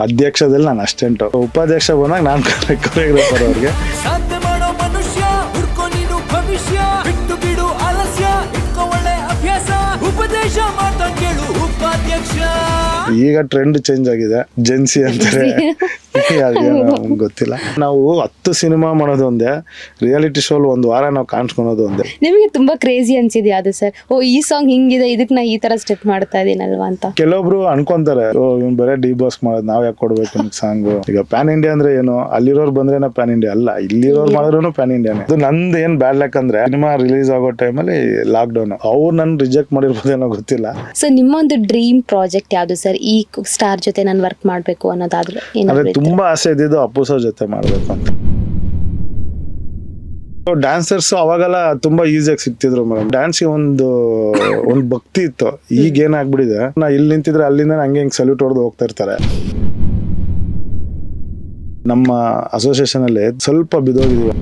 ಅಧ್ಯಕ್ಷದಲ್ಲಿ ನಾನು ಅಸ್ಟೆಂಟು, ಉಪಾಧ್ಯಕ್ಷ ಬಂದಾಗ ನಾನು ಕೊರಿಯೋಗ್ರಾಫರ್ ಅವ್ರಿಗೆ. ಸಾಧ್ಯ ಮಾಡೋ ಮನುಷ್ಯ ಹುಡ್ಕೋ ನೀನು ಭವಿಷ್ಯ, ಬಿಟ್ಟು ಬಿಡು ಆಲಸ್ಯ, ಇಟ್ಕೋ ಒಳ್ಳೆ ಅಭ್ಯಾಸ, ಉಪದೇಶ ಮಾಡ್ತಾ ಕೇಳು ಉಪಾಧ್ಯಕ್ಷ. ಈಗ ಟ್ರೆಂಡ್ ಚೇಂಜ್ ಆಗಿದೆ, ಜೆನ್ಸಿ ಅಂತಾರೆ, ನಮ್ಗೆ ಗೊತ್ತಿಲ್ಲ. ನಾವು 10 ಸಿನಿಮಾ ಮಾಡೋದು ಒಂದೇ, ರಿಯಾಲಿಟಿ ಶೋಲ್ 1 ವಾರ ನಾವು ಕಾಣಿಸ್ಕೊಳೋದು ಒಂದೇ. ನಿಮಗೆ ತುಂಬಾ ಕ್ರೇಜಿ ಅನ್ಸಿದ್ ಯಾವ್ದು ಸರ್? ಓ ಈ ಸಾಂಗ್ ಹಿಂಗಿದೆ, ಇದಕ್ಕೆ ನಾ ಈ ತರ ಸ್ಟೆಪ್ ಮಾಡ್ತಾ ಇದೀನಲ್ವಾ ಅಂತ. ಕೆಲವೊಬ್ರು ಅನ್ಕೊಂತಾರೆ, ಇವ್ನು ಬರೇ ಡಿ ಬಾಸ್ ಮಾಡೋದು, ನಾವ್ ಯಾಕೆ ಕೊಡ್ಬೇಕು ಸಾಂಗ್. ಈಗ ಪ್ಯಾನ್ ಇಂಡಿಯಾ ಅಂದ್ರೆ ಏನು, ಅಲ್ಲಿರೋರು ಬಂದ್ರೆ ಪ್ಯಾನ್ ಇಂಡಿಯಾ ಅಲ್ಲ, ಇಲ್ಲಿರೋರು ಮಾಡಿದ್ರು ಪ್ಯಾನ್ ಇಂಡಿಯಾನೇ. ಅದು ನಂದು ಏನ್ ಬ್ಯಾಡ್ ಲಕ್ ಅಂದ್ರೆ, ಸಿನಿಮಾ ರಿಲೀಸ್ ಆಗೋ ಟೈಮಲ್ಲಿ ಲಾಕ್ ಡೌನ್, ಅವ್ರು ನನ್ ರಿಜೆಕ್ಟ್ ಮಾಡಿರ್ಬೋದೇನೋ ಗೊತ್ತಿಲ್ಲ. ಸೊ ನಿಮ್ಮ ಒಂದು ಡ್ರೀಮ್ ಪ್ರಾಜೆಕ್ಟ್ ಯಾವ್ದು ಸರ್? ಈ ಸ್ಟಾರ್ ಜೊತೆ ನಾನು ವರ್ಕ್ ಮಾಡ್ಬೇಕು ಅನ್ನೋದಾದ್ರೆ ಏನಾದ್ರು ತುಂಬಾ ಆಸೆ ಇದ್ದಿದ್ದು ಅಪ್ಪು ಸರ್ ಜೊತೆ ಮಾಡ್ಬೇಕು ಅಂತ. ಡ್ಯಾನ್ಸರ್ಸ್ ಅವಾಗೆಲ್ಲ ತುಂಬಾ ಈಸಿಯಾಗಿ ಸಿಗ್ತಿದ್ರು ಮೇಡಮ್. ಡ್ಯಾನ್ಸ್ಗೆ ಒಂದು ಭಕ್ತಿ ಇತ್ತು. ಈಗ ಏನಾಗ್ಬಿಟ್ಟಿದೆ, ನಾ ಇಲ್ಲಿ ನಿಂತಿದ್ರೆ ಅಲ್ಲಿಂದ ಹಂಗೆ ಹಿಂಗೆ ಸಲ್ಯೂಟ್ ಹೊಡೆದು ಹೋಗ್ತಾ ಇರ್ತಾರೆ. ನಮ್ಮ ಅಸೋಸಿಯೇಷನ್ ಅಲ್ಲಿ ಸ್ವಲ್ಪ ಬಿದೋಗಿದ್ವಿ.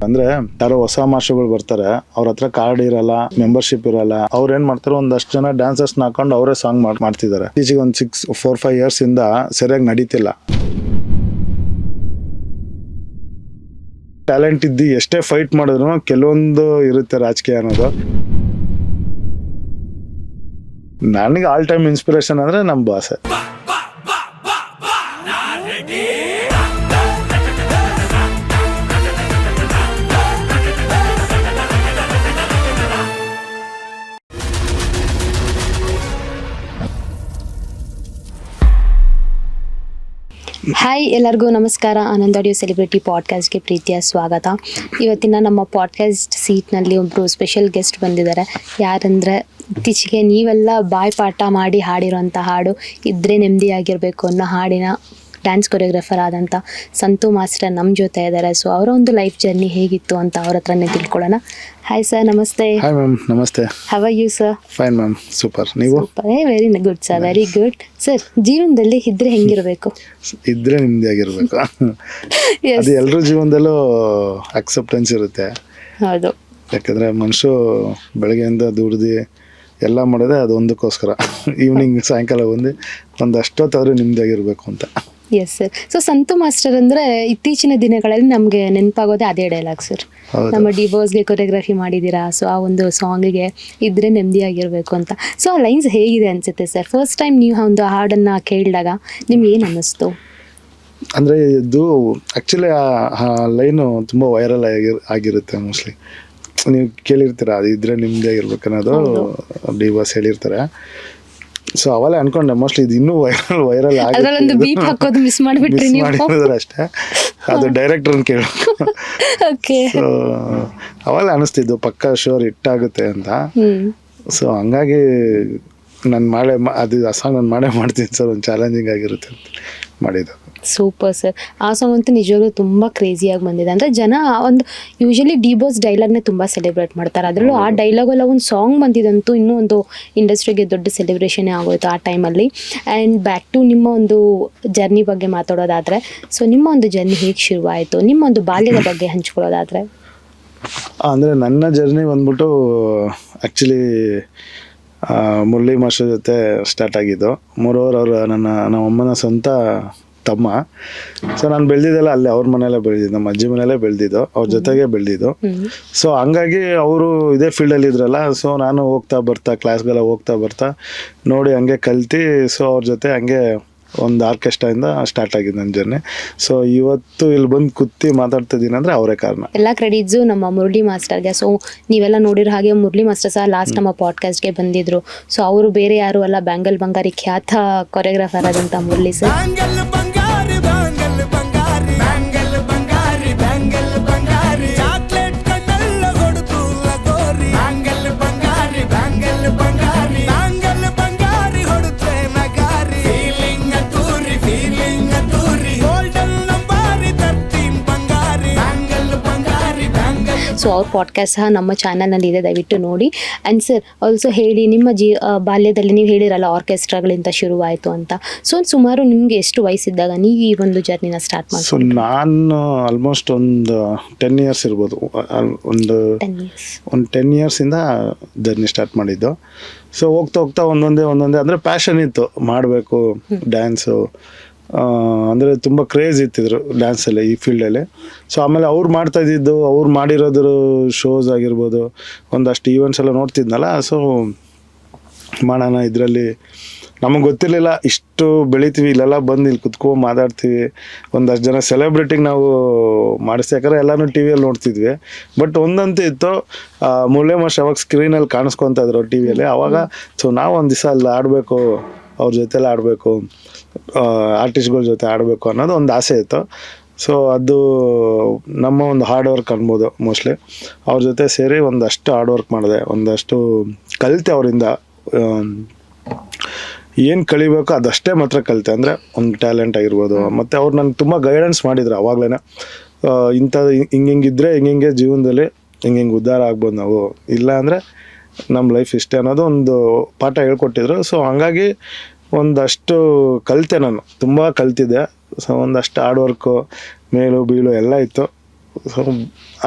ಅಂದ್ರೆ ಯಾರೋ ಹೊಸ ಮಾಸ್ಟರ್ಗಳು ಬರ್ತಾರೆ, ಅವ್ರ ಹತ್ರ ಕಾರ್ಡ್ ಇರಲ್ಲ, ಮೆಂಬರ್ಶಿಪ್ ಇರಲ್ಲ. ಅವ್ರ ಏನ್ ಮಾಡ್ತಾರೆ, ಒಂದಷ್ಟು ಜನ ಡ್ಯಾನ್ಸರ್ಸ್ ಹಾಕೊಂಡು ಅವರೇ ಸಾಂಗ್ ಮಾಡ್ತಿದ್ದಾರೆ. ಈಚೆಗೆ ಒಂದು 4-5 years ಇಂದ ಸರಿಯಾಗಿ ನಡೀತಿಲ್ಲ. ಟ್ಯಾಲೆಂಟ್ ಇದ್ದು ಎಷ್ಟೇ ಫೈಟ್ ಮಾಡಿದ್ರು ಕೆಲವೊಂದು ಇರುತ್ತೆ ರಾಜಕೀಯ ಅನ್ನೋದು. ನನಗೆ ಆಲ್ ಟೈಮ್ ಇನ್ಸ್ಪಿರೇಷನ್ ಅಂದ್ರೆ ನಮ್ಮ ಬಾಸ್. ಹಾಯ್, ಎಲ್ಲರಿಗೂ ನಮಸ್ಕಾರ. ಆನಂದ್ ಆಡಿಯೋ ಸೆಲೆಬ್ರಿಟಿ ಪಾಡ್ಕಾಸ್ಟ್ಗೆ ಪ್ರೀತಿಯ ಸ್ವಾಗತ. ಇವತ್ತಿನ ನಮ್ಮ ಪಾಡ್ಕಾಸ್ಟ್ ಸೀಟ್ನಲ್ಲಿ ಒಬ್ಬರು ಸ್ಪೆಷಲ್ ಗೆಸ್ಟ್ ಬಂದಿದ್ದಾರೆ. ಯಾರಂದರೆ, ಇತ್ತೀಚೆಗೆ ನೀವೆಲ್ಲ ಬಾಯ್ಪಾಠ ಮಾಡಿ ಹಾಡಿರೋಂಥ ಹಾಡು ಇದ್ದರೆ ನೆಮ್ಮದಿಯಾಗಿರಬೇಕು ಅನ್ನೋ ಹಾಡಿನ ಡ್ಯಾನ್ಸ್ ಕೊರಿಯೋಗ್ರಾಫರ್ ಆದಂಥ ಸಂತು ಮಾಸ್ಟರ್ ನಮ್ಮ ಜೊತೆ ಇದ್ದಾರೆ. ಸೊ ಅವರ ಒಂದು ಲೈಫ್ ಜರ್ನಿ ಹೇಗಿತ್ತು ಅಂತ ಅವ್ರ ಹತ್ರನೇ ತಿಳ್ಕೊಳ್ಳೋಣ. ಹಾಯ್ ಸರ್, ನಮಸ್ತೆ. ಹಾಯ್ ಮ್ಯಾಮ್, ನಮಸ್ತೆ. How are you sir? Fine ma'am, super. ನೀವು? Super, very good sir, very good sir. ಜೀವನದಲ್ಲಿ ಇದ್ರೆ ಹೆಂಗಿರಬೇಕು? ಇದ್ರೆ ನಿಮ್ಮದಿಯಾಗಿರ್ಬೇಕು. ಅದು ಎಲ್ಲರ ಜೀವನದಲ್ಲೂ ಅಕ್ಸೆಪ್ಟೆನ್ಸ್ ಇರುತ್ತೆ. ಹೌದು. ಯಾಕಂದ್ರೆ ಮನುಷ್ಯ ಬೆಳಗ್ಗೆಯಿಂದ ದುಡ್ದು ಎಲ್ಲ ಮಾಡೋದೇ ಅದೊಂದಕ್ಕೋಸ್ಕರ. ಈವ್ನಿಂಗ್ ಸಾಯಂಕಾಲ ಒಂದಷ್ಟೊತ್ತಾದ್ರೂ ನಿಮ್ಮದಿಯಾಗಿರ್ಬೇಕು ಅಂತ. Yes sir. So Santhu master ಅಂದರೆ ಇತ್ತೀಚಿನ ದಿನಗಳಲ್ಲಿ ನಮಗೆ ನೆನಪಾಗೋದೇ ಅದೇ ಡೈಲಾಗ್ ಸರ್. ನಮ್ಮ ಡಿವೋರ್ಸ್ಗೆ ಕೊರಿಯೋಗ್ರಫಿ ಮಾಡಿದ್ದೀರಾ. ಸೊ ಆ ಒಂದು ಸಾಂಗಿಗೆ ಇದ್ರೆ ನೆಮ್ಮದಿಯಾಗಿರಬೇಕು ಅಂತ. ಸೊ ಆ ಲೈನ್ಸ್ ಹೇಗಿದೆ ಅನಿಸುತ್ತೆ ಸರ್? ಫಸ್ಟ್ ಟೈಮ್ ನೀವು ಒಂದು ಹಾಡನ್ನು ಕೇಳಿದಾಗ ನಿಮ್ಗೆ ಏನು ಅನ್ನಿಸ್ತು? ಅಂದರೆ ಇದು ಆ್ಯಕ್ಚುಲಿ ಆ ಲೈನು ತುಂಬ ವೈರಲ್ ಆಗಿರುತ್ತೆ. ಮೋಸ್ಟ್ಲಿ ನೀವು ಕೇಳಿರ್ತೀರ, ಅದು ಇದ್ರೆ ನಿಮ್ಮದೇ ಇರ್ಬೇಕು ಅನ್ನೋದು ಡಿವೋರ್ಸ್ ಹೇಳಿರ್ತಾರೆ. ಸೊ ಅವೆಲ್ಲ ಅನ್ಕೊಂಡೆ ಮೋಸ್ಟ್ಲಿ ಇದು ಇನ್ನೂ ವೈರಲ್ ಮಿಸ್ ಮಾಡಿದ್ರೆ ಅಷ್ಟೇ, ಅದು ಡೈರೆಕ್ಟರ್ನ ಕೇಳಬೇಕು. ಸೊ ಅವೆಲ್ಲ ಅನಿಸ್ತಿದ್ದು ಪಕ್ಕ ಶೋರ್ ಹಿಟ್ಟಾಗುತ್ತೆ ಅಂತ. ಸೊ ಹಂಗಾಗಿ ನಾನು ಅದು ಆ ಸಾಂಗ್ ನಾನು ಮಾಡ್ತೀನಿ ಸರ್, ಒಂದು ಚಾಲೆಂಜಿಂಗ್ ಆಗಿರುತ್ತೆ ಅಂತ ಮಾಡಿದ್ದು. Super sir. ಆ ಸಾಂಗ್ ಅಂತೂ ನಿಜವಾಗ್ಲೂ ತುಂಬ ಕ್ರೇಜಿಯಾಗಿ ಬಂದಿದೆ. ಅಂದರೆ ಜನ ಒಂದು ಯೂಶಲಿ ಡಿಬೋಸ್ ಡೈಲಾಗ್ನೇ ತುಂಬ ಸೆಲೆಬ್ರೇಟ್ ಮಾಡ್ತಾರೆ. ಅದರಲ್ಲೂ ಆ ಡೈಲಾಗಲ್ಲ ಒಂದು ಸಾಂಗ್ ಬಂದಿದಂತೂ ಇನ್ನೂ ಒಂದು ಇಂಡಸ್ಟ್ರಿಗೆ ದೊಡ್ಡ ಸೆಲೆಬ್ರೇಷನ್ನೇ ಆಗೋಯ್ತು ಆ ಟೈಮಲ್ಲಿ. ಆ್ಯಂಡ್ ಬ್ಯಾಕ್ ಟು ನಿಮ್ಮ ಒಂದು ಜರ್ನಿ ಬಗ್ಗೆ ಮಾತಾಡೋದಾದರೆ, ಸೊ ನಿಮ್ಮ ಒಂದು ಜರ್ನಿ ಹೇಗೆ ಶುರುವಾಯಿತು? ನಿಮ್ಮ ಒಂದು ಬಾಲ್ಯದ ಬಗ್ಗೆ ಹಂಚ್ಕೊಳ್ಳೋದಾದರೆ? ಅಂದರೆ ನನ್ನ ಜರ್ನಿ ಬಂದ್ಬಿಟ್ಟು ಆ್ಯಕ್ಚುಲಿ ಮುರಳಿ ಮಾಸ್ಟರ್ ಜೊತೆ ಸ್ಟಾರ್ಟ್ ಆಗಿದ್ದು. ಮೂರವರು ಅವರು ನಮ್ಮ ಅಮ್ಮನ ಸ್ವಂತ ತಮ್ಮ. ಸೊ ನಾನು ಬೆಳೆದಿದ್ದೆಲ್ಲ ಅಲ್ಲೇ ಅವ್ರ ಮನೆಯಲ್ಲೇ ಬೆಳೆದಿದ್ದು, ನಮ್ಮ ಅಜ್ಜಿ ಮನೆಯಲ್ಲೇ ಬೆಳೆದಿದ್ದು, ಅವ್ರ ಜೊತೆಗೆ ಬೆಳೆದಿದ್ದು. ಸೊ ಹಂಗಾಗಿ ಅವರು ಇದೇ ಫೀಲ್ಡಲ್ಲಿ ಇದ್ರಲ್ಲ. ಸೊ ನಾನು ಕ್ಲಾಸ್ಗೆಲ್ಲ ಹೋಗ್ತಾ ಬರ್ತಾ ನೋಡಿ ಹಂಗೆ ಕಲ್ತು, ಸೊ ಅವ್ರ ಜೊತೆ ಹಂಗೆ ಒಂದು ಆರ್ಕೆಸ್ಟ್ರಾಯಿಂದ ಸ್ಟಾರ್ಟ್ ಆಗಿದೆ ನನ್ನ ಜರ್ನಿ. ಸೊ ಇವತ್ತು ಇಲ್ಲಿ ಬಂದು ಕೂತಿ ಮಾತಾಡ್ತಿದ್ದೀನಿ ಅಂದರೆ ಅವರೇ ಕಾರಣ. ಎಲ್ಲ ಕ್ರೆಡಿಟ್ಸು ನಮ್ಮ ಮುರಳಿ ಮಾಸ್ಟರ್ಗೆ. ಸೊ ನೀವೆಲ್ಲ ನೋಡಿರೋ ಹಾಗೆ ಮುರಳಿ ಮಾಸ್ಟರ್ ಸಹ ಲಾಸ್ಟ್ ನಮ್ಮ ಪಾಡ್ಕಾಸ್ಟ್ಗೆ ಬಂದಿದ್ರು. ಸೊ ಅವರು ಬೇರೆ ಯಾರು ಅಲ್ಲ, ಬ್ಯಾಂಗಲ್ ಬಂಗಾರಿ ಖ್ಯಾತ ಕೊರಿಯೋಗ್ರಾಫರ್ ಆದಂಥ ಮುರಳಿ ಸರ್. ಸೊ ಅವ್ರ ಪಾಡ್ಕಾಸ್ಟ್ ಸಹ ನಮ್ಮ ಚಾನಲ್ನಲ್ಲಿ ಇದೆ, ದಯವಿಟ್ಟು ನೋಡಿ. ಆ್ಯಂಡ್ ಸರ್ ಆಲ್ಸೋ ಹೇಳಿ, ನಿಮ್ಮ ಬಾಲ್ಯದಲ್ಲಿ ನೀವು ಹೇಳಿರಲ್ಲ ಆರ್ಕೆಸ್ಟ್ರಾಗಳಿಂದ ಶುರುವಾಯಿತು ಅಂತ. ಸೊ ಸುಮಾರು ನಿಮಗೆ ಎಷ್ಟು ವಯಸ್ಸಿದ್ದಾಗ ನೀವು ಈ ಒಂದು ಜರ್ನಿನ ಸ್ಟಾರ್ಟ್ ಮಾಡಿ? ಸೊ ನಾನು ಆಲ್ಮೋಸ್ಟ್ ಒಂದು 10 ಇಯರ್ಸ್ ಇರ್ಬೋದು, ಒಂದು 10 ಇಯರ್ಸಿಂದ ಜರ್ನಿ ಸ್ಟಾರ್ಟ್ ಮಾಡಿದ್ದು. ಸೊ ಹೋಗ್ತಾ ಹೋಗ್ತಾ ಒಂದೊಂದೇ ಅಂದರೆ ಪ್ಯಾಷನ್ ಇತ್ತು, ಮಾಡಬೇಕು ಡ್ಯಾನ್ಸು, ಅಂದರೆ ತುಂಬ ಕ್ರೇಜ್ ಇತ್ತಿದ್ರು ಡ್ಯಾನ್ಸಲ್ಲಿ, ಈ ಫೀಲ್ಡಲ್ಲಿ. ಸೊ ಆಮೇಲೆ ಅವ್ರು ಮಾಡ್ತಾ ಇದ್ದಿದ್ದು, ಅವ್ರು ಮಾಡಿರೋದ್ರ ಶೋಸ್ ಆಗಿರ್ಬೋದು, ಒಂದಷ್ಟು ಈವೆಂಟ್ಸ್ ಎಲ್ಲ ನೋಡ್ತಿದ್ನಲ್ಲ. ಸೊ ಮಾಡೋಣ ಇದರಲ್ಲಿ, ನಮಗೆ ಗೊತ್ತಿರಲಿಲ್ಲ ಇಷ್ಟು ಬೆಳಿತೀವಿ, ಇಲ್ಲೆಲ್ಲ ಬಂದು ಇಲ್ಲಿ ಕುತ್ಕೊಂಡು ಮಾತಾಡ್ತೀವಿ, ಒಂದಷ್ಟು ಜನ ಸೆಲೆಬ್ರಿಟಿಗೆ ನಾವು ಮಾಡಿಸ್ಬೇಕಾದ್ರೆ ಎಲ್ಲನೂ ಟಿ ವಿಯಲ್ಲಿ ನೋಡ್ತಿದ್ವಿ. ಬಟ್ ಒಂದಂತೂ ಇತ್ತು, ಮುರಳಿ ಮಾಸ್ಟರ್ ಅವಾಗ ಸ್ಕ್ರೀನಲ್ಲಿ ಕಾಣಿಸ್ಕೊತಾ ಇದ್ರು ಟಿ ವಿಯಲ್ಲಿ. ಆವಾಗ ಸೊ ನಾವು ಒಂದು ದಿವಸ ಅಲ್ಲಿ ಆಡಬೇಕು, ಅವ್ರ ಜೊತೆಲ್ಲ ಆಡಬೇಕು, ಆರ್ಟಿಸ್ಟ್ಗಳ ಜೊತೆ ಆಡಬೇಕು ಅನ್ನೋದು ಒಂದು ಆಸೆ ಇತ್ತು. ಸೊ ಅದು ನಮ್ಮ ಒಂದು ಹಾರ್ಡ್ ವರ್ಕ್ ಅನ್ಬೋದು ಮೋಸ್ಟ್ಲಿ. ಅವ್ರ ಜೊತೆ ಸೇರಿ ಒಂದಷ್ಟು ಹಾರ್ಡ್ ವರ್ಕ್ ಮಾಡಿದೆ, ಒಂದಷ್ಟು ಕಲಿತೆ ಅವರಿಂದ. ಏನು ಕಲಿಬೇಕು ಅದಷ್ಟೇ ಮಾತ್ರ ಕಲಿತೆ, ಅಂದರೆ ಒಂದು ಟ್ಯಾಲೆಂಟ್ ಆಗಿರ್ಬೋದು. ಮತ್ತು ಅವ್ರು ನನಗೆ ತುಂಬ ಗೈಡೆನ್ಸ್ ಮಾಡಿದ್ರು ಆವಾಗಲೇ, ಇಂಥದ್ದು ಹಿಂಗಿದ್ರೆ ಹಿಂಗೆ ಜೀವನದಲ್ಲಿ ಹಿಂಗೆ ಉದ್ಧಾರ ಆಗ್ಬೋದು ನಾವು, ಇಲ್ಲ ಅಂದರೆ ನಮ್ಮ ಲೈಫ್ ಇಷ್ಟೇ ಅನ್ನೋದು ಒಂದು ಪಾಠ ಹೇಳ್ಕೊಟ್ಟಿದ್ರು. ಸೊ ಹಂಗಾಗಿ ಒಂದಷ್ಟು ಕಲಿತೆ, ನಾನು ತುಂಬ ಕಲ್ತಿದ್ದೆ. ಸೊ ಒಂದಷ್ಟು ಹಾರ್ಡ್ ವರ್ಕು, ಮೇಲು ಬೀಳು ಎಲ್ಲ ಇತ್ತು. ಸೊ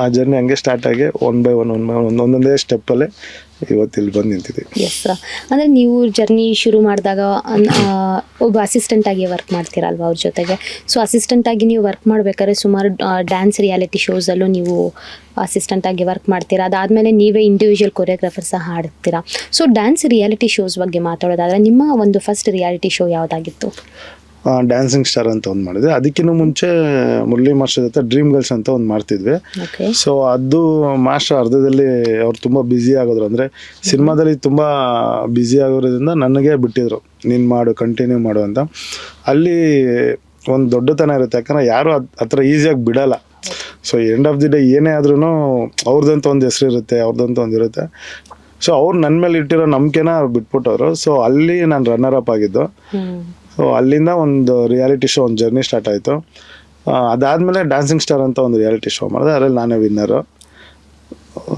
ಆ ಜರ್ನಿ ಹಂಗೆ ಸ್ಟಾರ್ಟ್ ಆಗಿ ಒನ್ ಬೈ ಒನ್ ಒಂದೊಂದೇ ಸ್ಟೆಪ್ಪಲ್ಲೇ ಇವತ್ತು ಇಲ್ಲಿ ಬಂದು ನಿಂತಿದ್ದೀವಿ. ಎಸ್, ಅಂದರೆ ನೀವು ಜರ್ನಿ ಶುರು ಮಾಡಿದಾಗ ಒಬ್ಬ ಅಸಿಸ್ಟೆಂಟ್ ಆಗಿ ವರ್ಕ್ ಮಾಡ್ತೀರಲ್ವ ಅವ್ರ ಜೊತೆಗೆ. ಸೊ ಅಸಿಸ್ಟೆಂಟ್ ಆಗಿ ನೀವು ವರ್ಕ್ ಮಾಡಬೇಕಾದ್ರೆ ಸುಮಾರು ಡ್ಯಾನ್ಸ್ ರಿಯಾಲಿಟಿ ಶೋಸಲ್ಲೂ ನೀವು ಅಸಿಸ್ಟೆಂಟ್ ಆಗಿ ವರ್ಕ್ ಮಾಡ್ತೀರಾ. ಅದಾದಮೇಲೆ ನೀವೇ ಇಂಡಿವಿಜುವಲ್ ಕೊರಿಯೋಗ್ರಾಫರ್ ಸಹ ಹಾಡ್ತೀರಾ. ಸೊ ಡ್ಯಾನ್ಸ್ ರಿಯಾಲಿಟಿ ಶೋಸ್ ಬಗ್ಗೆ ಮಾತಾಡೋದಾದರೆ ನಿಮ್ಮ ಒಂದು ಫಸ್ಟ್ ರಿಯಾಲಿಟಿ ಶೋ ಯಾವುದಾಗಿತ್ತು? ಡ್ಯಾನ್ಸಿಂಗ್ ಸ್ಟಾರ್ ಅಂತ ಒಂದು ಮಾಡಿದ್ವಿ. ಅದಕ್ಕಿಂತ ಮುಂಚೆ ಮುರಳಿ ಮಾಸ್ಟರ್ ಜೊತೆ ಡ್ರೀಮ್ ಗರ್ಲ್ಸ್ ಅಂತ ಒಂದು ಮಾಡ್ತಿದ್ವಿ. ಸೊ ಅದು ಮಾಸ್ಟರ್ ಅರ್ಧದಲ್ಲಿ ಅವ್ರು ತುಂಬ ಬ್ಯುಸಿ ಆಗೋದ್ರು, ಅಂದರೆ ಸಿನಿಮಾದಲ್ಲಿ ತುಂಬ ಬ್ಯುಸಿ ಆಗೋದ್ರಿಂದ ನನಗೆ ಬಿಟ್ಟಿದ್ರು, ನೀನು ಮಾಡು, ಕಂಟಿನ್ಯೂ ಮಾಡು ಅಂತ. ಅಲ್ಲಿ ಒಂದು ದೊಡ್ಡತನ ಇರುತ್ತೆ, ಯಾಕಂದರೆ ಯಾರು ಆ ಥರ ಈಸಿಯಾಗಿ ಬಿಡಲ್ಲ. So end of the day ಏನೇ ಆದ್ರೂ ಅವ್ರದ್ದಂತ ಒಂದು ಹೆಸರು ಇರುತ್ತೆ, ಅವ್ರದ್ದಂತ ಒಂದು ಇರುತ್ತೆ. ಸೊ ಅವ್ರು ನನ್ನ ಮೇಲೆ ಇಟ್ಟಿರೋ ನಂಬಿಕೆನ ಅವ್ರು ಬಿಟ್ಬಿಟ್ಟವರು. ಸೊ ಅಲ್ಲಿ ನಾನು ರನ್ನರ್ ಅಪ್ ಆಗಿದ್ದು. ಸೊ ಅಲ್ಲಿಂದ ಒಂದು ರಿಯಾಲಿಟಿ ಶೋ, ಒಂದು ಜರ್ನಿ ಸ್ಟಾರ್ಟ್ ಆಯಿತು. ಅದಾದಮೇಲೆ ಡ್ಯಾನ್ಸಿಂಗ್ ಸ್ಟಾರ್ ಅಂತ ಒಂದು ರಿಯಾಲಿಟಿ ಶೋ ಮಾಡಿದೆ, ಅದರಲ್ಲಿ ನಾನೇ ವಿನ್ನರು.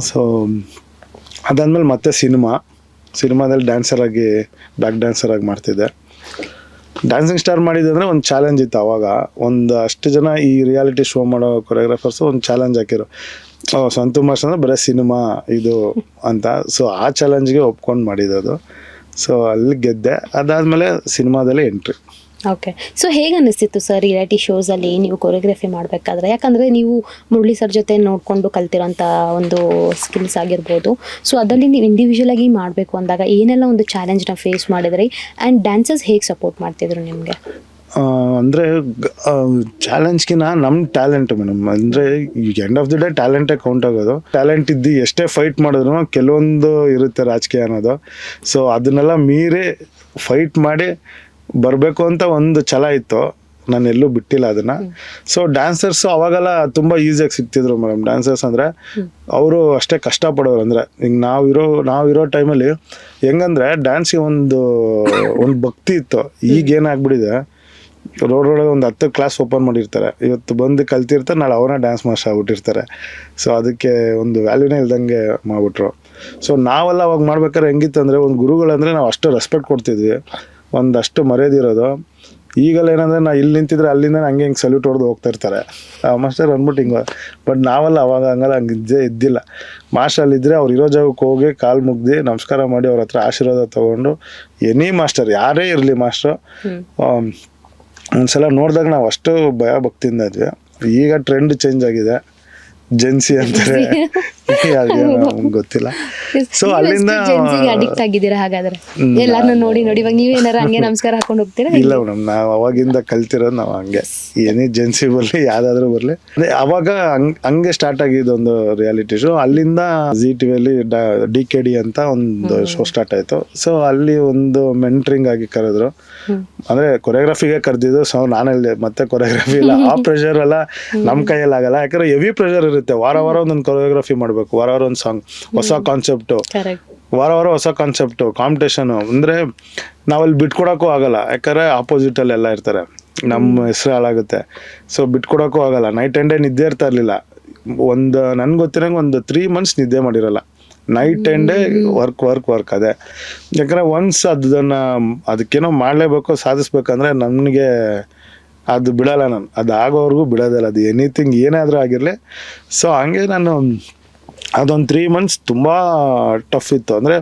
ಸೊ ಅದಾದಮೇಲೆ ಮತ್ತೆ ಸಿನಿಮಾದಲ್ಲಿ ಡ್ಯಾನ್ಸರಾಗಿ, ಬ್ಯಾಕ್ ಡ್ಯಾನ್ಸರಾಗಿ ಮಾಡ್ತಿದ್ದೆ. ಡ್ಯಾನ್ಸಿಂಗ್ ಸ್ಟಾರ್ ಮಾಡಿದ್ದಂದರೆ ಒಂದು ಚಾಲೆಂಜ್ ಇತ್ತು ಆವಾಗ. ಒಂದು ಅಷ್ಟು ಜನ ಈ ರಿಯಾಲಿಟಿ ಶೋ ಮಾಡೋ ಕೊರಿಯೋಗ್ರಾಫರ್ಸು ಒಂದು ಚಾಲೆಂಜ್ ಹಾಕಿರು, ಸಂತು ಮಾಸ್ಟರ್ ಅಂದರೆ ಬರೀ ಸಿನಿಮಾ ಇದು ಅಂತ. ಸೊ ಆ ಚಾಲೆಂಜ್ಗೆ ಒಪ್ಕೊಂಡು ಮಾಡಿದ್ದು. ಸೊ ಅಲ್ಲಿ ಗೆದ್ದೆ. ಅದಾದಮೇಲೆ ಸಿನಿಮಾದಲ್ಲಿ ಎಂಟ್ರಿ. ಓಕೆ. ಸೊ ಹೇಗೆ ಅನ್ನಿಸ್ತಿತ್ತು ಸರ್ ರಿಯಾಲಿಟಿ ಶೋಸಲ್ಲಿ ನೀವು ಕೊರಿಯೋಗ್ರಫಿ ಮಾಡಬೇಕಾದ್ರೆ? ಯಾಕಂದರೆ ನೀವು ಮುರಳಿ ಸರ್ ಜೊತೆ ನೋಡಿಕೊಂಡು ಕಲ್ತಿರೋಂಥ ಒಂದು ಸ್ಕಿಲ್ಸ್ ಆಗಿರ್ಬೋದು. ಸೊ ಅದರಲ್ಲಿ ನೀವು ಇಂಡಿವಿಜುವಲ್ ಆಗಿ ಮಾಡಬೇಕು ಅಂದಾಗ ಏನೆಲ್ಲ ಒಂದು ಚಾಲೆಂಜ್ನ ಫೇಸ್ ಮಾಡಿದ್ರಿ? ಆ್ಯಂಡ್ ಡ್ಯಾನ್ಸರ್ಸ್ ಹೇಗೆ ಸಪೋರ್ಟ್ ಮಾಡ್ತಿದ್ರು ನಿಮಗೆ? ಅಂದರೆ ಚಾಲೆಂಜ್ಗಿನ ನಮ್ಮ ಟ್ಯಾಲೆಂಟ್ ಮೇಡಮ್, ಅಂದರೆ ಎಂಡ್ ಆಫ್ ದಿ ಡೇ ಟ್ಯಾಲೆಂಟೇ ಕೌಂಟ್ ಆಗೋದು. ಟ್ಯಾಲೆಂಟ್ ಇದ್ದು ಎಷ್ಟೇ ಫೈಟ್ ಮಾಡಿದ್ರು ಕೆಲವೊಂದು ಇರುತ್ತೆ ರಾಜಕೀಯ ಅನ್ನೋದು. ಸೊ ಅದನ್ನೆಲ್ಲ ಮೀರಿ ಫೈಟ್ ಮಾಡಿ ಬರಬೇಕು ಅಂತ ಒಂದು ಛಲ ಇತ್ತು, ನಾನು ಎಲ್ಲೂ ಬಿಟ್ಟಿಲ್ಲ ಅದನ್ನು. ಸೊ ಡ್ಯಾನ್ಸರ್ಸು ಅವಾಗೆಲ್ಲ ತುಂಬ ಈಸಿಯಾಗಿ ಸಿಗ್ತಿದ್ರು ಮೇಡಮ್. ಡ್ಯಾನ್ಸರ್ಸ್ ಅಂದರೆ ಅವರು ಅಷ್ಟೇ ಕಷ್ಟಪಡೋರು. ಅಂದರೆ ಈಗ ನಾವಿರೋ ಟೈಮಲ್ಲಿ ಹೆಂಗಂದರೆ ಡ್ಯಾನ್ಸಿಗೆ ಒಂದು ಭಕ್ತಿ ಇತ್ತು. ಈಗೇನಾಗ್ಬಿಟ್ಟಿದೆ, ರೋಡೊಳಗೆ ಒಂದು 10 ಕ್ಲಾಸ್ ಓಪನ್ ಮಾಡಿರ್ತಾರೆ, ಇವತ್ತು ಬಂದು ಕಲ್ತಿರ್ತಾರೆ, ನಾಳೆ ಅವನ್ನ ಡ್ಯಾನ್ಸ್ ಮಾಸ್ಟರ್ ಆಗ್ಬಿಟ್ಟಿರ್ತಾರೆ. ಸೊ ಅದಕ್ಕೆ ಒಂದು ವ್ಯಾಲ್ಯೂನೇ ಇಲ್ದಂಗೆ ಮಾಡಿಬಿಟ್ರು. ಸೊ ನಾವೆಲ್ಲ ಅವಾಗ ಮಾಡ್ಬೇಕಾದ್ರೆ ಹೆಂಗಿತ್ತು ಅಂದರೆ, ಒಂದು ಗುರುಗಳಂದರೆ ನಾವು ಅಷ್ಟು ರೆಸ್ಪೆಕ್ಟ್ ಕೊಡ್ತಿದ್ವಿ, ಒಂದಷ್ಟು ಮರ್ಯಾದಿರೋದು. ಈಗಲ್ಲ ಏನಂದರೆ ನಾ ಇಲ್ಲಿ ನಿಂತಿದ್ರೆ ಅಲ್ಲಿಂದ ಹಂಗೆ ಸಲ್ಯೂಟ್ ಹೊಡೆದು ಹೋಗ್ತಾ ಇರ್ತಾರೆ, ಮಾಸ್ಟರ್ ಅಂದ್ಬಿಟ್ಟು ಹಿಂಗೆ. ಬಟ್ ನಾವೆಲ್ಲ ಅವಾಗ ಹಂಗಲ್ಲ, ಇದ್ದಿಲ್ಲ. ಮಾಸ್ಟರಲ್ಲಿದ್ದರೆ ಅವ್ರು ಇರೋ ಜಾಗಕ್ಕೆ ಹೋಗಿ ಕಾಲು ಮುಗ್ದು ನಮಸ್ಕಾರ ಮಾಡಿ ಅವ್ರ ಹತ್ರ ಆಶೀರ್ವಾದ ತೊಗೊಂಡು, ಎನಿ ಮಾಸ್ಟರ್ ಯಾರೇ ಇರಲಿ ಮಾಸ್ಟ್ರು, ಒಂದ್ಸಲ ನೋಡಿದಾಗ ನಾವು ಅಷ್ಟು ಭಯ ಭಕ್ತಿಯಿಂದ ಇದ್ವಿ. ಈಗ ಟ್ರೆಂಡ್ ಚೇಂಜ್ ಆಗಿದೆ, ಜೆನ್ಸಿ ಅಂತಾರೆ, ಗೊತ್ತಿಲ್ಲ. ಸೊ ಅಲ್ಲಿಂದ ಅಡಿಕ್ಟ್ ಆಗಿದ್ದೀರಾ ಹಾಗಾದ್ರೆ? ಎಲ್ಲಾರನ್ನೂ ನೋಡಿ ಇವಾಗ ನೀವು ಏನಾರು ಹಂಗೆ ನಮಸ್ಕಾರ ಹಾಕೊಂಡು ಹೋಗ್ತೀರಾ? ಇಲ್ಲ ಮೇಡಮ್, ನಾವು ಅವಾಗಿಂದ ಕಲ್ತಿರೋದು ನಾವು ಹಂಗೆ, ಏನೇ ಜೆನ್ಸಿ ಬರಲಿ ಯಾವ್ದಾದ್ರು ಬರಲಿ. ಅದೇ ಅವಾಗ ಹಂಗೆ ಸ್ಟಾರ್ಟ್ ಆಗಿದ್ದು ಒಂದು ರಿಯಾಲಿಟಿ ಶೋ. ಅಲ್ಲಿಂದ ಜಿ ಟಿವಿಯಲ್ಲಿ DKD ಅಂತ ಒಂದು ಶೋ ಸ್ಟಾರ್ಟ್ ಆಯ್ತು. ಸೊ ಅಲ್ಲಿ ಒಂದು ಮೆಂಟ್ರಿಂಗ್ ಆಗಿ ಕರೆದ್ರು, ಅಂದ್ರೆ ಕೊರಿಯೋಗ್ರಫಿಗೆ ಕರೆದಿದ್ದು. ಸೊ ನಾನಲ್ಲಿ ಮತ್ತೆ ಕೊರಿಯೋಗ್ರಫಿ ಇಲ್ಲ, ಆ ಪ್ರೆಷರ್ ಎಲ್ಲ ನಮ್ಮ ಕೈಯಲ್ಲಿ ಆಗಲ್ಲ. ಯಾಕಂದ್ರೆ ಹೆವಿ ಪ್ರೆಷರ್ ಇರುತ್ತೆ. ವಾರ ಒಂದೊಂದು ಕೊರಿಯೋಗ್ರಫಿ ಮಾಡಬೇಕು, ವಾರ ಒಂದು ಸಾಂಗ್, ಹೊಸ ಕಾನ್ಸೆಪ್ಟು, ವಾರ ಹೊಸ ಕಾನ್ಸೆಪ್ಟು, ಕಾಂಪಿಟೇಷನು. ಅಂದರೆ ನಾವಲ್ಲಿ ಬಿಟ್ಕೊಡೋಕ್ಕೂ ಆಗಲ್ಲ, ಯಾಕಂದರೆ ಆಪೋಸಿಟಲ್ಲಿ ಎಲ್ಲ ಇರ್ತಾರೆ, ನಮ್ಮ ಹೆಸರು ಹಾಳಾಗುತ್ತೆ. ಸೊ ಬಿಟ್ಕೊಡೋಕ್ಕೂ ಆಗಲ್ಲ. ನೈಟ್ ಆ್ಯಂಡ್ ಡೇ ನಿದ್ದೆ ಇರ್ತಾ ಇರಲಿಲ್ಲ. ನನ್ಗೆ ಗೊತ್ತಿರಂಗೆ ಒಂದು 3 months ನಿದ್ದೆ ಮಾಡಿರಲ್ಲ. ನೈಟ್ ಆ್ಯಂಡ್ ಡೇ ವರ್ಕ್ ಅದೇ. ಯಾಕಂದರೆ ಒನ್ಸ್ ಅದಕ್ಕೇನೋ ಮಾಡಲೇಬೇಕು, ಸಾಧಿಸ್ಬೇಕಂದ್ರೆ ನನಗೆ ಅದು ಬಿಡಲ್ಲ, ನಾನು ಅದು ಆಗೋವರೆಗೂ ಬಿಡೋದಿಲ್ಲ, ಅದು ಎನಿಥಿಂಗ್ ಏನೇ ಆದರೂ ಆಗಿರಲಿ. ಸೊ ಹಂಗೆ ನಾನು ಅದೊಂದು 3 months ತುಂಬ ಟಫ್ ಇತ್ತು. ಅಂದರೆ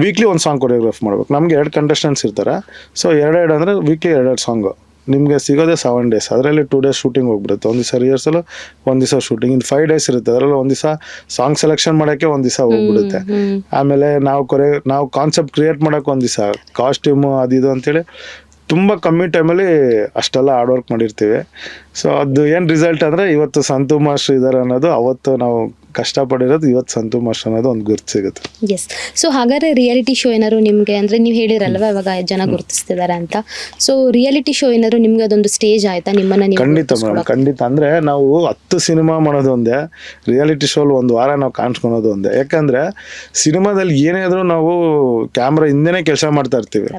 ವೀಕ್ಲಿ ಒಂದು ಸಾಂಗ್ ಕೊರಿಯೋಗ್ರಾಫ್ ಮಾಡ್ಬೇಕು. ನಮಗೆ 2 contestants ಇರ್ತಾರೆ. ಸೊ 2 ಅಂದರೆ ವೀಕ್ಲಿ 2 ಸಾಂಗು ನಿಮಗೆ ಸಿಗೋದೇ 7 days. ಅದರಲ್ಲಿ 2 days ಶೂಟಿಂಗ್ ಹೋಗ್ಬಿಡುತ್ತೆ. ಒಂದು ದಿವಸ ರಿಹರ್ಸಲು, ಒಂದು ದಿವಸ ಶೂಟಿಂಗ್. ಇನ್ನು 5 days ಇರುತ್ತೆ. ಅದರಲ್ಲಿ ಒಂದು ದಿವಸ ಸಾಂಗ್ ಸೆಲೆಕ್ಷನ್ ಮಾಡೋಕ್ಕೆ ಒಂದು ದಿವಸ ಹೋಗ್ಬಿಡುತ್ತೆ. ಆಮೇಲೆ ನಾವು ಕಾನ್ಸೆಪ್ಟ್ ಕ್ರಿಯೇಟ್ ಮಾಡೋಕೆ ಒಂದು ದಿವಸ, ಕಾಸ್ಟ್ಯೂಮು ಅದು ಇದು ಅಂತೇಳಿ ತುಂಬ ಕಮ್ಮಿ ಟೈಮಲ್ಲಿ ಅಷ್ಟೆಲ್ಲ ಹಾರ್ಡ್ ವರ್ಕ್ ಮಾಡಿರ್ತೀವಿ. ಸೊ ಅದು ಏನು ರಿಸಲ್ಟ್ ಅಂದರೆ ಇವತ್ತು ಸಂತು ಮಾಸ್ಟರ್ ಇದ್ದಾರೆ ಅನ್ನೋದು, ಅವತ್ತು ನಾವು ಕಷ್ಟಪಟ್ಟಿರೋದು, ಇವತ್ತು ಸಂತು ಮಾಸ್ಟರ್ ಅನ್ನೋದು ಒಂದು ಗುರ್ತು ಸಿಗುತ್ತೆ. ಎಸ್. ಸೊ ಹಾಗಾದ್ರೆ ರಿಯಾಲಿಟಿ ಶೋ ಏನಾದ್ರು ನಿಮಗೆ, ಅಂದರೆ ನೀವು ಹೇಳಿರಲ್ವ ಇವಾಗ ಜನ ಗುರುತಿಸ್ತಿದ್ದಾರೆ ಅಂತ, ಸೊ ರಿಯಾಲಿಟಿ ಶೋ ಏನಾದ್ರು ನಿಮ್ಗೆ ಅದೊಂದು ಸ್ಟೇಜ್ ಆಯ್ತಾ ನಿಮ್ಮನ್ನ ನೀವು? ಖಂಡಿತ ಮೇಡಮ್, ಖಂಡಿತ. ಅಂದರೆ ನಾವು 10 ಸಿನಿಮಾ ಮಾಡೋದು ಒಂದೇ, ರಿಯಾಲಿಟಿ ಶೋಲ್ಲಿ 1 ವಾರ ನಾವು ಕಾಣಿಸ್ಕೊಳೋದು ಒಂದೇ. ಯಾಕಂದರೆ ಸಿನಿಮಾದಲ್ಲಿ ಏನೇ ಆದರೂ ನಾವು ಕ್ಯಾಮ್ರಾ ಹಿಂದೆನೇ ಕೆಲಸ ಮಾಡ್ತಾ ಇರ್ತೀವಿ.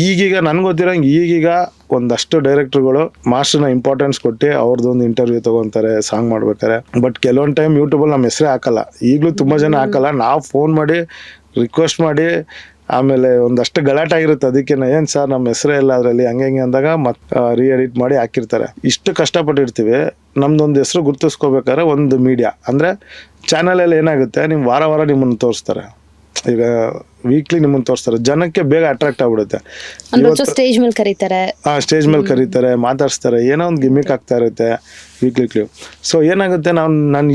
ಈಗೀಗ ನನ್ಗೆ ಗೊತ್ತಿರೋಂಗೆ ಈಗೀಗ ಒಂದಷ್ಟು ಡೈರೆಕ್ಟರ್ಗಳು ಮಾಸ್ಟರ್ನ ಇಂಪಾರ್ಟೆನ್ಸ್ ಕೊಟ್ಟು ಅವ್ರದ್ದೊಂದು ಇಂಟರ್ವ್ಯೂ ತೊಗೊತಾರೆ ಸಾಂಗ್ ಮಾಡ್ಬೇಕಾರೆ. ಬಟ್ ಕೆಲವೊಂದು ಟೈಮ್ ಯೂಟ್ಯೂಬಲ್ಲಿ ನಮ್ಮ ಹೆಸರೇ ಹಾಕಲ್ಲ. ಈಗಲೂ ತುಂಬ ಜನ ಹಾಕಲ್ಲ. ನಾವು ಫೋನ್ ಮಾಡಿ ರಿಕ್ವೆಸ್ಟ್ ಮಾಡಿ ಆಮೇಲೆ ಒಂದಷ್ಟು ಗಲಾಟೆ ಆಗಿರುತ್ತೆ. ಅದಕ್ಕೆ ಏನು ಸರ್ ನಮ್ಮ ಹೆಸರೇ ಇಲ್ಲ ಅದರಲ್ಲಿ, ಹಂಗೆ ಅಂದಾಗ ಮತ್ತೆ ಎಡಿಟ್ ಮಾಡಿ ಹಾಕಿರ್ತಾರೆ. ಇಷ್ಟು ಕಷ್ಟಪಟ್ಟಿರ್ತೀವಿ. ನಮ್ದೊಂದು ಹೆಸರು ಗುರ್ತಿಸ್ಕೋಬೇಕಾದ್ರೆ ಒಂದು ಮೀಡಿಯಾ ಅಂದರೆ ಚಾನಲಲ್ಲಿ ಏನಾಗುತ್ತೆ, ನೀವು ವಾರ ನಿಮ್ಮನ್ನು ತೋರಿಸ್ತಾರೆ. ಈಗ ವೀಕ್ಲಿ ನಿಮ್ಮನ್ನು ತೋರಿಸ್ತಾರೆ, ಜನಕ್ಕೆ ಬೇಗ ಅಟ್ರಾಕ್ಟ್ ಆಗ್ಬಿಡುತ್ತೆ. ಸ್ಟೇಜ್ ಮೇಲೆ ಕರೀತಾರೆ, ಸ್ಟೇಜ್ ಮೇಲೆ ಕರೀತಾರೆ, ಮಾತಾಡಿಸ್ತಾರೆ, ಏನೋ ಒಂದು ಗಿಮಿಕ್ ಆಗ್ತಾ ಇರುತ್ತೆ ವೀಕ್ಲಿ. ಸೊ ಏನಾಗುತ್ತೆ, ನಾನು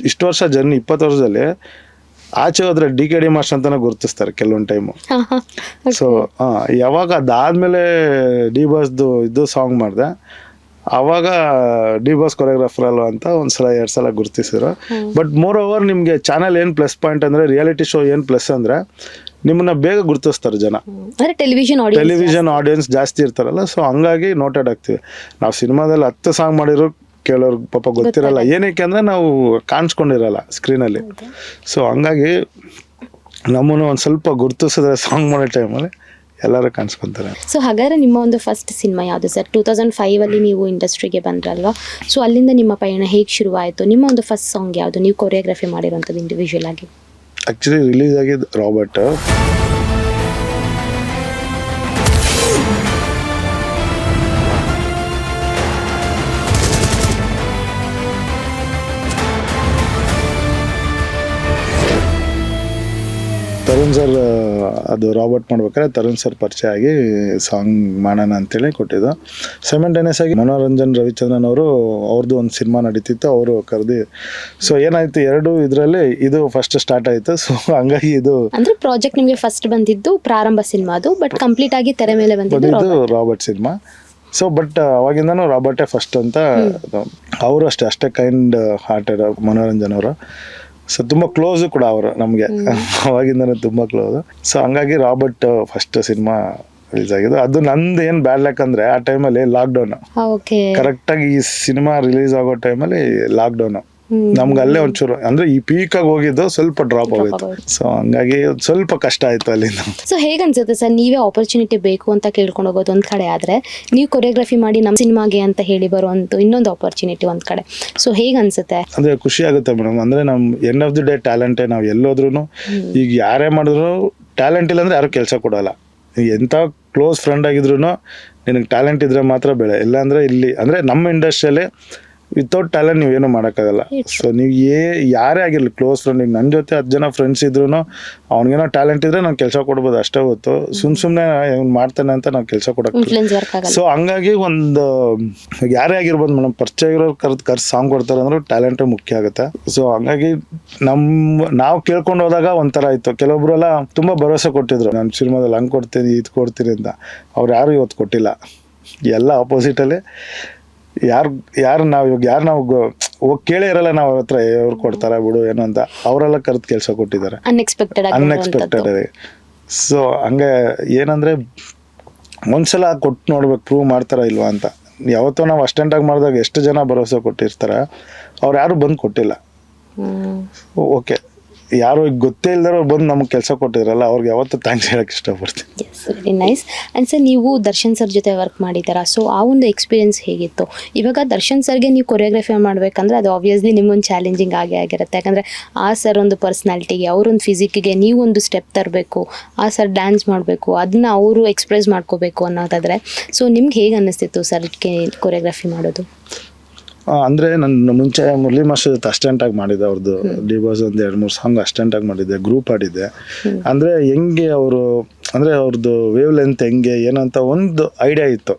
ಇಷ್ಟು ವರ್ಷ ಜರ್ನಿ 20 ವರ್ಷದಲ್ಲಿ ಆಚೆ ಹೋದ್ರೆ DKD ಮಾಸ್ಟರ್ ಅಂತಾನೆ ಗುರುತಿಸ್ತಾರೆ ಕೆಲವೊಂದು ಟೈಮು. ಸೊ ಯಾವಾಗ ಅದಾದ್ಮೇಲೆ ಡಿ ಬಾಸ್ದು ಇದು ಸಾಂಗ್ ಮಾಡಿದೆ, ಆವಾಗ ಡಿ ಬಾಸ್ ಕೊರಿಯೋಗ್ರಾಫರ್ ಅಲ್ವ ಅಂತ 1 ಸಲ 2 ಸಲ ಗುರುತಿಸಿದ್ರು. ಬಟ್ ಮೋರ್ ಓವರ್ ನಿಮಗೆ ಚಾನಲ್ ಏನು ಪ್ಲಸ್ ಪಾಯಿಂಟ್ ಅಂದರೆ, ರಿಯಾಲಿಟಿ ಶೋ ಏನು ಪ್ಲಸ್ ಅಂದರೆ ನಿಮ್ಮನ್ನ ಬೇಗ ಗುರುತಿಸ್ತಾರೆ ಜನ. ಟೆಲಿವಿಷನ್ ಆಡಿಯನ್ಸ್ ಜಾಸ್ತಿ ಇರ್ತಾರಲ್ಲ. ಸೊ ಹಂಗಾಗಿ ನೋಟೆಡ್ ಆಗ್ತೀವಿ. ನಾವು ಸಿನಿಮಾದಲ್ಲಿ 10 ಸಾಂಗ್ ಮಾಡಿರೋ ಕೆಲವ್ರಿಗೆ ಪಾಪ ಗೊತ್ತಿರಲ್ಲ. ಏನಕ್ಕೆ ಅಂದರೆ ನಾವು ಕಾಣಿಸ್ಕೊಂಡಿರಲ್ಲ ಸ್ಕ್ರೀನಲ್ಲಿ. ಸೊ ಹಂಗಾಗಿ ನಮ್ಮನ್ನು ಒಂದು ಸ್ವಲ್ಪ ಗುರುತಿಸಿದ್ರೆ ಸಾಂಗ್ ಮಾಡೋ ಟೈಮಲ್ಲಿ ಎಲ್ಲರೂ ಕಾಣಿಸ್ಕೊಂತಾರೆ. ಸೊ ಹಾಗಾದ್ರೆ ನಿಮ್ಮ ಒಂದು ಫಸ್ಟ್ ಸಿನಿಮಾ ಯಾವುದು ಸರ್? 2005 ನೀವು ಇಂಡಸ್ಟ್ರಿಗೆ ಬಂದ್ರಲ್ವಾ? ಸೊ ಅಲ್ಲಿಂದ ನಿಮ್ಮ ಪಯಣ ಹೇಗೆ ಶುರುವಾಯಿತು? ನಿಮ್ಮ ಒಂದು ಫಸ್ಟ್ ಸಾಂಗ್ ಯಾವುದು ನೀವು ಕೊರಿಯೋಗ್ರಫಿ ಮಾಡಿರೋಂಥದ್ದು ಇಂಡಿವಿಜುವಲ್ ಆಗಿ? ಆ್ಯಕ್ಚುಲಿ ರಿಲೀಸ್ ಆಗಿದ್ದು ರಾಬರ್ಟ್. ತರುಣ್ ಸರ್ ಅದು ರಾಬರ್ಟ್ ಮಾಡ್ಬೇಕಾದ್ರೆ ತರುಣ್ ಸರ್ ಪರಿಚಯ ಆಗಿ ಸಾಂಗ್ ಮಾಡೋಣ ಅಂತೇಳಿ ಕೊಟ್ಟಿದ್ದು. ಸೈಮಲ್ಟೇನಿಯಸ್ ಆಗಿ ಮನೋರಂಜನ್ ರವಿಚಂದ್ರನ್ ಅವ್ರದ್ದು ಒಂದು ಸಿನಿಮಾ ನಡೀತಿತ್ತು, ಅವರು ಕರೆದಿ. ಸೊ ಏನಾಯ್ತು, 2 ಇದರಲ್ಲಿ ಇದು ಫಸ್ಟ್ ಸ್ಟಾರ್ಟ್ ಆಯಿತು. ಸೊ ಹಂಗಾಗಿ ಇದು ಅಂದ್ರೆ ಪ್ರಾಜೆಕ್ಟ್ ನಿಮಗೆ ಫಸ್ಟ್ ಬಂದಿದ್ದು ಪ್ರಾರಂಭ ಸಿನಿಮಾ, ಅದು ಬಟ್ ಕಂಪ್ಲೀಟ್ ಆಗಿ ತೆರೆ ಮೇಲೆ ಬಂದಿದ್ದು ರಾಬರ್ಟ್ ಸಿನಿಮಾ. ಸೊ ಬಟ್ ಅವಾಗಿಂದನೂ ರಾಬರ್ಟೇ ಫಸ್ಟ್ ಅಂತ. ಅವರು ಅಷ್ಟೇ ಕೈಂಡ್ ಹಾರ್ಟೆಡ್ ಮನೋರಂಜನ್ ಅವರು. ಸೊ ತುಂಬ ಕ್ಲೋಸು ಕೂಡ ಅವರು ನಮಗೆ, ಅವಾಗಿಂದನೂ ತುಂಬ ಕ್ಲೋಸು. ಸೊ ಹಂಗಾಗಿ ರಾಬರ್ಟ್ ಫಸ್ಟ್ ಸಿನಿಮಾ ರಿಲೀಸ್ ಆಗಿದೆ. ಅದು ನಂದು ಏನು ಬ್ಯಾಡ್ ಲಕ್ ಅಂದರೆ, ಆ ಟೈಮಲ್ಲಿ ಲಾಕ್ಡೌನ್, ಕರೆಕ್ಟಾಗಿ ಈ ಸಿನಿಮಾ ರಿಲೀಸ್ ಆಗೋ ಟೈಮಲ್ಲಿ ಲಾಕ್ಡೌನು. ನಮ್ಗೆ ಅಲ್ಲೇ ಒಂಚೂರು ಅಂದರೆ ಈ ಪೀಕಾಗಿ ಹೋಗಿದ್ದು ಸ್ವಲ್ಪ ಡ್ರಾಪ್ ಆಗೋಯ್ತು. ಸೊ ಹಂಗಾಗಿ ಸ್ವಲ್ಪ ಕಷ್ಟ ಆಯ್ತು ಅಲ್ಲಿಂದ. ಸೊ ಹೇಗನ್ಸುತ್ತೆ ಸರ್, ನೀವೇ ಆಪರ್ಚುನಿಟಿ ಬೇಕು ಅಂತ ಕೇಳ್ಕೊಂಡು ಹೋಗೋದು ಒಂದು ಕಡೆ ಆದರೆ, ನೀವು ಕೊರಿಯೋಗ್ರಫಿ ಮಾಡಿ ನಮ್ಮ ಸಿನಿಮಾಗೆ ಅಂತ ಹೇಳಿ ಬರುವಂತ ಇನ್ನೊಂದು ಆಪರ್ಚುನಿಟಿ ಒಂದು ಕಡೆ. ಸೊ ಹೇಗನ್ಸುತ್ತೆ? ಅಂದರೆ ಖುಷಿ ಆಗುತ್ತೆ ಮೇಡಮ್. ಅಂದರೆ ನಮ್ಮ ಎಂಡ್ ಆಫ್ ದಿ ಡೇ ಟ್ಯಾಲೆಂಟೇ. ನಾವು ಎಲ್ಲೋದ್ರೂ ಈಗ ಯಾರೇ ಮಾಡಿದ್ರು ಟ್ಯಾಲೆಂಟ್ ಇಲ್ಲ ಅಂದರೆ ಯಾರು ಕೆಲಸ ಕೊಡೋಲ್ಲ. ಎಂಥ ಕ್ಲೋಸ್ ಫ್ರೆಂಡ್ ಆಗಿದ್ರು ನಿನಗೆ ಟ್ಯಾಲೆಂಟ್ ಇದ್ರೆ ಮಾತ್ರ ಬೆಳೆ. ಇಲ್ಲಾಂದರೆ ಇಲ್ಲಿ ಅಂದರೆ ನಮ್ಮ ಇಂಡಸ್ಟ್ರಿಯಲ್ಲಿ ವಿತೌಟ್ ಟ್ಯಾಲೆಂಟ್ ನೀವೇನು ಮಾಡೋಕ್ಕಾಗಲ್ಲ. ಸೊ ನೀವು ಯಾರೇ ಆಗಿರಲಿ, ಕ್ಲೋಸ್ ಫ್ರೆಂಡ್, ಈಗ ನನ್ನ ಜೊತೆ 10 ಜನ ಫ್ರೆಂಡ್ಸ್ ಇದ್ರು ಅವ್ನಿಗೇನೋ ಟ್ಯಾಲೆಂಟ್ ಇದ್ರೆ ನಾವು ಕೆಲಸ ಕೊಡ್ಬೋದು, ಅಷ್ಟೇ ಹೊತ್ತು ಸುಮ್ಮನೆ ಇವ್ನು ಮಾಡ್ತಾನೆ ಅಂತ ನಾವು ಕೆಲಸ ಕೊಡೋಕ್ಕೆ. ಸೊ ಹಂಗಾಗಿ ಒಂದು ಯಾರೇ ಆಗಿರ್ಬೋದು ಮೇಡಮ್, ಪರಿಚಯ ಇರೋರು ಕರ್ದು ಸಾಂಗ್ ಕೊಡ್ತಾರೆ ಅಂದ್ರೆ ಟ್ಯಾಲೆಂಟೇ ಮುಖ್ಯ ಆಗುತ್ತೆ. ಸೊ ಹಂಗಾಗಿ ನಾವು ಕೇಳ್ಕೊಂಡು ಹೋದಾಗ ಒಂಥರ ಇತ್ತು. ಕೆಲವೊಬ್ರೆಲ್ಲ ತುಂಬ ಭರವಸೆ ಕೊಟ್ಟಿದ್ರು, ನಾನು ಸಿನಿಮಾದಲ್ಲಿ ಹಂಗೆ ಕೊಡ್ತೀನಿ ಇದು ಕೊಡ್ತೀನಿ ಅಂತ. ಅವ್ರು ಯಾರು ಇವತ್ತು ಕೊಟ್ಟಿಲ್ಲ. ಎಲ್ಲ ಆಪೋಸಿಟಲ್ಲಿ ಯಾರು ನಾವು ಹೋಗಿ ಕೇಳೇ ಇರಲ್ಲ ನಾವು ಅವ್ರ ಹತ್ರ, ಅವ್ರು ಕೊಡ್ತಾರೆ ಬಿಡು ಏನೋ ಅಂತ. ಅವರೆಲ್ಲ ಕರೆದು ಕೆಲಸ ಕೊಟ್ಟಿದ್ದಾರೆ ಅನ್ಎಕ್ಸ್ಪೆಕ್ಟೆಡ್ ಆಗಿ. ಸೊ ಹಂಗೆ ಏನಂದರೆ ಒಂದ್ಸಲ ಕೊಟ್ಟು ನೋಡ್ಬೇಕು, ಪ್ರೂವ್ ಮಾಡ್ತಾರ ಇಲ್ವಾ ಅಂತ. ಯಾವತ್ತೋ ನಾವು ಅಸ್ಟೆಂಟಾಗಿ ಮಾಡಿದಾಗ ಎಷ್ಟು ಜನ ಭರವಸೆ ಕೊಟ್ಟಿರ್ತಾರೆ, ಅವ್ರು ಯಾರು ಬಂದು ಕೊಟ್ಟಿಲ್ಲ. ಓಕೆ, ಯಾರು ಗೊತ್ತೇ ಇಲ್ದವ್ರು ಬಂದು ನಮಗೆ ಕೆಲಸ ಕೊಟ್ಟಿದ್ರಲ್ಲ ಅವ್ರಿಗೆ ಯಾವತ್ತೂ ಥ್ಯಾಂಕ್ಸ್ ಹೇಳಕ್ಕೆ ಇಷ್ಟಪಡ್ತೀನಿ. Yes, very nice. And sir, ನೀವು ದರ್ಶನ್ ಸರ್ ಜೊತೆ ವರ್ಕ್ ಮಾಡಿದ್ದೀರಾ, ಸೊ ಆ ಒಂದು ಎಕ್ಸ್ಪೀರಿಯನ್ಸ್ ಹೇಗಿತ್ತು? ಇವಾಗ ದರ್ಶನ್ ಸರ್ಗೆ ನೀವು ಕೊರಿಯೋಗ್ರಫಿ ಮಾಡಬೇಕಂದ್ರೆ ಅದು ಆಬ್ವಿಯಸ್ಲಿ ನಿಮ್ಗೊಂದು ಚಾಲೆಂಜಿಂಗ್ ಆಗಿರುತ್ತೆ. ಯಾಕಂದರೆ ಆ ಸರ್ ಒಂದು ಪರ್ಸ್ನಾಲಿಟಿಗೆ, ಅವರೊಂದು ಫಿಸಿಕ್ಕಿಗೆ ನೀವು ಒಂದು ಸ್ಟೆಪ್ ತರಬೇಕು, ಆ ಸರ್ ಡ್ಯಾನ್ಸ್ ಮಾಡಬೇಕು, ಅದನ್ನ ಅವರು ಎಕ್ಸ್ಪ್ರೆಸ್ ಮಾಡ್ಕೋಬೇಕು ಅನ್ನೋದಾದರೆ, ಸೊ ನಿಮ್ಗೆ ಹೇಗೆ ಅನ್ನಿಸ್ತಿತ್ತು ಸರ್ಗೆ ಕೊರಿಯೋಗ್ರಫಿ ಮಾಡೋದು? ಅಂದರೆ ನನ್ನ ಮುಂಚೆ ಮುರಳಿ ಮಾಸ್ಟರ್ ಜೊತೆ ಅಸ್ಟೆಂಟಾಗಿ ಮಾಡಿದ್ದೆ. ಅವ್ರದ್ದು ಡಿ ಬಾಸ್ ಒಂದು 2-3 ಸಾಂಗ್ ಅಸ್ಟೆಂಟಾಗಿ ಮಾಡಿದ್ದೆ, ಗ್ರೂಪ್ ಆಡಿದ್ದೆ. ಅಂದರೆ ಹೆಂಗೆ ಅವರು, ಅಂದರೆ ಅವ್ರದ್ದು ವೇವ್ ಲೆಂತ್ ಹೆಂಗೆ ಏನಂತ ಒಂದು ಐಡಿಯಾ ಇತ್ತು.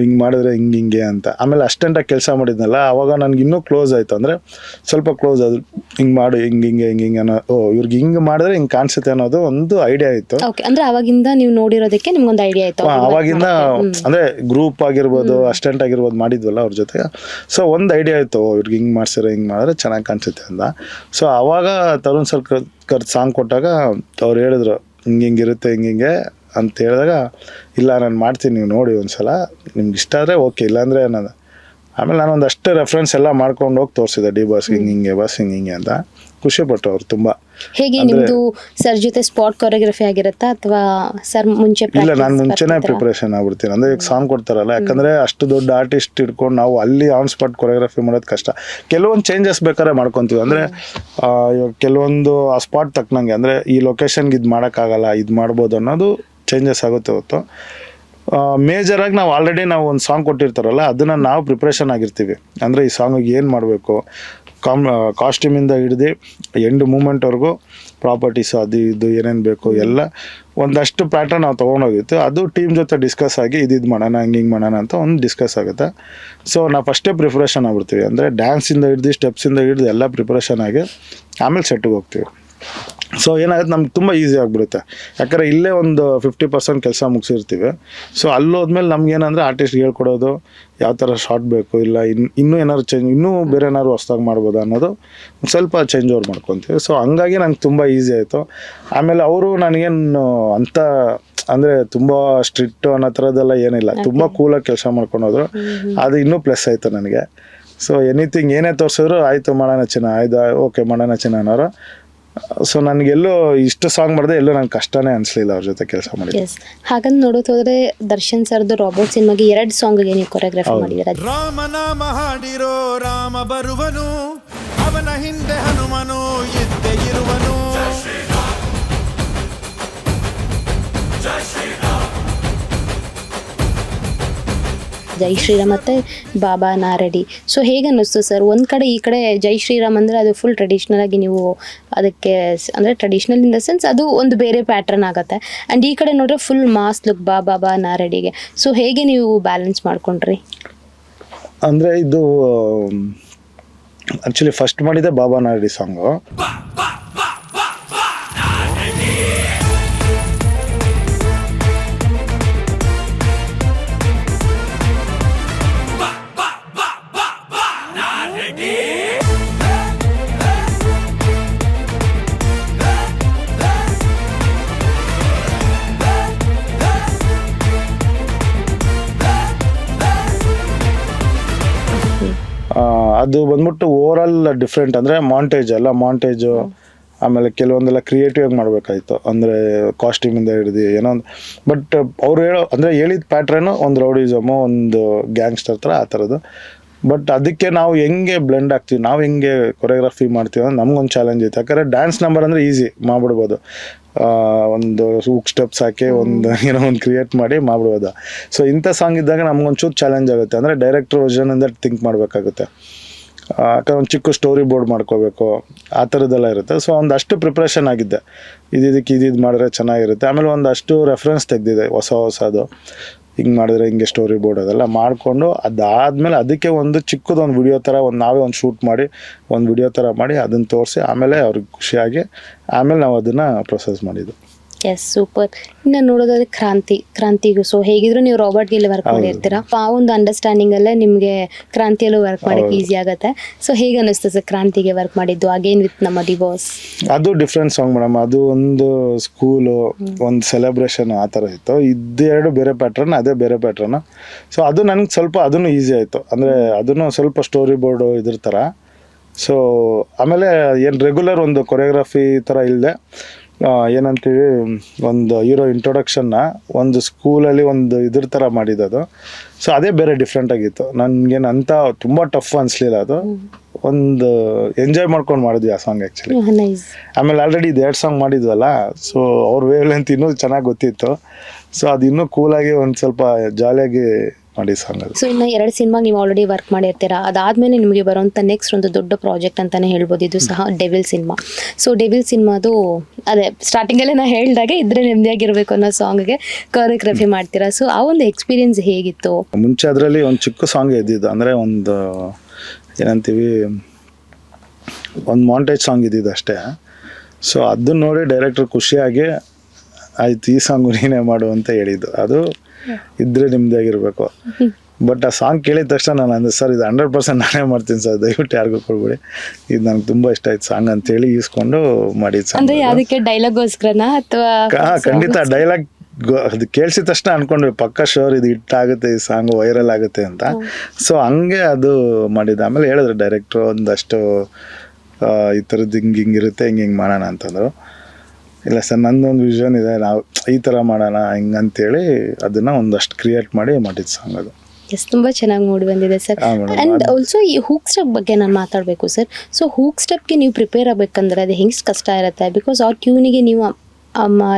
ಹಿಂಗೆ ಮಾಡಿದ್ರೆ ಹಿಂಗೆ ಅಂತ. ಆಮೇಲೆ ಅಸ್ಟೆಂಟಾಗಿ ಕೆಲಸ ಮಾಡಿದ್ನಲ್ಲ, ಆವಾಗ ನನಗೆ ಇನ್ನೂ ಕ್ಲೋಸ್ ಆಯಿತು. ಅಂದರೆ ಸ್ವಲ್ಪ ಕ್ಲೋಸ್ ಆದ್ರು, ಹಿಂಗೆ ಮಾಡು ಹಿಂಗೆ ಅನ್ನೋ, ಇವ್ರಿಗೆ ಹಿಂಗೆ ಮಾಡಿದ್ರೆ ಹಿಂಗೆ ಕಾಣಿಸುತ್ತೆ ಅನ್ನೋದು ಒಂದು ಐಡಿಯಾ ಇತ್ತು. ಓಕೆ, ಅಂದರೆ ಅವಾಗಿಂದ ನೀವು ನೋಡಿರೋದಕ್ಕೆ ನಿಮ್ಗೊಂದು ಐಡಿಯಾ ಆಯಿತು? ಅವಾಗಿಂದ ಅಂದರೆ ಗ್ರೂಪ್ ಆಗಿರ್ಬೋದು, ಅಸ್ಟೆಂಟ್ ಆಗಿರ್ಬೋದು ಮಾಡಿದ್ವಲ್ಲ ಅವ್ರ ಜೊತೆ. ಸೊ ಒಂದು ಐಡಿಯಾ ಇತ್ತು, ಇವ್ರಿಗೆ ಹಿಂಗೆ ಮಾಡ್ಸಿದ್ರೆ ಹಿಂಗೆ ಮಾಡಿದ್ರೆ ಚೆನ್ನಾಗಿ ಕಾಣಿಸುತ್ತೆ ಅಂತ. ಸೊ ಆವಾಗ ತರುಣ್ ಸರ್ ಕರ್ದು ಸಾಂಗ್ ಕೊಟ್ಟಾಗ ಅವ್ರು ಹೇಳಿದ್ರು ಹಿಂಗಿರುತ್ತೆ ಹಿಂಗೆ ಅಂತ ಹೇಳಿದಾಗ, ಇಲ್ಲ ನಾನು ಮಾಡ್ತೀನಿ, ನೀವು ನೋಡಿ ಒಂದ್ಸಲ, ನಿಮ್ಗೆ ಇಷ್ಟ ಆದರೆ ಓಕೆ, ಇಲ್ಲಾಂದರೆ ಅನ್ನೋದು. ಆಮೇಲೆ ನಾನು ಒಂದಷ್ಟು ರೆಫರೆನ್ಸ್ ಎಲ್ಲ ಮಾಡ್ಕೊಂಡು ಹೋಗಿ ತೋರಿಸಿದೆ, ಡಿ ಬಾಸ್ ಹಿಂಗೆ ಬಾಸ್ ಹಿಂಗೆ ಅಂತ. ಖುಷಿಪಟ್ಟು ಅವ್ರು ತುಂಬ. ಹೇಗೆ ನಿಮ್ಮದು ಸರ್ ಜೊತೆ ಸ್ಪಾಟ್ ಕೊರಿಯೋಗ್ರಫಿ ಆಗಿರುತ್ತಾ ಅಥವಾ ಸರ್ ಮುಂಚೆ? ಇಲ್ಲ, ನಾನು ಮುಂಚೆನೇ ಪ್ರಿಪ್ರೇಷನ್ ಆಗ್ಬಿಡ್ತೀನಿ. ಅಂದರೆ ಈಗ ಸಾಂಗ್ ಕೊಡ್ತಾರಲ್ಲ, ಯಾಕಂದರೆ ಅಷ್ಟು ದೊಡ್ಡ ಆರ್ಟಿಸ್ಟ್ ಇಟ್ಕೊಂಡು ನಾವು ಅಲ್ಲಿ ಆನ್ ಸ್ಪಾಟ್ ಕೊರಿಯೋಗ್ರಫಿ ಮಾಡೋದು ಕಷ್ಟ. ಕೆಲವೊಂದು ಚೇಂಜಸ್ ಬೇಕಾದ್ರೆ ಮಾಡ್ಕೊತೀವಿ. ಅಂದರೆ ಇವಾಗ ಕೆಲವೊಂದು ಆ ಸ್ಪಾಟ್ ತಕ್ಕನಂಗೆ, ಅಂದರೆ ಈ ಲೊಕೇಶನ್ಗೆ ಇದು ಮಾಡೋಕ್ಕಾಗಲ್ಲ, ಇದು ಮಾಡ್ಬೋದು ಅನ್ನೋದು ಚೇಂಜಸ್ ಆಗುತ್ತೆ ಹೊತ್ತು. ಮೇಜರಾಗಿ ನಾವು ಆಲ್ರೆಡಿ ನಾವು ಒಂದು ಸಾಂಗ್ ಕೊಟ್ಟಿರ್ತಾರಲ್ಲ, ಅದನ್ನು ನಾವು ಪ್ರಿಪ್ರೇಷನ್ ಆಗಿರ್ತೀವಿ. ಅಂದರೆ ಈ ಸಾಂಗಿಗೆ ಏನು ಮಾಡಬೇಕು, ಕಾಸ್ಟ್ಯೂಮಿಂದ ಹಿಡ್ದು ಎಂಡ್ ಮೂಮೆಂಟ್ವರೆಗೂ ಪ್ರಾಪರ್ಟೀಸು ಅದು ಇದು ಏನೇನು ಬೇಕು ಎಲ್ಲ ಒಂದಷ್ಟು ಪ್ಯಾಟರ್ನ್ ನಾವು ತೊಗೊಂಡೋಗಿತ್ತು. ಅದು ಟೀಮ್ ಜೊತೆ ಡಿಸ್ಕಸ್ ಆಗಿ ಇದು ಮಾಡೋಣ, ಹಿಂಗೆ ಮಾಡೋಣ ಅಂತ ಒಂದು ಡಿಸ್ಕಸ್ ಆಗುತ್ತೆ. ಸೊ ನಾವು ಫಸ್ಟೇ ಪ್ರಿಪ್ರೇಷನ್ ಆಗ್ಬಿಡ್ತೀವಿ. ಅಂದರೆ ಡ್ಯಾನ್ಸಿಂದ ಹಿಡ್ದು ಸ್ಟೆಪ್ಸಿಂದ ಹಿಡ್ದು ಎಲ್ಲ ಪ್ರಿಪ್ರೇಷನ್ ಆಗಿ ಆಮೇಲೆ ಸೆಟ್ಟಿಗೆ ಹೋಗ್ತೀವಿ. ಸೊ ಏನಾಗುತ್ತೆ, ನಮ್ಗೆ ತುಂಬ ಈಸಿ ಆಗಿಬಿಡುತ್ತೆ. ಯಾಕಂದರೆ ಇಲ್ಲೇ ಒಂದು 50% ಕೆಲಸ ಮುಗಿಸಿರ್ತೀವಿ. ಸೊ ಅಲ್ಲೋದ್ಮೇಲೆ ನಮ್ಗೇನಂದರೆ ಆರ್ಟಿಸ್ಟ್ಗೆ ಹೇಳ್ಕೊಡೋದು, ಯಾವ ಥರ ಶಾರ್ಟ್ ಬೇಕು, ಇಲ್ಲ ಇನ್ನೂ ಏನಾದ್ರು ಚೇಂಜ್, ಇನ್ನೂ ಬೇರೆ ಏನಾದ್ರು ಹೊಸ್ದಾಗಿ ಮಾಡ್ಬೋದು ಅನ್ನೋದು ಒಂದು ಸ್ವಲ್ಪ ಚೇಂಜ್ ಓವರ್ ಮಾಡ್ಕೊತೀವಿ. ಸೊ ಹಂಗಾಗಿ ನಂಗೆ ತುಂಬ ಈಸಿ ಆಯಿತು. ಆಮೇಲೆ ಅವರು ನನಗೇನು ಅಂತ ಅಂದರೆ ತುಂಬ ಸ್ಟ್ರಿಕ್ಟು ಅನ್ನೋ ಥರದ್ದೆಲ್ಲ ಏನಿಲ್ಲ, ತುಂಬ ಕೂಲಾಗಿ ಕೆಲಸ ಮಾಡ್ಕೊಂಡೋದ್ರು. ಅದು ಇನ್ನೂ ಪ್ಲಸ್ ಆಯಿತು ನನಗೆ. ಸೊ ಎನಿಥಿಂಗ್ ಏನೇ ತೋರಿಸಿದ್ರು ಆಯಿತು ಮಾಡೋಣ ಚಿನ್ನ, ಆಯ್ತು ಓಕೆ ಮಾಡೋಣ ಚಿನ್ನ ಅನ್ನೋರು. ಸೊ ನನಗೆಲ್ಲೂ ಇಷ್ಟು ಸಾಂಗ್ ಮಾಡಿದೆ ಎಲ್ಲೂ ನಂಗೆ ಕಷ್ಟನೇ ಅನಿಸ್ಲಿಲ್ಲ ಅವ್ರ ಜೊತೆ ಕೆಲಸ ಮಾಡಿ. ಹಾಗಂತ ನೋಡೋದು ಹೋದ್ರೆ ದರ್ಶನ್ ಸರ್ದು ರಾಬರ್ಟ್ ಸಿನಿಮಾಗೆ 2 ಸಾಂಗ್ಗೆ ನೀವು ಕೊರಿಯೋಗ್ರಫಿ ಮಾಡಿದ್ದೀರಾ. ರಾಮನಾಮ ಹಾಡಿರೋ ರಾಮ ಬರುವನು, ಅವನ ಹಿಂದೆ ಹನುಮನು ಇದ್ದೇ ಇರುವನು. ಜೈ ಶ್ರೀರಾಮ್ ಮತ್ತು ಬಾಬಾ ನಾರಡಿ. ಸೊ ಹೇಗೆ ಅನ್ನಿಸ್ತು ಸರ್? ಒಂದು ಕಡೆ ಈ ಕಡೆ ಜೈ ಶ್ರೀರಾಮ್ ಅಂದರೆ ಅದು ಫುಲ್ ಟ್ರೆಡಿಷ್ನಲ್ ಆಗಿ ನೀವು ಅದಕ್ಕೆ, ಅಂದರೆ ಟ್ರೆಡಿಷ್ನಲ್ ಇನ್ ದ ಸೆನ್ಸ್ ಅದು ಒಂದು ಬೇರೆ ಪ್ಯಾಟ್ರನ್ ಆಗುತ್ತೆ. ಆ್ಯಂಡ್ ಈ ಕಡೆ ನೋಡ್ರೆ ಫುಲ್ ಮಾಸ್ ಲುಕ್ ಬಾಬಾ ನಾರಡಿಗೆ. ಸೊ ಹೇಗೆ ನೀವು ಬ್ಯಾಲೆನ್ಸ್ ಮಾಡ್ಕೊಂಡ್ರಿ? ಅಂದರೆ ಇದು ಆ್ಯಕ್ಚುಲಿ ಫಸ್ಟ್ ಮಾಡಿದ್ದೆ ಬಾಬಾ ನಾರಡಿ ಸಾಂಗು. ಅದು ಬಂದ್ಬಿಟ್ಟು ಓವರ್ ಆಲ್ ಡಿಫ್ರೆಂಟ್. ಅಂದರೆ ಮಾಂಟೇಜು ಆಮೇಲೆ ಕೆಲವೊಂದೆಲ್ಲ ಕ್ರಿಯೇಟಿವ್ ಆಗಿ ಮಾಡಬೇಕಾಯ್ತು. ಅಂದರೆ ಕಾಸ್ಟ್ಯೂಮಿಂದ ಹಿಡಿದು ಏನೋ ಒಂದು, ಬಟ್ ಅವ್ರು ಅಂದರೆ ಹೇಳಿದ ಪ್ಯಾಟ್ರನು ಒಂದು ರೌಡಿಸಮು, ಒಂದು ಗ್ಯಾಂಗ್ಸ್ಟರ್ ಥರ ಆ ಥರದ್ದು. ಬಟ್ ಅದಕ್ಕೆ ನಾವು ಹೆಂಗೆ ಬ್ಲೆಂಡ್ ಆಗ್ತೀವಿ, ನಾವು ಹೆಂಗೆ ಕೊರಿಯೋಗ್ರಫಿ ಮಾಡ್ತೀವಿ ಅಂದ್ರೆ ನಮ್ಗೊಂದು ಚಾಲೆಂಜ್ ಇತ್ತು. ಯಾಕಂದರೆ ಡ್ಯಾನ್ಸ್ ನಂಬರ್ ಅಂದರೆ ಈಸಿ ಮಾಡ್ಬಿಡ್ಬೋದು, ಒಂದು ಹುಕ್ ಸ್ಟೆಪ್ಸ್ ಹಾಕಿ ಒಂದು ಏನೋ ಒಂದು ಕ್ರಿಯೇಟ್ ಮಾಡಿ ಮಾಡ್ಬಿಡ್ಬೋದು. ಸೊ ಇಂಥ ಸಾಂಗ್ ಇದ್ದಾಗ ನಮ್ಗೊಂಚೂರು ಚಾಲೆಂಜ್ ಆಗುತ್ತೆ. ಅಂದರೆ ಡೈರೆಕ್ಟರ್ ವರ್ಷನಿಂದ ಥಿಂಕ್ ಮಾಡಬೇಕಾಗುತ್ತೆ. ಯಾಕಂದ್ರೆ ಒಂದು ಚಿಕ್ಕ ಸ್ಟೋರಿ ಬೋರ್ಡ್ ಮಾಡ್ಕೋಬೇಕು, ಆ ಥರದ್ದೆಲ್ಲ ಇರುತ್ತೆ. ಸೊ ಒಂದಷ್ಟು ಪ್ರಿಪ್ರೇಷನ್ ಆಗಿದ್ದೆ, ಇದಕ್ಕೆ ಇದು ಮಾಡಿದ್ರೆ ಚೆನ್ನಾಗಿರುತ್ತೆ. ಆಮೇಲೆ ಒಂದಷ್ಟು ರೆಫರೆನ್ಸ್ ತೆಗೆದಿದೆ ಹೊಸದು, ಹಿಂಗೆ ಮಾಡಿದ್ರೆ ಹಿಂಗೆ ಸ್ಟೋರಿ ಬೋರ್ಡ್ ಅದೆಲ್ಲ ಮಾಡಿಕೊಂಡು, ಅದಾದಮೇಲೆ ಅದಕ್ಕೆ ಒಂದು ಚಿಕ್ಕದೊಂದು ವಿಡಿಯೋ ಥರ ನಾವೇ ಒಂದು ಶೂಟ್ ಮಾಡಿ ಒಂದು ವಿಡಿಯೋ ಥರ ಮಾಡಿ ಅದನ್ನು ತೋರಿಸಿ ಆಮೇಲೆ ಅವ್ರಿಗೆ ಖುಷಿಯಾಗಿ ಆಮೇಲೆ ನಾವು ಅದನ್ನು ಪ್ರೊಸೆಸ್ ಮಾಡಿದ್ದು. Yes, super. ಇನ್ನು ನೋಡೋದಾದ್ರೆ ಕ್ರಾಂತಿಗೂ, ಸೊ ಹೇಗಿದ್ರು ನೀವು ರಾಬರ್ಟ್ಗೆ ವರ್ಕ್ ಮಾಡಿರ್ತೀರಾ, ಆ ಒಂದು ಅಂಡರ್ಸ್ಟ್ಯಾಂಡಿಂಗ್ ಅಲ್ಲೇ ನಿಮಗೆ ಕ್ರಾಂತಿಯಲ್ಲೂ ವರ್ಕ್ ಮಾಡೋಕ್ಕೆ ಈಸಿ ಆಗುತ್ತೆ. ಸೊ ಹೇಗೆ ಅನ್ನಿಸ್ತು ಸರ್ ಕ್ರಾಂತಿಗೆ ವರ್ಕ್ ಮಾಡಿದ್ದು ಅಗೇನ್ ವಿತ್ ನಮ್ಮ ಡಿವೋರ್ಸ್? ಅದು ಡಿಫ್ರೆಂಟ್ ಸಾಂಗ್ ಮೇಡಮ್. ಅದು ಒಂದು ಸ್ಕೂಲು, ಒಂದು ಸೆಲೆಬ್ರೇಷನ್ ಆ ಥರ ಇತ್ತು. ಇದೆರಡು ಬೇರೆ ಪ್ಯಾಟ್ರನ್, ಅದೇ ಬೇರೆ ಪ್ಯಾಟ್ರನ್. ಸೊ ಅದು ನನಗೆ ಸ್ವಲ್ಪ ಅದನ್ನು ಈಸಿ ಆಯಿತು. ಅಂದರೆ ಅದನ್ನು ಸ್ವಲ್ಪ ಸ್ಟೋರಿ ಬೋರ್ಡು ಇದ್ರ ಥರ. ಸೊ ಆಮೇಲೆ ಏನು ರೆಗ್ಯುಲರ್ ಒಂದು ಕೊರಿಯೋಗ್ರಫಿ ಥರ ಇಲ್ಲದೆ ಏನಂತೀವಿ ಒಂದು ಹೀರೋ ಇಂಟ್ರೊಡಕ್ಷನ್ನ ಒಂದು ಸ್ಕೂಲಲ್ಲಿ ಒಂದು ಇದ್ರ ಥರ ಮಾಡಿದ್ದು. ಸೊ ಅದೇ ಬೇರೆ ಡಿಫ್ರೆಂಟ್ ಆಗಿತ್ತು. ನನಗೇನು ಅಂತ ತುಂಬ ಟಫ್ ಅನಿಸ್ಲಿಲ್ಲ. ಅದು ಒಂದು ಎಂಜಾಯ್ ಮಾಡ್ಕೊಂಡು ಮಾಡಿದ್ವಿ ಆ ಸಾಂಗ್ ಆ್ಯಕ್ಚುಲಿ. ನೈಸ್. ಆಮೇಲೆ ಆಲ್ರೆಡಿ ಇದು 2 ಸಾಂಗ್ ಮಾಡಿದ್ವಲ್ಲ, ಸೊ ಅವ್ರ ವೇವ್ ಲೆಂತ್ ಇನ್ನೂ ಚೆನ್ನಾಗಿ ಗೊತ್ತಿತ್ತು. ಸೊ ಅದು ಇನ್ನೂ ಕೂಲಾಗಿ ಒಂದು ಸ್ವಲ್ಪ ಜಾಲಿಯಾಗಿ ಮಾಡಿ ಸಾಂಗ್ ಅದು. ಸೊ ಇನ್ನು 2 ಸಿನಿಮಾ ನೀವು ಆಲ್ರೆಡಿ ವರ್ಕ್ ಮಾಡಿರ್ತೀರಾ. ಅದಾದ್ಮೇಲೆ ನಿಮಗೆ ಬರುವಂಥ ನೆಕ್ಸ್ಟ್ ಒಂದು ದೊಡ್ಡ ಪ್ರಾಜೆಕ್ಟ್ ಅಂತಾನೆ ಹೇಳ್ಬೋದು. ಇದು ಸಹ ಡೆವಿಲ್ ಸಿನಿಮಾ. ಸೊ ಡೆವಿಲ್ ಸಿನಿಮಾದು ಅದೇ ಸ್ಟಾರ್ಟಿಂಗಲ್ಲೇ ನಾ ಹೇಳಿದಾಗೆ ಇದ್ರೆ ನೆಮ್ಮದಿಯಾಗಿರ್ಬೇಕು ಅನ್ನೋ ಸಾಂಗ್ಗೆ ಕೊರಿಯೋಗ್ರಫಿ ಮಾಡ್ತೀರಾ. ಸೊ ಆ ಒಂದು ಎಕ್ಸ್ಪೀರಿಯನ್ಸ್ ಹೇಗಿತ್ತು? ಮುಂಚೆ ಅದರಲ್ಲಿ ಒಂದು ಚಿಕ್ಕ ಸಾಂಗ್ ಇದ್ದಿದ್ದು, ಅಂದರೆ ಒಂದು ಏನಂತೀವಿ ಒಂದು ಮಾಂಟೇಜ್ ಸಾಂಗ್ ಇದ್ದಿದ್ದು ಅಷ್ಟೇ. ಸೊ ಅದನ್ನ ನೋಡಿ ಡೈರೆಕ್ಟರ್ ಖುಷಿಯಾಗಿ ಆಯ್ತು ಈ ಸಾಂಗು ನೀನೇ ಮಾಡು ಅಂತ ಹೇಳಿದ್ದು. ಅದು ಇದ್ರೆ ನಿಮ್ಮದಾಗಿರ್ಬೇಕು. ಬಟ್ ಆ ಸಾಂಗ್ ಕೇಳಿದ ತಕ್ಷಣ ನಾನು ಅಂದೆ, ಸರ್ ಇದು 100% ನಾನೇ ಮಾಡ್ತೀನಿ ಸರ್, ದಯವಿಟ್ಟು ಯಾರಿಗೂ ಕೊಡ್ಬೇಡಿ, ಇದು ನನಗೆ ತುಂಬ ಇಷ್ಟ ಆಯ್ತು ಸಾಂಗ್ ಅಂತೇಳಿ ಈಸ್ಕೊಂಡು ಮಾಡಿದ್ದು ಸಾಂಗ್. ಅಂದ್ರೆ ಯಾವುದಕ್ಕೆ ಡೈಲಾಗೋಸ್ಕರನಾ ಅಥವಾ? ಖಂಡಿತ ಡೈಲಾಗ್ ಅದು ಕೇಳಿಸಿದ ತಕ್ಷಣ ಅನ್ಕೊಂಡ್ವಿ ಪಕ್ಕ ಶೋರ್ ಇದು ಹಿಟ್ ಆಗುತ್ತೆ, ಈ ಸಾಂಗ್ ವೈರಲ್ ಆಗುತ್ತೆ ಅಂತ. ಸೊ ಹಂಗೆ ಅದು ಮಾಡಿದ್ದು. ಆಮೇಲೆ ಹೇಳಿದ್ರು ಡೈರೆಕ್ಟ್ರು ಒಂದಷ್ಟು ಈ ಥರದ್ದು ಹಿಂಗಿರುತ್ತೆ, ಹಿಂಗೆ ಮಾಡೋಣ ಅಂತಂದರು. ಇಲ್ಲ ಸರ್ ನಂದೊಂದು ವಿಷನ್ ಇದೆ, ನಾವು ಈ ಥರ ಮಾಡೋಣ ಹಿಂಗಂತೇಳಿ ಅದನ್ನು ಒಂದಷ್ಟು ಕ್ರಿಯೇಟ್ ಮಾಡಿದ್ದು ಸಾಂಗ್ ಅದು. ಎಸ್, ತುಂಬ ಚೆನ್ನಾಗಿ ಮೂಡಿ ಬಂದಿದೆ ಸರ್. ಆ್ಯಂಡ್ ಆಲ್ಸೋ ಈ ಹೂಕ್ ಸ್ಟೆಪ್ ಬಗ್ಗೆ ನಾನು ಮಾತಾಡಬೇಕು ಸರ್. ಸೊ ಹೂಕ್ ಸ್ಟೆಪ್ಗೆ ನೀವು ಪ್ರಿಪೇರ್ ಆಗಬೇಕಂದ್ರೆ ಅದು ಹೆಂಗೆ ಕಷ್ಟ ಇರುತ್ತೆ? ಬಿಕಾಸ್ ಆ ಟ್ಯೂನಿಗೆ ನೀವು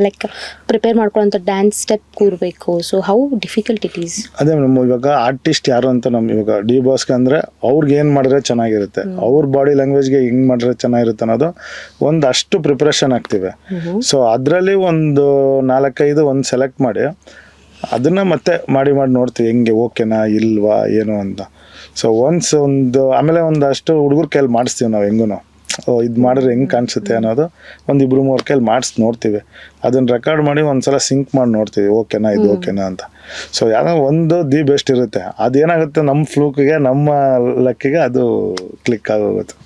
ಲೈಕ್ ಪ್ರಿಪೇರ್ ಮಾಡ್ಕೊಳ್ಳೋಂಥ ಡ್ಯಾನ್ಸ್ ಸ್ಟೆಪ್ ಕೂರಬೇಕು. So how difficult it is? ಅದೇ ನಮ್ಮ ಇವಾಗ ಆರ್ಟಿಸ್ಟ್ ಯಾರು ಅಂತ ನಮ್ಮ ಇವಾಗ ಡಿ ಬಾಸ್ಗೆ ಅಂದರೆ ಅವ್ರಿಗೆ ಏನು ಮಾಡಿದ್ರೆ ಚೆನ್ನಾಗಿರುತ್ತೆ, ಅವ್ರ ಬಾಡಿ ಲ್ಯಾಂಗ್ವೇಜ್ಗೆ ಹೆಂಗೆ ಮಾಡಿದ್ರೆ ಚೆನ್ನಾಗಿರುತ್ತೆ ಅನ್ನೋದು ಒಂದಷ್ಟು ಪ್ರಿಪ್ರೇಷನ್ ಆಗ್ತಿವೆ. ಸೊ ಅದರಲ್ಲಿ ಒಂದು 4-5 ಒಂದು ಸೆಲೆಕ್ಟ್ ಮಾಡಿ ಅದನ್ನು ಮತ್ತೆ ಮಾಡಿ ನೋಡ್ತೀವಿ ಹೆಂಗೆ ಓಕೆನಾ ಇಲ್ವಾ ಏನು ಅಂತ. ಸೊ ಆಮೇಲೆ ಒಂದಷ್ಟು ಹುಡುಗರ ಕೈಲಿ ಮಾಡಿಸ್ತೀವಿ ನಾವು ಹೆಂಗೂ. ಇದು ಮಾಡಿದ್ರೆ ಹೆಂಗೆ ಕಾಣಿಸುತ್ತೆ ಅನ್ನೋದು 1-2-3 ಕೈಲಿ ನೋಡ್ತೀವಿ. ಅದನ್ನು ರೆಕಾರ್ಡ್ ಮಾಡಿ ಒಂದ್ಸಲ ಸಿಂಕ್ ಮಾಡಿ ನೋಡ್ತೀವಿ ಓಕೆನಾ ಇದು ಓಕೆನಾ ಅಂತ. ಸೊ ಯಾವುದೋ ಒಂದು ದಿ ಬೆಸ್ಟ್ ಇರುತ್ತೆ. ಅದೇನಾಗುತ್ತೆ ನಮ್ಮ ಫ್ಲೂಕ್ಗೆ ನಮ್ಮ ಲಕ್ಕಿಗೆ ಅದು ಕ್ಲಿಕ್ ಆಗೋಗುತ್ತೆ.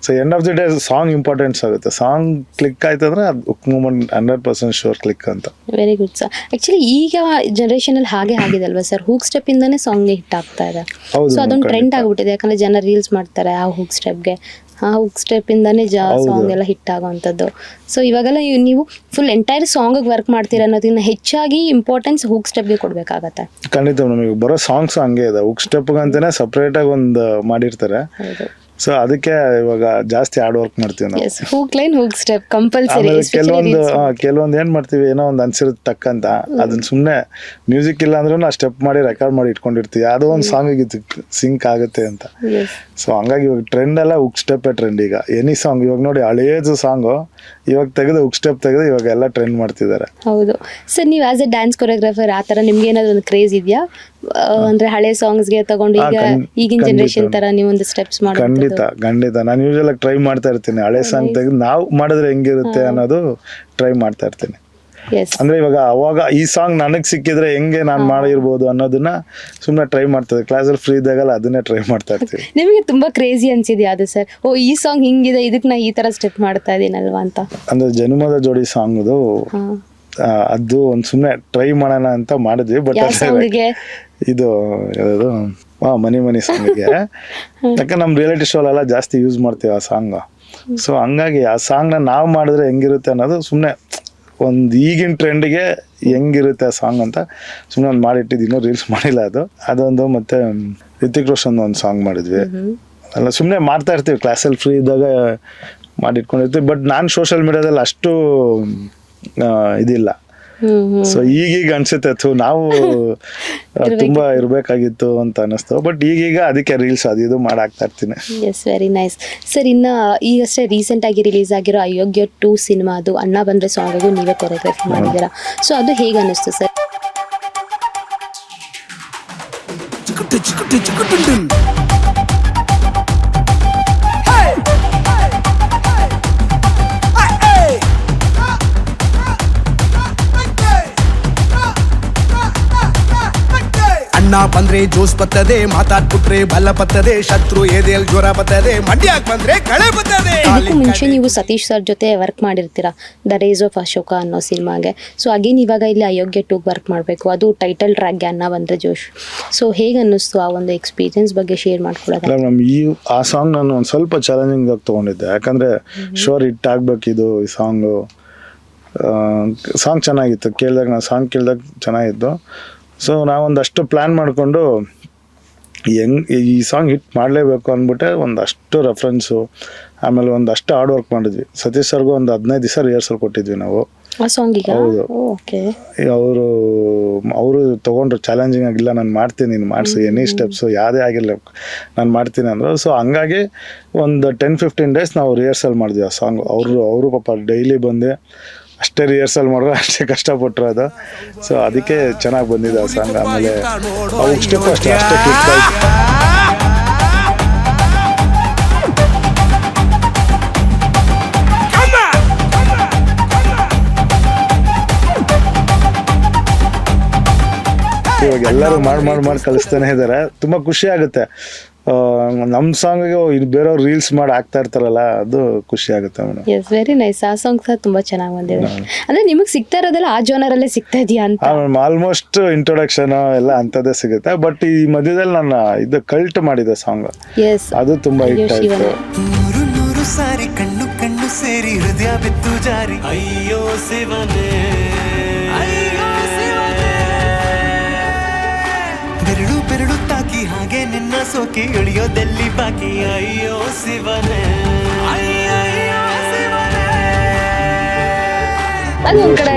So end of the day song importance ಆಗುತ್ತೆ. ಸಾಂಗ್ ಕ್ಲಿಕ್ ಆಯ್ತಂದ್ರೆ ಅದು ಮೂಮೆಂಟ್ 100% ಶೋರ್ ಕ್ಲಿಕ್ ಅಂತ. Very good sir. ಆ್ಯಕ್ಚುಲಿ ಈಗ ಜನರೇಷನಲ್ಲಿ ಹಾಗೆ ಆಗಿದೆ ಅಲ್ವಾ ಸರ್, ಹೂಕ್ ಸ್ಟೆಪ್ಪಿಂದನೇ ಸಾಂಗ್ಗೆ ಹಿಟ್ ಆಗ್ತಾ ಇದೆ. ಸೊ ಅದೊಂದು ಟ್ರೆಂಡ್ ಆಗಿಬಿಟ್ಟಿದೆ. ಯಾಕಂದರೆ ಜನ ರೀಲ್ಸ್ ಮಾಡ್ತಾರೆ ಆ ಹೂಕ್ ಸ್ಟೆಪ್ಗೆ, ಆ ಹೂಕ್ ಸ್ಟೆಪ್ಪಿಂದನೇ ಸಾಂಗ್ ಎಲ್ಲ ಹಿಟ್ ಆಗೋವಂಥದ್ದು. ಸೊ ಇವಾಗೆಲ್ಲ ನೀವು ಫುಲ್ ಎಂಟೈರ್ ಸಾಂಗಿಗೆ ವರ್ಕ್ ಮಾಡ್ತೀರ ಅನ್ನೋದನ್ನ ಹೆಚ್ಚಾಗಿ ಇಂಪಾರ್ಟೆನ್ಸ್ ಹೂಕ್ ಸ್ಟೆಪ್ಗೆ ಕೊಡಬೇಕಾಗತ್ತೆ. ಖಂಡಿತ ನಮಗೆ ಬರೋ ಸಾಂಗ್ಸ್ ಹಂಗೆ ಇದೆ. ಹೂಕ್ ಸ್ಟೆಪ್ಗಂತಾನೆ ಸಪ್ರೇಟಾಗಿ ಒಂದು ಮಾಡಿರ್ತಾರೆ. ಸೊ ಅದಕ್ಕೆ ಇವಾಗ ಜಾಸ್ತಿ ಹಾರ್ಡ್ ವರ್ಕ್ ಮಾಡ್ತೀವಿ ನಾವು. Hook line hook step compulsory. ಕೆಲವೊಂದು ಏನ್ ಮಾಡ್ತೀವಿ, ಏನೋ ಒಂದು ಅನ್ಸಿರುತ್ತೆ ತಕ್ಕಂತ ಅದನ್ನ ಸುಮ್ಮನೆ ಮ್ಯೂಸಿಕ್ ಇಲ್ಲ ಅಂದ್ರೂ ಆ ಸ್ಟೆಪ್ ಮಾಡಿ ರೆಕಾರ್ಡ್ ಮಾಡಿ ಇಟ್ಕೊಂಡಿರ್ತೀವಿ, ಯಾವುದೋ ಒಂದು ಸಾಂಗಿಗೆ ಸಿಂಕ್ ಆಗುತ್ತೆ ಅಂತ. ಸೊ ಹಂಗಾಗಿ ಇವಾಗ ಟ್ರೆಂಡ್ ಎಲ್ಲ ಹುಕ್ ಸ್ಟೆಪ್ಪೇ ಟ್ರೆಂಡ್. ಈಗ ಎನಿ ಸಾಂಗ್ ಇವಾಗ ನೋಡಿ ಹಳೇದು ಸಾಂಗು ಇವಾಗ ತೆಗೆದು ಹುಕ್ ಸ್ಟೆಪ್ ತೆಗೆದು ಇವಾಗ ಎಲ್ಲ ಟ್ರೆಂಡ್ ಮಾಡ್ತಿದ್ದಾರೆ. ಹೌದು ಸರ್. ನೀವು ಆಸ್ ಎ ಡ್ಯಾನ್ಸ್ ಕೊರಿಯೋಗ್ರಾಫರ್ ಆ ಥರ ನಿಮ್ಗೆ ಏನಾದ್ರು ಒಂದು ಕ್ರೇಜ್ ಇದೆಯಾ? ಅಂದ್ರೆ ಹಳೆ ಸಾಂಗ್ಸ್ಗೆ ತಗೊಂಡು ಈಗಿನ ಜನರೇಷನ್ ತರ ನೀವು ಒಂದು ಸ್ಟೆಪ್ಸ್ ಮಾಡಿ? ಖಂಡಿತ ನಾನು ಯೂಶಲ್ ಟ್ರೈ ಮಾಡ್ತಾ ಇರ್ತೀನಿ. ಹಳೆ ಸಾಂಗ್ ತೆಗೆದು ನಾವು ಮಾಡಿದ್ರೆ ಹೆಂಗಿರುತ್ತೆ ಅನ್ನೋದು ಟ್ರೈ ಮಾಡ್ತಾ ಇರ್ತೀನಿ. ಅಂದ್ರೆ ಇವಾಗ ಅವಾಗ ಈ ಸಾಂಗ್ ನನಗೆ ಸಿಕ್ಕಿದ್ರೆ ಹೆಂಗೆ ನಾನು ಮಾಡಿರ್ಬೋದು ಅನ್ನೋದನ್ನ ಸುಮ್ಮನೆ ಟ್ರೈ ಮಾಡ್ತಾರೆ. ಕ್ಲಾಸಲ್ಲಿ ಫ್ರೀ ಇದ್ದಾಗಲ್ಲ ಅದನ್ನೇ ಟ್ರೈ ಮಾಡ್ತಾ ಇರ್ತೀವಿ. ನಿಮಗೆ ತುಂಬಾ ಕ್ರೇಜಿ ಅನ್ಸಿದ್ಯಾ ಅದು ಸರ್? ಓ ಈ ಸಾಂಗ್ ಹಿಂಗಿದೆ, ಇದಕ್ಕೆ ನಾ ಈ ತರ ಸ್ಟೆಪ್ ಮಾಡ್ತಾ ಇದೀನಲ್ವಾ ಅಂತ? ಅಂದ್ರೆ ಜನುಮದ ಜೋಡಿ ಸಾಂಗ್ದು ಅದು ಒಂದು ಸುಮ್ಮನೆ ಟ್ರೈ ಮಾಡೋಣ ಅಂತ ಮಾಡಿದ್ವಿ. ಬಟ್ ಇದು ಯಾವುದು ಮನಿ ಸಾಂಗಿಗೆ ಯಾಕಂದ್ರೆ ನಮ್ಮ ರಿಯಾಲಿಟಿ ಶೋ ಎಲ್ಲ ಜಾಸ್ತಿ ಯೂಸ್ ಮಾಡ್ತೀವಿ ಆ ಸಾಂಗ್. ಸೊ ಹಂಗಾಗಿ ಆ ಸಾಂಗ್ನ ನಾವು ಮಾಡಿದ್ರೆ ಹೆಂಗಿರುತ್ತೆ ಅನ್ನೋದು ಸುಮ್ಮನೆ ಒಂದು ಈಗಿನ ಟ್ರೆಂಡ್ಗೆ ಹೆಂಗಿರುತ್ತೆ ಆ ಸಾಂಗ್ ಅಂತ ಸುಮ್ಮನೆ ಒಂದು ಮಾಡಿಟ್ಟಿದ್ದು. ಇನ್ನೂ ರೀಲ್ಸ್ ಮಾಡಿಲ್ಲ ಅದೊಂದು. ಮತ್ತೆ ರಿತಿಕ್ ರೋಷನ್ ಒಂದು ಸಾಂಗ್ ಮಾಡಿದ್ವಿ. ಎಲ್ಲ ಸುಮ್ಮನೆ ಮಾಡ್ತಾ ಇರ್ತೀವಿ, ಕ್ಲಾಸಲ್ಲಿ ಫ್ರೀ ಇದ್ದಾಗ ಮಾಡಿಟ್ಕೊಂಡಿರ್ತೀವಿ. ಬಟ್ ನಾನು ಸೋಷಿಯಲ್ ಮೀಡಿಯಾದಲ್ಲಿ ಅಷ್ಟು ಇದಿಲ್ಲ. ಸೊ ಈಗೀಗ ಅನ್ಸುತ್ತೆ ನಾವು ತುಂಬಾ ಇರ್ಬೇಕಾಗಿತ್ತು ಅಂತ ಅನಿಸ್ತು. ಬಟ್ ಈಗೀಗ ಅದಕ್ಕೆ ರೀಲ್ಸ್ ಅದು ಮಾಡಾಕ್ತಾ ಇರ್ತೀನಿ. Yes, very nice sir. ಇನ್ನ ಈಗಷ್ಟೇ ರೀಸೆಂಟ್ ಆಗಿ ರಿಲೀಸ್ ಆಗಿರೋ ಅಯೋಗ್ಯ 2 ಸಿನಿಮಾ, ಅದು ಅಣ್ಣ ಬಂದ್ರೆ ಸಾಂಗಿಗೂ ನೀವೇ ಕೊರಿಯೋಗ್ರಫಿ ಮಾಡಿದ್ದೀರಾ. ಸೊ ಅದು ಹೇಗೆ ಅನಿಸ್ತು ಸರ್? ಅಣ್ಣ ಅಣ್ಣ ಬಂದ್ರೆ ಜೋಸ್ ಬರ್ತದೆ, ಮಾತಾಡ್ಬಿಟ್ರೆ ಬಲ ಬರ್ತದೆ, ಶತ್ರು ಎದೆಯಲ್ಲಿ ಜ್ವರ ಬರ್ತದೆ, ಮಂಡ್ಯಕ್ಕೆ ಬಂದ್ರೆ ಕಳೆ ಬರ್ತದೆ. ಇದಕ್ಕೂ ಮುಂಚೆ ನೀವು ಸತೀಶ್ ಸರ್ ಜೊತೆ ವರ್ಕ್ ಮಾಡಿರ್ತೀರಾ ದ ರೇಸ್ ಆಫ್ ಅಶೋಕ ಅನ್ನೋ ಸಿನಿಮಾಗೆ. ಸೊ ಅಗೇನ್ ಇವಾಗ ಇಲ್ಲಿ ಅಯೋಗ್ಯ 2 ವರ್ಕ್ ಮಾಡಬೇಕು, ಅದು ಟೈಟಲ್ ಟ್ರ್ಯಾಕ್ಗೆ ಅನ್ನ ಬಂದ್ರೆ ಜೋಶ್. ಸೊ ಹೇಗೆ ಅನ್ನಿಸ್ತು ಆ ಒಂದು ಎಕ್ಸ್ಪೀರಿಯನ್ಸ್ ಬಗ್ಗೆ ಶೇರ್ ಮಾಡ್ಕೊಳ್ಳೋದು? ಆ ಸಾಂಗ್ ನಾನು ಒಂದು ಸ್ವಲ್ಪ ಚಾಲೆಂಜಿಂಗ್ ಆಗಿ ತೊಗೊಂಡಿದ್ದೆ, ಯಾಕಂದರೆ ಶೋರ್ ಹಿಟ್ ಆಗಬೇಕಿದು ಈ ಸಾಂಗು. ಸಾಂಗ್ ಚೆನ್ನಾಗಿತ್ತು, ಕೇಳಿದಾಗ ಚೆನ್ನಾಗಿತ್ತು. ಸೊ ನಾವೊಂದಷ್ಟು ಪ್ಲ್ಯಾನ್ ಮಾಡಿಕೊಂಡು ಈ ಸಾಂಗ್ ಹಿಟ್ ಮಾಡಲೇಬೇಕು ಅಂದ್ಬಿಟ್ಟೆ ಒಂದಷ್ಟು ರೆಫರೆನ್ಸು, ಆಮೇಲೆ ಒಂದಷ್ಟು ಹಾರ್ಡ್ ವರ್ಕ್ ಮಾಡಿದ್ವಿ. ಸತೀಶ್ ಸರ್ಗೂ ಒಂದು 15 ದಿವಸ ರಿಹರ್ಸಲ್ ಕೊಟ್ಟಿದ್ವಿ ನಾವು ಆ ಸಾಂಗಿಗೆ. ಹೌದು. ಅವರು ತೊಗೊಂಡ್ರು ಚಾಲೆಂಜಿಂಗ್ ಆಗಿಲ್ಲ, ನಾನು ಮಾಡ್ತೀನಿ, ನೀನು ಮಾಡಿಸಿ ಎನಿ ಸ್ಟೆಪ್ಸು ಯಾವುದೇ ಆಗಿರಲಿ ನಾನು ಮಾಡ್ತೀನಿ ಅಂದರು. ಸೊ ಹಂಗಾಗಿ ಒಂದು 10-15 ಡೇಸ್ ನಾವು ರಿಹರ್ಸಲ್ ಮಾಡಿದ್ವಿ ಆ ಸಾಂಗ್. ಅವರು ಪಾಪ ಡೈಲಿ ಬಂದು ಅಷ್ಟೇ ರಿಹರ್ಸಲ್ ಮಾಡಿದ್ರು, ಅಷ್ಟೇ ಕಷ್ಟಪಟ್ಟರು ಅದು. ಸೊ ಅದಕ್ಕೆ ಚೆನ್ನಾಗಿ ಬಂದಿದೆ ಆ ಸಾಂಗ್. ಆಮೇಲೆ ಅವ್ರ ಸ್ಟೆಪ್ ಅಷ್ಟೇ ಕ್ಲಿಕ್ ಆಯ್ತು. ಇವಾಗ ಎಲ್ಲರೂ ಮಾಡಿ ಕಳಿಸ್ತಾನೆ ಇದ್ದಾರೆ. ತುಂಬ ಖುಷಿ ಆಗುತ್ತೆ. ನಮ್ಮ ಸಾಂಗಿಗೆ ಬೇರೆಯವ್ರು ರೀಲ್ಸ್ ಮಾಡಿ ಹಾಕ್ತಾ ಇರ್ತಾರಲ್ಲ, ಅದು ಖುಷಿ ಆಗುತ್ತೆ ಮೇಡಮ್. Yes, very nice. ಆ ಸಾಂಗ್ ಸಹ ತುಂಬಾ ಚೆನ್ನಾಗಿ ಬಂದಿದೆ. ಅಂದ್ರೆ ನಿಮಗೆ ಸಿಗ್ತಾ ಇರೋದೆಲ್ಲ ಆ ಜೋನರಲ್ಲೇ ಸಿಗ್ತಾ ಇದೆಯಾ ಅಂತ? ಆಲ್ಮೋಸ್ಟ್ ಇಂಟ್ರೊಡಕ್ಷನ್ ಎಲ್ಲ ಅಂತದೇ ಸಿಗುತ್ತೆ. ಬಟ್ ಈ ಮಧ್ಯದಲ್ಲಿ ನನ್ನ ಇದು ಕಲ್ಟ್ ಮಾಡಿದೆ ಸಾಂಗ್, ಅದು ತುಂಬಾ ಹಿಟ್ ಆಯ್ತು. ನೂರು ಸಾರಿ ಕಣ್ಣು ಕಣ್ಣು ಸೇರಿ ಹೃದಯ ಬಿತ್ತು ಜಾರಿ, ಅಯ್ಯೋ ಶಿವನೇ, ಬೆರಳು ತಾಕಿ ಹಾಗೆ ನಿನ್ನ ಸೋಕಿ ಇಳಿಯೋದೆಲ್ಲಿ ಬಾಕಿ, ಅಯ್ಯೋ ಶಿವನೇ, ಅದು ಒಂದ್ ಕಡೆ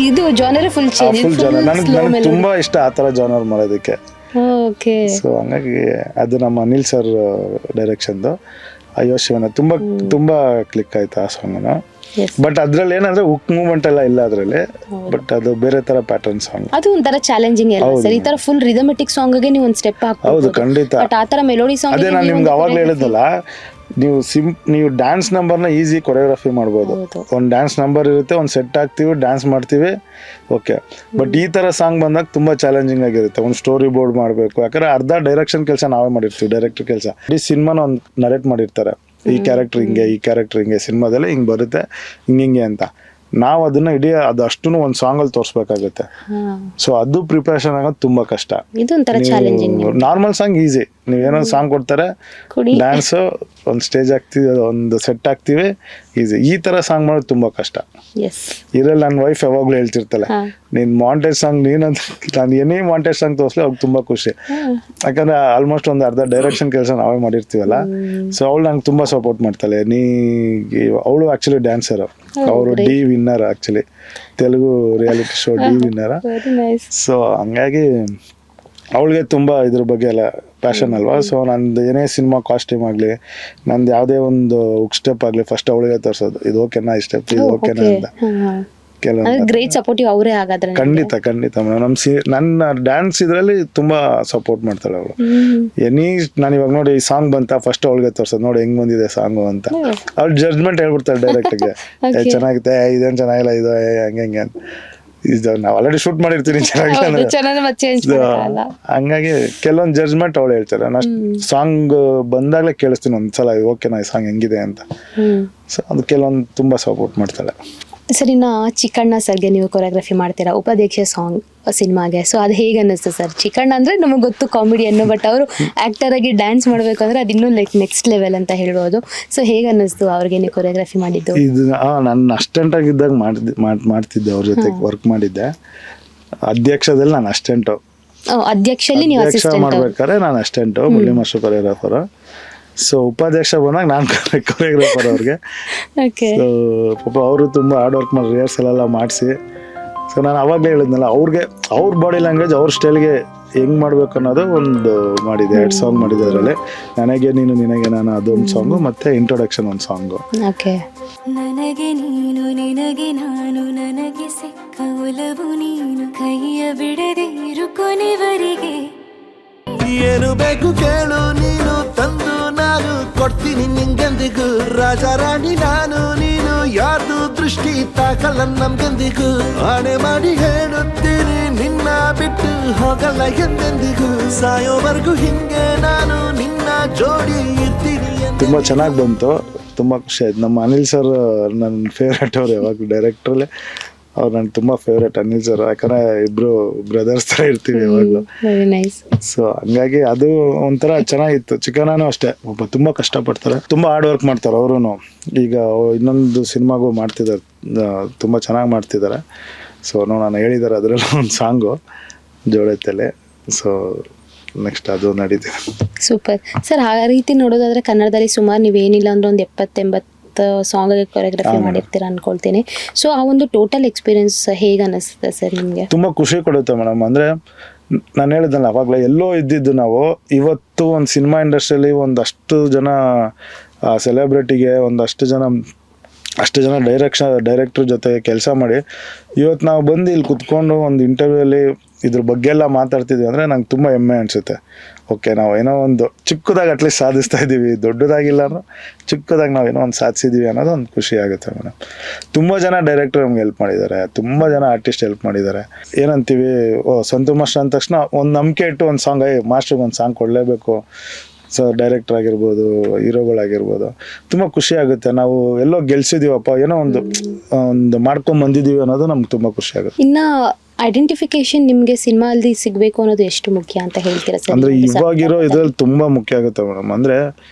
ಇದು ಜಾನರ್ ಫುಲ್ ಚೇಂಜ್. ನನಗೆ ತುಂಬಾ ಇಷ್ಟ ಆ ತರ ಜಾನರ್ ಮಾಡೋದಕ್ಕೆ. ಓಕೆ. ಸೊ ಹಂಗಾಗಿ ಅದು ನಮ್ಮ ಅನಿಲ್ ಸರ್ ಡೈರೆಕ್ಷನ್ದು ಅಯ್ಯೋ ಶಿವನ ತುಂಬಾ ಕ್ಲಿಕ್ ಆಯ್ತು ಆ ಸಾಂಗ್ನ. ಬಟ್ ಅದ್ರಲ್ಲಿ ಏನಂದ್ರೆ ಉಕ್ ಮೂವ್ಮೆಂಟ್ ಎಲ್ಲ ಇಲ್ಲ ಅದ್ರಲ್ಲಿ, ಬಟ್ ಅದು ಬೇರೆ ತರ ಪ್ಯಾಟರ್ನ್ ಸಾಂಗ್. ಅದು ಒಂಥರ ಚಾಲೆಂಜಿಂಗ್ ಎಲ್ಲ ಸರ್. ಈ ತರ ಫುಲ್ ರಿದಮೆಟಿಕ್ ಸಾಂಗ್ ಗೆ ನೀವು ಒಂದ್ ಸ್ಟೆಪ್ ಹಾಕಬಹುದು. ಹೌದು, ಖಂಡಿತ. ಬಟ್ ಆ ತರ ಮೆಲೋಡಿ ಸಾಂಗ್, ಅದೇ ನಾನು ನಿಮ್ಗೆ ಅವಾಗಲೇ ಹೇಳಿದ್ನಲ್ಲ, ನೀವು ಡ್ಯಾನ್ಸ್ ನಂಬರ್ನ ಈಸಿ ಕೊರಿಯೋಗ್ರಫಿ ಮಾಡ್ಬೋದು. ಒಂದು ಡ್ಯಾನ್ಸ್ ನಂಬರ್ ಇರುತ್ತೆ, ಒಂದು ಸೆಟ್ ಹಾಕ್ತಿವಿ, ಡ್ಯಾನ್ಸ್ ಮಾಡ್ತೀವಿ, ಓಕೆ. ಬಟ್ ಈ ತರ ಸಾಂಗ್ ಬಂದಾಗ ತುಂಬಾ ಚಾಲೆಂಜಿಂಗ್ ಆಗಿರುತ್ತೆ. ಒಂದು ಸ್ಟೋರಿ ಬೋರ್ಡ್ ಮಾಡಬೇಕು, ಯಾಕಂದ್ರೆ ಅರ್ಧ ಡೈರೆಕ್ಷನ್ ಕೆಲಸ ನಾವೇ ಮಾಡಿರ್ತೀವಿ, ಡೈರೆಕ್ಟರ್ ಕೆಲಸ. ಈ ಸಿನಿಮಾನ ಒಂದು ನರೇಟ್ ಮಾಡಿರ್ತಾರೆ, ಈ ಕ್ಯಾರೆಕ್ಟರ್ ಹಿಂಗೆ ಸಿನಿಮಾದಲ್ಲಿ ಹಿಂಗೆ ಬರುತ್ತೆ, ಹಿಂಗೆ ಅಂತ. ನಾವು ಅದನ್ನ ಅದು ಅಷ್ಟನ್ನು ಒಂದು ಸಾಂಗಲ್ಲಿ ತೋರಿಸ್ಬೇಕಾಗುತ್ತೆ. ಸೊ ಅದು ಪ್ರಿಪರೇಷನ್ ಆಗೋದು ತುಂಬಾ ಕಷ್ಟ. ನಾರ್ಮಲ್ ಸಾಂಗ್ ಈಸಿ, ನೀವೇನೋ ಸಾಂಗ್ ಕೊಡ್ತಾರೆ, ಡ್ಯಾನ್ಸ್, ಒಂದು ಸ್ಟೇಜ್ ಹಾಕ್ತಿವಿ, ಒಂದು ಸೆಟ್ ಹಾಕ್ತಿವಿ, ಈಸಿ. ಈ ತರ ಸಾಂಗ್ ಮಾಡೋದು ತುಂಬಾ ಕಷ್ಟ. ಇದ್ರಲ್ಲಿ ನನ್ನ ವೈಫ್ ಯಾವಾಗ್ಲೂ ಹೇಳ್ತಿರ್ತಾಳೆ, ನೀನ್ ಮಾಂಟೇಜ್ ಸಾಂಗ್, ನಾನು ಏನೇ ಮಾಂಟೇಜ್ ಸಾಂಗ್ ತೋರಿಸ್ಲಿ ಅವ್ರಿಗೆ ತುಂಬಾ ಖುಷಿ. ಯಾಕಂದ್ರೆ ಆಲ್ಮೋಸ್ಟ್ ಒಂದು ಅರ್ಧ ಡೈರೆಕ್ಷನ್ ಕೆಲಸ ನಾವೇ ಮಾಡಿರ್ತೀವಲ್ಲ. ಸೊ ಅವಳು ನಂಗೆ ತುಂಬಾ ಸಪೋರ್ಟ್ ಮಾಡ್ತಾಳೆ. ಅವಳು ಆಕ್ಚುಲಿ ಡ್ಯಾನ್ಸರ್, ಅವರು D winner, actually Telugu reality show D winner. So ಹಂಗಾಗಿ ಅವಳಿಗೆ ತುಂಬ ಇದ್ರ ಬಗ್ಗೆ ಎಲ್ಲ ಪ್ಯಾಷನ್ ಅಲ್ವಾ. ಸೊ ನಂದು ಏನೇ ಸಿನಿಮಾ ಕಾಸ್ಟ್ಯೂಮ್ ಆಗಲಿ, ನಂದು ಯಾವುದೇ ಒಂದು ಉಕ್ ಸ್ಟೆಪ್ ಆಗಲಿ, ಫಸ್ಟ್ ಅವಳಿಗೆ ತೋರಿಸೋದು, ಇದು ಓಕೆನಾ, ಈ ಸ್ಟೆಪ್ ಇದು ಓಕೆನಾ ಅಂತ. ಗ್ರೇಟ್ ಸಪೋರ್ಟಿವ್ ಅವರೇ ಹಾಗಾದ್ರೆ. ಖಂಡಿತ ನನ್ನ ಡ್ಯಾನ್ಸ್ ಇದರಲ್ಲಿ ತುಂಬಾ ಸಪೋರ್ಟ್ ಮಾಡ್ತಾಳೆ ಅವಳು. ನಾನು ಇವಾಗ ನೋಡಿ ಈ ಸಾಂಗ್ ಬಂತ, ಫಸ್ಟ್ ಅವಳಿಗೆ ತೋರ್ಸೋದು, ನೋಡಿ ಹೆಂಗ್ ಬಂದಿದೆ ಸಾಂಗು ಅಂತ. ಅವ್ಳು ಜಡ್ಜ್ಮೆಂಟ್ ಹೇಳ್ಬಿಡ್ತಾಳೆ ಡೈರೆಕ್ಟ್ಗೆ, ಚೆನ್ನಾಗಿದೆ, ಇದೇನು ಚೆನ್ನಾಗಿಲ್ಲ, ಇದು ಹಂಗೆ ಅಂತ. ನಾವು ಆಲ್ರೆಡಿ ಶೂಟ್ ಮಾಡಿರ್ತೀನಿ, ಚೆನ್ನಾಗಿಲ್ಲ. ಹಂಗಾಗಿ ಕೆಲವೊಂದು ಜಡ್ಜ್ಮೆಂಟ್ ಅವಳು ಹೇಳ್ತಾರೆ. ನಾನು ಸಾಂಗ್ ಬಂದಾಗಲೇ ಕೇಳಿಸ್ತೀನಿ ಒಂದ್ಸಲ, ಓಕೆನಾ ಈ ಸಾಂಗ್ ಹೆಂಗಿದೆ ಅಂತ. ಸೊ ಅದು ಕೆಲವೊಂದು ತುಂಬಾ ಸಪೋರ್ಟ್ ಮಾಡ್ತಾಳೆ. ಸರ್, ಇನ್ನು ಚಿಕ್ಕಣ್ಣ ಸರ್ಗೆ ನೀವು ಕೊರಿಯೋಗ್ರಫಿ ಮಾಡ್ತೀರಾ ಉಪಾಧ್ಯಕ್ಷ ಸಾಂಗ್ ಸಿನಿಮಾಗೆ. ಸೊ ಅದು ಹೇಗೆ ಅನ್ನಿಸ್ತು ಸರ್? ಚಿಕ್ಕಣ್ಣ ಅಂದ್ರೆ ನಮಗೆ ಗೊತ್ತು ಕಾಮಿಡಿಯನ್ನು, ಬಟ್ ಅವರು ಆಕ್ಟರ್ ಆಗಿ ಡ್ಯಾನ್ಸ್ ಮಾಡಬೇಕು ಅಂದ್ರೆ ಅದು ಇನ್ನೂ ಲೈಕ್ ನೆಕ್ಸ್ಟ್ ಲೆವೆಲ್ ಅಂತ ಹೇಳ್ಬೋದು. ಸೊ ಹೇಗೆ ಅನ್ನಿಸ್ತು ಅವ್ರಿಗೆ ನೀವು ಕೊರಿಯೋಗ್ರಫಿ ಮಾಡಿದ್ದು? ಇದು ನನ್ನ ಅಸಿಸ್ಟೆಂಟ್ ಆಗಿದ್ದಾಗ ಮಾಡ್ತಿದ್ದೆ, ಅವ್ರ ಜೊತೆ ವರ್ಕ್ ಮಾಡಿದ್ದೆ. ಅಧ್ಯಕ್ಷದಲ್ಲಿ ನಾನು ಅಸಿಸ್ಟೆಂಟು, ಅಧ್ಯಕ್ಷಲ್ಲಿ ನೀವು ಅಸಿಸ್ಟೆಂಟ್ ಮಾಡ್ಬೇಕಾದ್ರೆ ನಾನು assistant, Murali master choreographer. So ಉಪಾಧ್ಯಕ್ಷ ಬಂದಾಗ ನಾನು ಕೊರಿಯೋಗ್ರಾಫರ್ ಅವ್ರಿಗೆ. ಸೊ ಪಾಪ ಅವರು ತುಂಬ ಹಾರ್ಡ್ ವರ್ಕ್ ಮಾಡಿ ರಿಹರ್ಸಲ್ ಎಲ್ಲ ಮಾಡಿಸಿ. ಸೊ ನಾನು ಅವಾಗಲೇ ಹೇಳಿದ್ನಲ್ಲ, ಅವ್ರ ಬಾಡಿ ಲ್ಯಾಂಗ್ವೇಜ್, ಅವ್ರ ಸ್ಟೈಲ್ಗೆ ಹೆಂಗ್ ಮಾಡ್ಬೇಕು ಅನ್ನೋದು ಒಂದು ಮಾಡಿದೆ. 2 ಸಾಂಗ್ ಮಾಡಿದೆ ಅದರಲ್ಲಿ. ನನಗೆ ನೀನು ನಿನಗೆ ನಾನು ಅದೊಂದು ಸಾಂಗು, ಮತ್ತೆ ಇಂಟ್ರೊಡಕ್ಷನ್ ಒಂದು ಸಾಂಗು. ನನಗೆ ನೀನು ನಿನಗೆ ನಾನು, ನನಗೆ ಸಿಕ್ಕ ಒಲವು ನೀನು, ಕೈಯ ಬಿಡದಿರು ಕೊನೆವರೆಗೆ. ಏನು ಬೇಕು ಕೇಳು ನೀನು, ತಂದು ನಾನು ಕೊಡ್ತೀನಿ ನಿಂಗೆಂದಿಗೂ. ರಾಜ ರಾಣಿ ನಾನು, ನೀನು ಯಾರ್ದು ದೃಷ್ಟಿ ತಾಕಲ್ಲ ನಮ್ಗೆಂದಿಗೂ ಆಣೆ ಮಾಡಿ ಹೇಳುತ್ತೀನಿ ನಿನ್ನ ಬಿಟ್ಟು ಹೋಗಲ್ಲ ಎಂದೆಂದಿಗೂ ಸಾಯೋವರೆಗೂ ಹಿಂಗೆ ನಾನು ನಿನ್ನ ಜೋಡಿ ಇರ್ತೀನಿ ತುಂಬ ಚೆನ್ನಾಗಿ ಬಂತು, ತುಂಬ ಖುಷಿ ಆಯ್ತು. ನಮ್ಮ ಅನಿಲ್ ಸರ್ ನನ್ನ ಫೇವ್ರೇಟ್ ಅವ್ರು, ಯಾವಾಗ ಡೈರೆಕ್ಟ್ರಲ್ಲೇ ಅವ್ರು ನನಗೆ ತುಂಬ ಫೇವ್ರೇಟ್ ಅನಿಲ್ ಸರ್. ಯಾಕಂದರೆ ಇಬ್ಬರು ಬ್ರದರ್ಸ್ ಥರ ಇರ್ತೀವಿ ಯಾವಾಗಲೂ. Very nice. ಸೊ ಹಂಗಾಗಿ ಅದು ಒಂಥರ ಚೆನ್ನಾಗಿತ್ತು. ಚಿಕನೂ ಅಷ್ಟೇ, ಒಬ್ಬ ತುಂಬ ಕಷ್ಟಪಡ್ತಾರೆ, ತುಂಬ ಹಾರ್ಡ್ ವರ್ಕ್ ಮಾಡ್ತಾರೆ ಅವರು. ಈಗ ಇನ್ನೊಂದು ಸಿನಿಮಾಗೂ ಮಾಡ್ತಿದ್ದಾರೆ, ತುಂಬ ಚೆನ್ನಾಗಿ ಮಾಡ್ತಿದ್ದಾರೆ. ಸೊ ನಾನು ಹೇಳಿದ್ದಾರೆ ಅದರಲ್ಲೂ ಒಂದು ಸಾಂಗು ಜೋಡೈತಲೆ. ಸೊ ನೆಕ್ಸ್ಟ್ ಅದು ನಡೀತಿದೆ. Super sir. ಆ ರೀತಿ ನೋಡೋದಾದ್ರೆ ಕನ್ನಡದಲ್ಲಿ ಸುಮಾರು ನೀವೇನಿಲ್ಲ ಅಂದ್ರೆ ಒಂದು 70-80 ಸಾಂಗ್ಗೆ ಕೊರಿಯೋಗ್ರಫಿ ಮಾಡಿರ್ತೀರ ಅನ್ಕೊಳ್ತೀನಿ. ಸೊ ಆ ಒಂದು ಟೋಟಲ್ ಎಕ್ಸ್ಪೀರಿಯನ್ಸ್ ಹೇಗೆ ಅನ್ನಿಸ್ತದೆ ಸರ್ ನಿಮಗೆ? ತುಂಬ ಖುಷಿ ಕೊಡುತ್ತೆ ಮೇಡಮ್. ಅಂದರೆ ನಾನು ಹೇಳಿದ್ನಲ್ಲ ಅವಾಗಲೇ, ಎಲ್ಲೋ ಇದ್ದಿದ್ದು ನಾವು ಇವತ್ತು ಒಂದು ಸಿನಿಮಾ ಇಂಡಸ್ಟ್ರಿಯಲ್ಲಿ ಒಂದಷ್ಟು ಜನ ಸೆಲೆಬ್ರಿಟಿಗೆ ಅಷ್ಟು ಜನ ಡೈರೆಕ್ಟ್ರ್ ಜೊತೆ ಕೆಲಸ ಮಾಡಿ ಇವತ್ತು ನಾವು ಬಂದು ಇಲ್ಲಿ ಕುತ್ಕೊಂಡು ಒಂದು ಇಂಟರ್ವ್ಯೂಲ್ಲಿ ಇದ್ರ ಬಗ್ಗೆ ಎಲ್ಲ ಮಾತಾಡ್ತಿದ್ವಿ ಅಂದರೆ ನಂಗೆ ತುಂಬ ಹೆಮ್ಮೆ ಅನಿಸುತ್ತೆ. ಓಕೆ, ನಾವು ಏನೋ ಒಂದು ಚಿಕ್ಕದಾಗಿ ಅಟ್ಲೀಸ್ಟ್ ಸಾಧಿಸ್ತಾ ಇದ್ದೀವಿ, ದೊಡ್ಡದಾಗಿಲ್ಲ ಅಂದ್ರೆ ಚಿಕ್ಕದಾಗಿ ನಾವು ಏನೋ ಒಂದು ಸಾಧಿಸಿದ್ದೀವಿ ಅನ್ನೋದು ಒಂದು ಖುಷಿ ಆಗುತ್ತೆ ಮೇಡಮ್. ತುಂಬ ಜನ ಡೈರೆಕ್ಟರ್ ನಮ್ಗೆ ಹೆಲ್ಪ್ ಮಾಡಿದ್ದಾರೆ, ತುಂಬ ಜನ ಆರ್ಟಿಸ್ಟ್ ಹೆಲ್ಪ್ ಮಾಡಿದ್ದಾರೆ. ಏನಂತೀವಿ, ಸಂತು ಮಾಸ್ಟರ್ ಅಂದ ತಕ್ಷಣ ಒಂದು ನಂಬಿಕೆ ಇಟ್ಟು ಒಂದು ಸಾಂಗ್, ಮಾಸ್ಟ್ರಿಗೆ ಒಂದು ಸಾಂಗ್ ಕೊಡಲೇಬೇಕು. ಸೊ ಡೈರೆಕ್ಟರ್ ಆಗಿರ್ಬೋದು, ಹೀರೋಗಳಾಗಿರ್ಬೋದು, ತುಂಬ ಖುಷಿ ಆಗುತ್ತೆ. ನಾವು ಎಲ್ಲೋ ಗೆಲ್ಸಿದೀವಪ್ಪ, ಏನೋ ಒಂದು ಮಾಡ್ಕೊಂಡು ಬಂದಿದ್ದೀವಿ ಅನ್ನೋದು ನಮ್ಗೆ ತುಂಬ ಖುಷಿ ಆಗುತ್ತೆ. ಇನ್ನು ಐಡೆಂಟಿಫಿಕೇಶನ್ ನಿಮಗೆ ಸಿನಿಮಾ ಅಲ್ಲಿ ಸಿಗಬೇಕು ಅನ್ನೋದು ಎಷ್ಟು ಮುಖ್ಯ ಅಂತ ಹೇಳ್ತೀರಾ ಸರ್? ಅಂದರೆ ಇವಾಗಿರೋ ಇದ್ರಲ್ಲಿ ತುಂಬ ಮುಖ್ಯ ಆಗುತ್ತೆ ಮೇಡಮ್. ಅಂದರೆ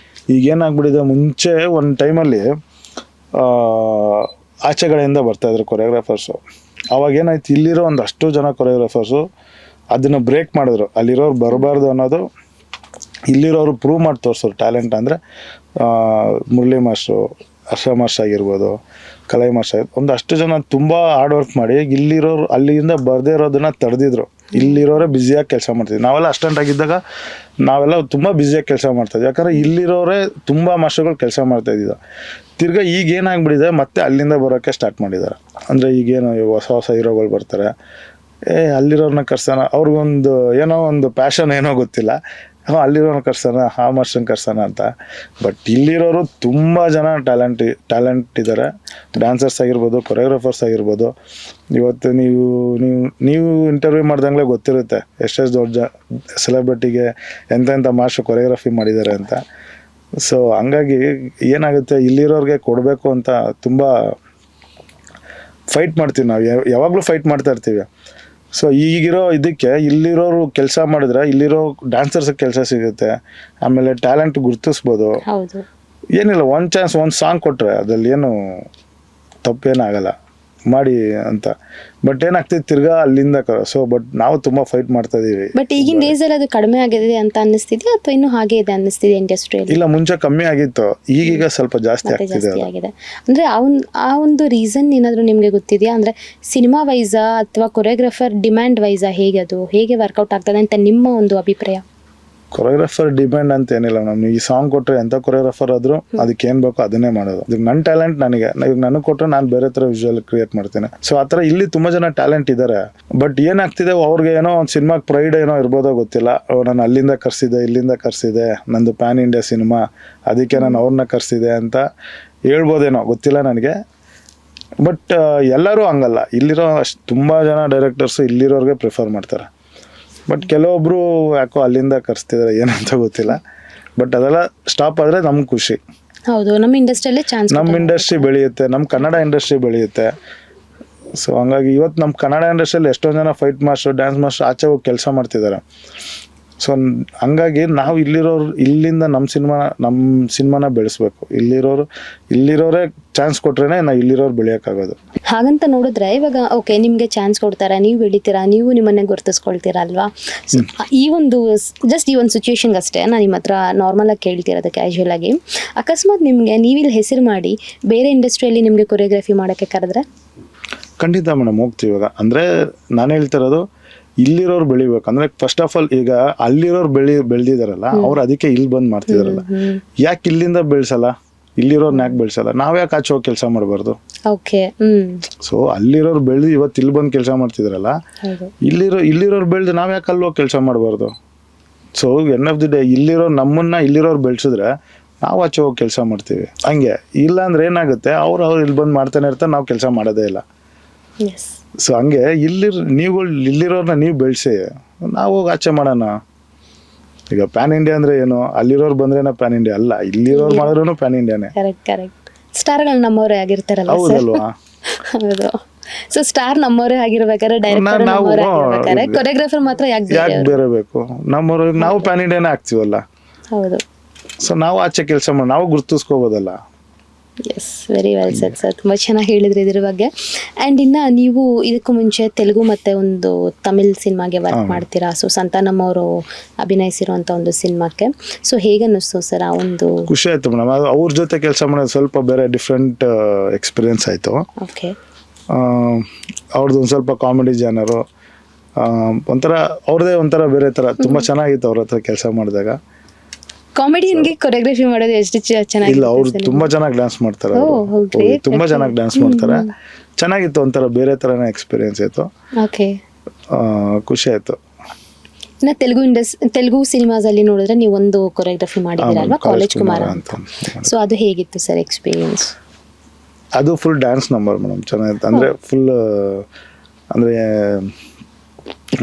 ಈಗೇನಾಗ್ಬಿಟ್ಟಿದೆ, ಮುಂಚೆ ಒಂದು ಟೈಮಲ್ಲಿ ಆಚೆಗಡೆಯಿಂದ ಬರ್ತಾಯಿದ್ರು ಕೊರಿಯೋಗ್ರಾಫರ್ಸು. ಅವಾಗ ಏನಾಯ್ತು, ಇಲ್ಲಿರೋ ಒಂದಷ್ಟು ಜನ ಕೊರಿಯೋಗ್ರಾಫರ್ಸು ಅದನ್ನು ಬ್ರೇಕ್ ಮಾಡಿದ್ರು. ಅಲ್ಲಿರೋರು ಬರಬಾರ್ದು ಅನ್ನೋದು ಇಲ್ಲಿರೋರು ಪ್ರೂವ್ ಮಾಡಿ ತೋರಿಸೋರು ಟ್ಯಾಲೆಂಟ್. ಅಂದರೆ ಮುರಳಿ ಮಾಸ್ಟ್ರು, ಹರ್ಷ ಮಾಸ್ಟರ್ ಆಗಿರ್ಬೋದು, ಕಲೈ ಮಾಸ್ಟರ್, ಒಂದಷ್ಟು ಜನ ತುಂಬ ಹಾರ್ಡ್ ವರ್ಕ್ ಮಾಡಿ ಇಲ್ಲಿರೋರು ಅಲ್ಲಿಂದ ಬರದೇ ಇರೋದನ್ನ ತಡೆದಿದ್ರು. ಇಲ್ಲಿರೋರೇ ಬ್ಯುಸಿಯಾಗಿ ಕೆಲಸ ಮಾಡ್ತಿದ್ವಿ. ನಾವೆಲ್ಲ ಅಸ್ಟೆಂಟ್ ಆಗಿದ್ದಾಗ ನಾವೆಲ್ಲ ತುಂಬ ಬ್ಯುಸಿಯಾಗಿ ಕೆಲಸ ಮಾಡ್ತಾಯಿದ್ವಿ, ಯಾಕಂದರೆ ಇಲ್ಲಿರೋರೇ ತುಂಬ ಮಾಸ್ಟರ್ಗಳು ಕೆಲಸ ಮಾಡ್ತಾಯಿದ್ದಿದ್ದು. ತಿರ್ಗಾ ಈಗ ಏನಾಗ್ಬಿಟ್ಟಿದೆ, ಮತ್ತೆ ಅಲ್ಲಿಂದ ಬರೋಕ್ಕೆ ಸ್ಟಾರ್ಟ್ ಮಾಡಿದ್ದಾರೆ. ಅಂದರೆ ಈಗೇನು ಹೊಸ ಹೀರೋಗಳು ಬರ್ತಾರೆ, ಅಲ್ಲಿರೋರನ್ನ ಕರ್ಸೋಣ, ಅವ್ರಿಗೊಂದು ಏನೋ ಒಂದು ಪ್ಯಾಷನ್ ಏನೋ ಗೊತ್ತಿಲ್ಲ, ಅಲ್ಲಿರೋನ ಕರ್ಸೋಣ, ಆ ಮಾಸ್ಟರ್ನ ಕರ್ಸೋಣ ಅಂತ. ಬಟ್ ಇಲ್ಲಿರೋರು ತುಂಬ ಜನ ಟ್ಯಾಲೆಂಟ್ ಇದ್ದಾರೆ. ಡ್ಯಾನ್ಸರ್ಸ್ ಆಗಿರ್ಬೋದು, ಕೊರಿಯೋಗ್ರಾಫರ್ಸ್ ಆಗಿರ್ಬೋದು. ಇವತ್ತು ನೀವು ಇಂಟರ್ವ್ಯೂ ಮಾಡ್ದಂಗೆ ಗೊತ್ತಿರುತ್ತೆ ಎಷ್ಟೆಷ್ಟು ದೊಡ್ಡ ಸೆಲೆಬ್ರಿಟಿಗೆ ಎಂತೆಂಥ ಮಾಸ್ಟರ್ ಕೊರಿಯೋಗ್ರಫಿ ಮಾಡಿದ್ದಾರೆ ಅಂತ. ಸೊ ಹಂಗಾಗಿ ಏನಾಗುತ್ತೆ, ಇಲ್ಲಿರೋರಿಗೆ ಕೊಡಬೇಕು ಅಂತ ತುಂಬ ಫೈಟ್ ಮಾಡ್ತೀವಿ ನಾವು, ಯಾವಾಗಲೂ ಫೈಟ್ ಮಾಡ್ತಾ ಇರ್ತೀವಿ. ಸೊ ಈಗಿರೋ ಇದಕ್ಕೆ ಇಲ್ಲಿರೋರು ಕೆಲಸ ಮಾಡಿದ್ರೆ ಇಲ್ಲಿರೋ ಡ್ಯಾನ್ಸರ್ಸ್ಗೆ ಕೆಲಸ ಸಿಗುತ್ತೆ, ಆಮೇಲೆ ಟ್ಯಾಲೆಂಟ್ ಗುರ್ತಿಸ್ಬೋದು. ಏನಿಲ್ಲ, ಒಂದು ಚಾನ್ಸ್, ಒಂದು ಸಾಂಗ್ ಕೊಟ್ಟರೆ ಅದರಲ್ಲಿ ಏನು ತಪ್ಪೇನಾಗಲ್ಲ ಮಾಡಿ ಅಂತ. ಬಟ್ ಏನಾಗ್ತಿದೆ, ತಿರ್ಗಾ ಅಲ್ಲಿಂದ ಸೊ ಬಟ್ ನಾವು ತುಂಬ ಫೈಟ್ ಮಾಡ್ತಾ ಇದೀವಿ. ಬಟ್ ಈಗಿನ ಡೇಸ್ ಅಲ್ಲಿ ಅದು ಕಡಿಮೆ ಆಗಿದೆ ಅಂತ ಅನ್ನಿಸ್ತಿದ್ಯಾ ಅಥವಾ ಇನ್ನೂ ಹಾಗೆ ಇದೆ ಅನ್ನಿಸ್ತಿದೆ ಇಂಡಸ್ಟ್ರಿಯಲ್ಲಿ? ಇಲ್ಲ, ಮುಂಚೆ ಕಮ್ಮಿ ಆಗಿತ್ತು, ಈಗೀಗ ಸ್ವಲ್ಪ ಜಾಸ್ತಿ ಆಗಿದೆ. ಅಂದ್ರೆ ಆ ಒಂದು ರೀಸನ್ ಏನಾದ್ರು ನಿಮ್ಗೆ ಗೊತ್ತಿದೆಯಾ? ಅಂದ್ರೆ ಸಿನಿಮಾ ವೈಸಾ ಅಥವಾ ಕೊರಿಯೋಗ್ರಾಫರ್ ಡಿಮ್ಯಾಂಡ್ ವೈಸಾ, ಹೇಗೆ ವರ್ಕೌಟ್ ಆಗ್ತದೆ ಅಂತ ನಿಮ್ಮ ಒಂದು ಅಭಿಪ್ರಾಯ? ಕೊರಿಯೋಗ್ರಾಫರ್ ಡಿಮ್ಯಾಂಡ್ ಅಂತ ಏನಿಲ್ಲ. ನಾನು ಈ ಸಾಂಗ್ ಕೊಟ್ಟರೆ ಎಂಥ ಕೊರಿಯೋಗ್ರಾಫರ್ ಆದರೂ ಅದಕ್ಕೆ ಏನು ಬೇಕೋ ಅದನ್ನೇ ಮಾಡೋದು. ಈಗ ನನ್ನ ಟ್ಯಾಲೆಂಟ್ ನನಗೆ ಕೊಟ್ಟರೆ ನಾನು ಬೇರೆ ಥರ ವಿಜುವಲ್ ಕ್ರಿಯೇಟ್ ಮಾಡ್ತೇನೆ. ಸೊ ಆ ಥರ ಇಲ್ಲಿ ತುಂಬ ಜನ ಟ್ಯಾಲೆಂಟ್ ಇದ್ದಾರೆ. ಬಟ್ ಏನಾಗ್ತಿದೆ, ಅವ್ರಿಗೆ ಏನೋ ಒಂದು ಸಿನಿಮಾಗೆ ಪ್ರೈಡ್ ಏನೋ ಇರ್ಬೋದೋ ಗೊತ್ತಿಲ್ಲ, ನಾನು ಅಲ್ಲಿಂದ ಕರ್ಸಿದೆ, ಇಲ್ಲಿಂದ ಕರ್ಸಿದೆ, ನಂದು ಪ್ಯಾನ್ ಇಂಡಿಯಾ ಸಿನಿಮಾ, ಅದಕ್ಕೆ ನಾನು ಅವ್ರನ್ನ ಕರ್ಸಿದೆ ಅಂತ ಹೇಳ್ಬೋದೇನೋ, ಗೊತ್ತಿಲ್ಲ ನನಗೆ. ಬಟ್ ಎಲ್ಲರೂ ಹಂಗಲ್ಲ. ಇಲ್ಲಿರೋ ತುಂಬ ಜನ ಡೈರೆಕ್ಟರ್ಸು ಇಲ್ಲಿರೋರಿಗೆ ಪ್ರಿಫರ್ ಮಾಡ್ತಾರೆ. ಬಟ್ ಕೆಲವೊಬ್ರು ಯಾಕೋ ಅಲ್ಲಿಂದ ಕರ್ಸ್ತಿದ್ದಾರೆ, ಏನಂತ ಗೊತ್ತಿಲ್ಲ. ಬಟ್ ಅದೆಲ್ಲ ಸ್ಟಾಪ್ ಆದರೆ ನಮ್ಗೆ ಖುಷಿ. ಹೌದು, ನಮ್ಮ ಇಂಡಸ್ಟ್ರಿಯಲ್ಲೇ ಚಾನ್ಸ್, ನಮ್ಮ ಇಂಡಸ್ಟ್ರಿ ಬೆಳೆಯುತ್ತೆ, ನಮ್ಮ ಕನ್ನಡ ಇಂಡಸ್ಟ್ರಿ ಬೆಳೆಯುತ್ತೆ. ಸೊ ಹಂಗಾಗಿ ಇವತ್ತು ನಮ್ಮ ಕನ್ನಡ ಇಂಡಸ್ಟ್ರಿಯಲ್ಲಿ ಎಷ್ಟೊಂದು ಜನ ಫೈಟ್ ಮಾಸ್ಟರ್, ಡ್ಯಾನ್ಸ್ ಮಾಸ್ಟರ್ ಆಚೆ ಹೋಗಿ ಕೆಲಸ ಮಾಡ್ತಿದ್ದಾರೆ. ಸೊ ಹಂಗಾಗಿ ನಾವು ಇಲ್ಲಿಂದ ನಮ್ಮ ಸಿನಿಮಾನ ಬೆಳೆಸ್ಬೇಕು. ಇಲ್ಲಿರೋರೇ ಚಾನ್ಸ್ ಕೊಟ್ರೇನೆ ನಾವು ಇಲ್ಲಿರೋರು ಬೆಳೆಯೋಕ್ಕಾಗೋದು. ಹಾಗಂತ ನೋಡಿದ್ರೆ ಇವಾಗ ಓಕೆ, ನಿಮಗೆ ಚಾನ್ಸ್ ಕೊಡ್ತಾರೆ, ನೀವು ಬೆಳಿತೀರಾ, ನೀವು ನಿಮ್ಮನ್ನೇ ಗುರುತಿಸ್ಕೊಳ್ತೀರಾ ಅಲ್ವಾ? ಈ ಒಂದು ಸಿಚುವೇಶನ್ಗೆ ಅಷ್ಟೇ ನಾನು ನಿಮ್ಮ ಹತ್ರ ನಾರ್ಮಲ್ ಆಗಿ ಕೇಳ್ತಿರೋದು, ಕ್ಯಾಶುವಲ್ ಆಗಿ. ಅಕಸ್ಮಾತ್ ನಿಮಗೆ ನೀವಿಲ್ಲಿ ಹೆಸರು ಮಾಡಿ ಬೇರೆ ಇಂಡಸ್ಟ್ರಿಯಲ್ಲಿ ನಿಮಗೆ ಕೊರಿಯೋಗ್ರಫಿ ಮಾಡೋಕ್ಕೆ ಕರೆದ್ರೆ? ಖಂಡಿತ ಮೇಡಮ್, ಹೋಗ್ತೀವಿ. ಇವಾಗ ಅಂದರೆ ನಾನು ಹೇಳ್ತಿರೋದು, ಇಲ್ಲಿರೋರು ಬೆಳಿಬೇಕು. ಅಂದ್ರೆ ಫಸ್ಟ್ ಆಫ್ ಆಲ್ ಈಗ ಅಲ್ಲಿರೋರು ಬೆಳೆದಿದಾರಲ್ಲ, ಅವ್ರು ಅದಕ್ಕೆ ಇಲ್ಲಿ ಬಂದು ಮಾಡ್ತಿದಾರಲ್ಲ. ಯಾಕೆ ಇಲ್ಲಿಂದ ಬೆಳೆಸಲ್ಲ, ಇಲ್ಲಿರೋರ್ನ ಯಾಕೆ ಬೆಳೆಸಲ್ಲ? ನಾವ್ ಯಾಕೆ ಆಚೆ ಹೋಗಿ ಕೆಲಸ ಮಾಡಬಾರ್ದು? ಸೊ ಅಲ್ಲಿರೋರು ಬೆಳೆದು ಇವತ್ತು ಇಲ್ಲಿ ಬಂದು ಕೆಲಸ ಮಾಡ್ತಿದಾರಲ್ಲ, ಇಲ್ಲಿರೋರು ಬೆಳೆದು ನಾವ್ ಯಾಕೆ ಅಲ್ಲಿ ಹೋಗಿ ಕೆಲಸ ಮಾಡಬಾರ್ದು? So end of the day ಇಲ್ಲಿರೋರು ಬೆಳೆಸಿದ್ರೆ ನಾವು ಆಚೆ ಹೋಗಿ ಕೆಲಸ ಮಾಡ್ತೀವಿ. ಹಂಗೆ ಇಲ್ಲ ಅಂದ್ರೆ ಏನಾಗುತ್ತೆ, ಅವ್ರು ಇಲ್ಲಿ ಬಂದು ಮಾಡ್ತಾನೆ ಇರ್ತಾರೆ, ನಾವು ಕೆಲಸ ಮಾಡೋದೇ ಇಲ್ಲ. ಎಸ್. ಸೊ ಹಂಗೆ ನೀವುಗಳು ಇಲ್ಲಿರೋರ್ನ ನೀವು ಬೆಳೆಸಿ, ನಾವು ಹೋಗಿ ಆಚೆ ಮಾಡೋಣ. ಈಗ ಪ್ಯಾನ್ ಇಂಡಿಯಾ ಅಂದ್ರೆ ಏನು, ಅಲ್ಲಿರೋರು ಬಂದ್ರೇನ ಪ್ಯಾನ್ ಇಂಡಿಯಾ ಅಲ್ಲ, ಇಲ್ಲಿರೋರು ಮಾಡಿದ್ರು ಪ್ಯಾನ್ ಇಂಡಿಯಾನೇ. ಕರೆಕ್ಟ್. ಸ್ಟಾರ್ಗಳು ನಮ್ಮವರೇ ಆಗಿರ್ತಾರಲ್ಲ ಸರ್. ಹೌದಲ್ವಾ? ಹೌದು. ಸೊ ಸ್ಟಾರ್ ನಮ್ಮವರೇ ಆಗಿರ್ಬೇಕಾದ್ರೆ ಡೈರೆಕ್ಟರ್ ನಮ್ಮವರೇ ಆಗಿರ್ಬೇಕಾದ್ರೆ ಕೊರಿಯೋಗ್ರಾಫರ್ ಮಾತ್ರ ಯಾಕೆ ಬೇರೆ ಬೇಕು? ನಮ್ಮವ್ರು ನಾವು ಪ್ಯಾನ್ ಇಂಡಿಯಾನೇ ಆಗ್ತೀವಲ್ಲ. ಹೌದು. ಸೊ ನಾವು ಆಚೆ ಕೆಲಸ ಮಾಡಿ ನಾವು ಗುರ್ತಿಸ್ಕೋಬೋದಲ್ಲ. Yes, very well sir. ತುಂಬ ಚೆನ್ನಾಗಿ ಹೇಳಿದ್ರಿ ಇದ್ರ ಬಗ್ಗೆ. ಆ್ಯಂಡ್ ಇನ್ನು ನೀವು ಇದಕ್ಕೂ ಮುಂಚೆ ತೆಲುಗು ಮತ್ತು ಒಂದು ತಮಿಳ್ ಸಿನಿಮಾಗೆ ವರ್ಕ್ ಮಾಡ್ತೀರಾ. ಸೊ ಸಂತಾನಮ್ ಅವರು ಅಭಿನಯಿಸಿರುವಂಥ ಒಂದು ಸಿನಿಮಾಕ್ಕೆ. ಸೊ ಹೇಗೆ ಅನ್ನಿಸ್ತು ಸರ್ ಆ ಒಂದು? ಖುಷಿ ಆಯ್ತು ಮೇಡಮ್. ಅವ್ರ ಜೊತೆ ಕೆಲಸ ಮಾಡೋದು ಸ್ವಲ್ಪ ಬೇರೆ ಡಿಫ್ರೆಂಟ್ ಎಕ್ಸ್ಪೀರಿಯನ್ಸ್ ಆಯಿತು. ಓಕೆ. ಅವ್ರದ್ದು ಒಂದು ಸ್ವಲ್ಪ ಕಾಮಿಡಿ ಜಾನರು, ಒಂಥರ ಅವ್ರದ್ದೇ ಒಂಥರ ಬೇರೆ ಥರ, ತುಂಬ ಚೆನ್ನಾಗಿತ್ತು ಅವ್ರ ಹತ್ರ ಕೆಲಸ ಮಾಡಿದಾಗ. ಕಾಮಿಡಿಯನ್ಗೆ ಕೊರಿಯೋಗ್ರಫಿ ಮಾಡೋದು ಎಷ್ಟು ಚೆನ್ನಾಗಿ? ಇಲ್ಲ, ಅವ್ರು ತುಂಬ ಚೆನ್ನಾಗಿ ಡ್ಯಾನ್ಸ್ ಮಾಡ್ತಾರೆ. ತುಂಬ ಚೆನ್ನಾಗಿ ಡ್ಯಾನ್ಸ್ ಮಾಡ್ತಾರೆ. ಚೆನ್ನಾಗಿತ್ತು, ಒಂಥರ ಬೇರೆ ಥರನೇ ಎಕ್ಸ್ಪೀರಿಯನ್ಸ್ ಆಯಿತು. ಓಕೆ. ಖುಷಿ ಆಯಿತು. ಇನ್ನು ತೆಲುಗು ಸಿನಿಮಾಸ್ ಅಲ್ಲಿ ನೋಡಿದ್ರೆ ನೀವು ಒಂದು ಕೊರಿಯೋಗ್ರಫಿ ಮಾಡಿದ್ದೀರಲ್ವಾ, ಕಾಲೇಜ್ ಕುಮಾರ ಅಂತ. ಸೊ ಅದು ಹೇಗಿತ್ತು ಸರ್ ಎಕ್ಸ್ಪೀರಿಯನ್ಸ್? ಅದು ಫುಲ್ ಡ್ಯಾನ್ಸ್ ನಂಬರ್ ಮೇಡಮ್, ಚೆನ್ನಾಗಿತ್ತು. ಅಂದರೆ ಫುಲ್ ಅಂದರೆ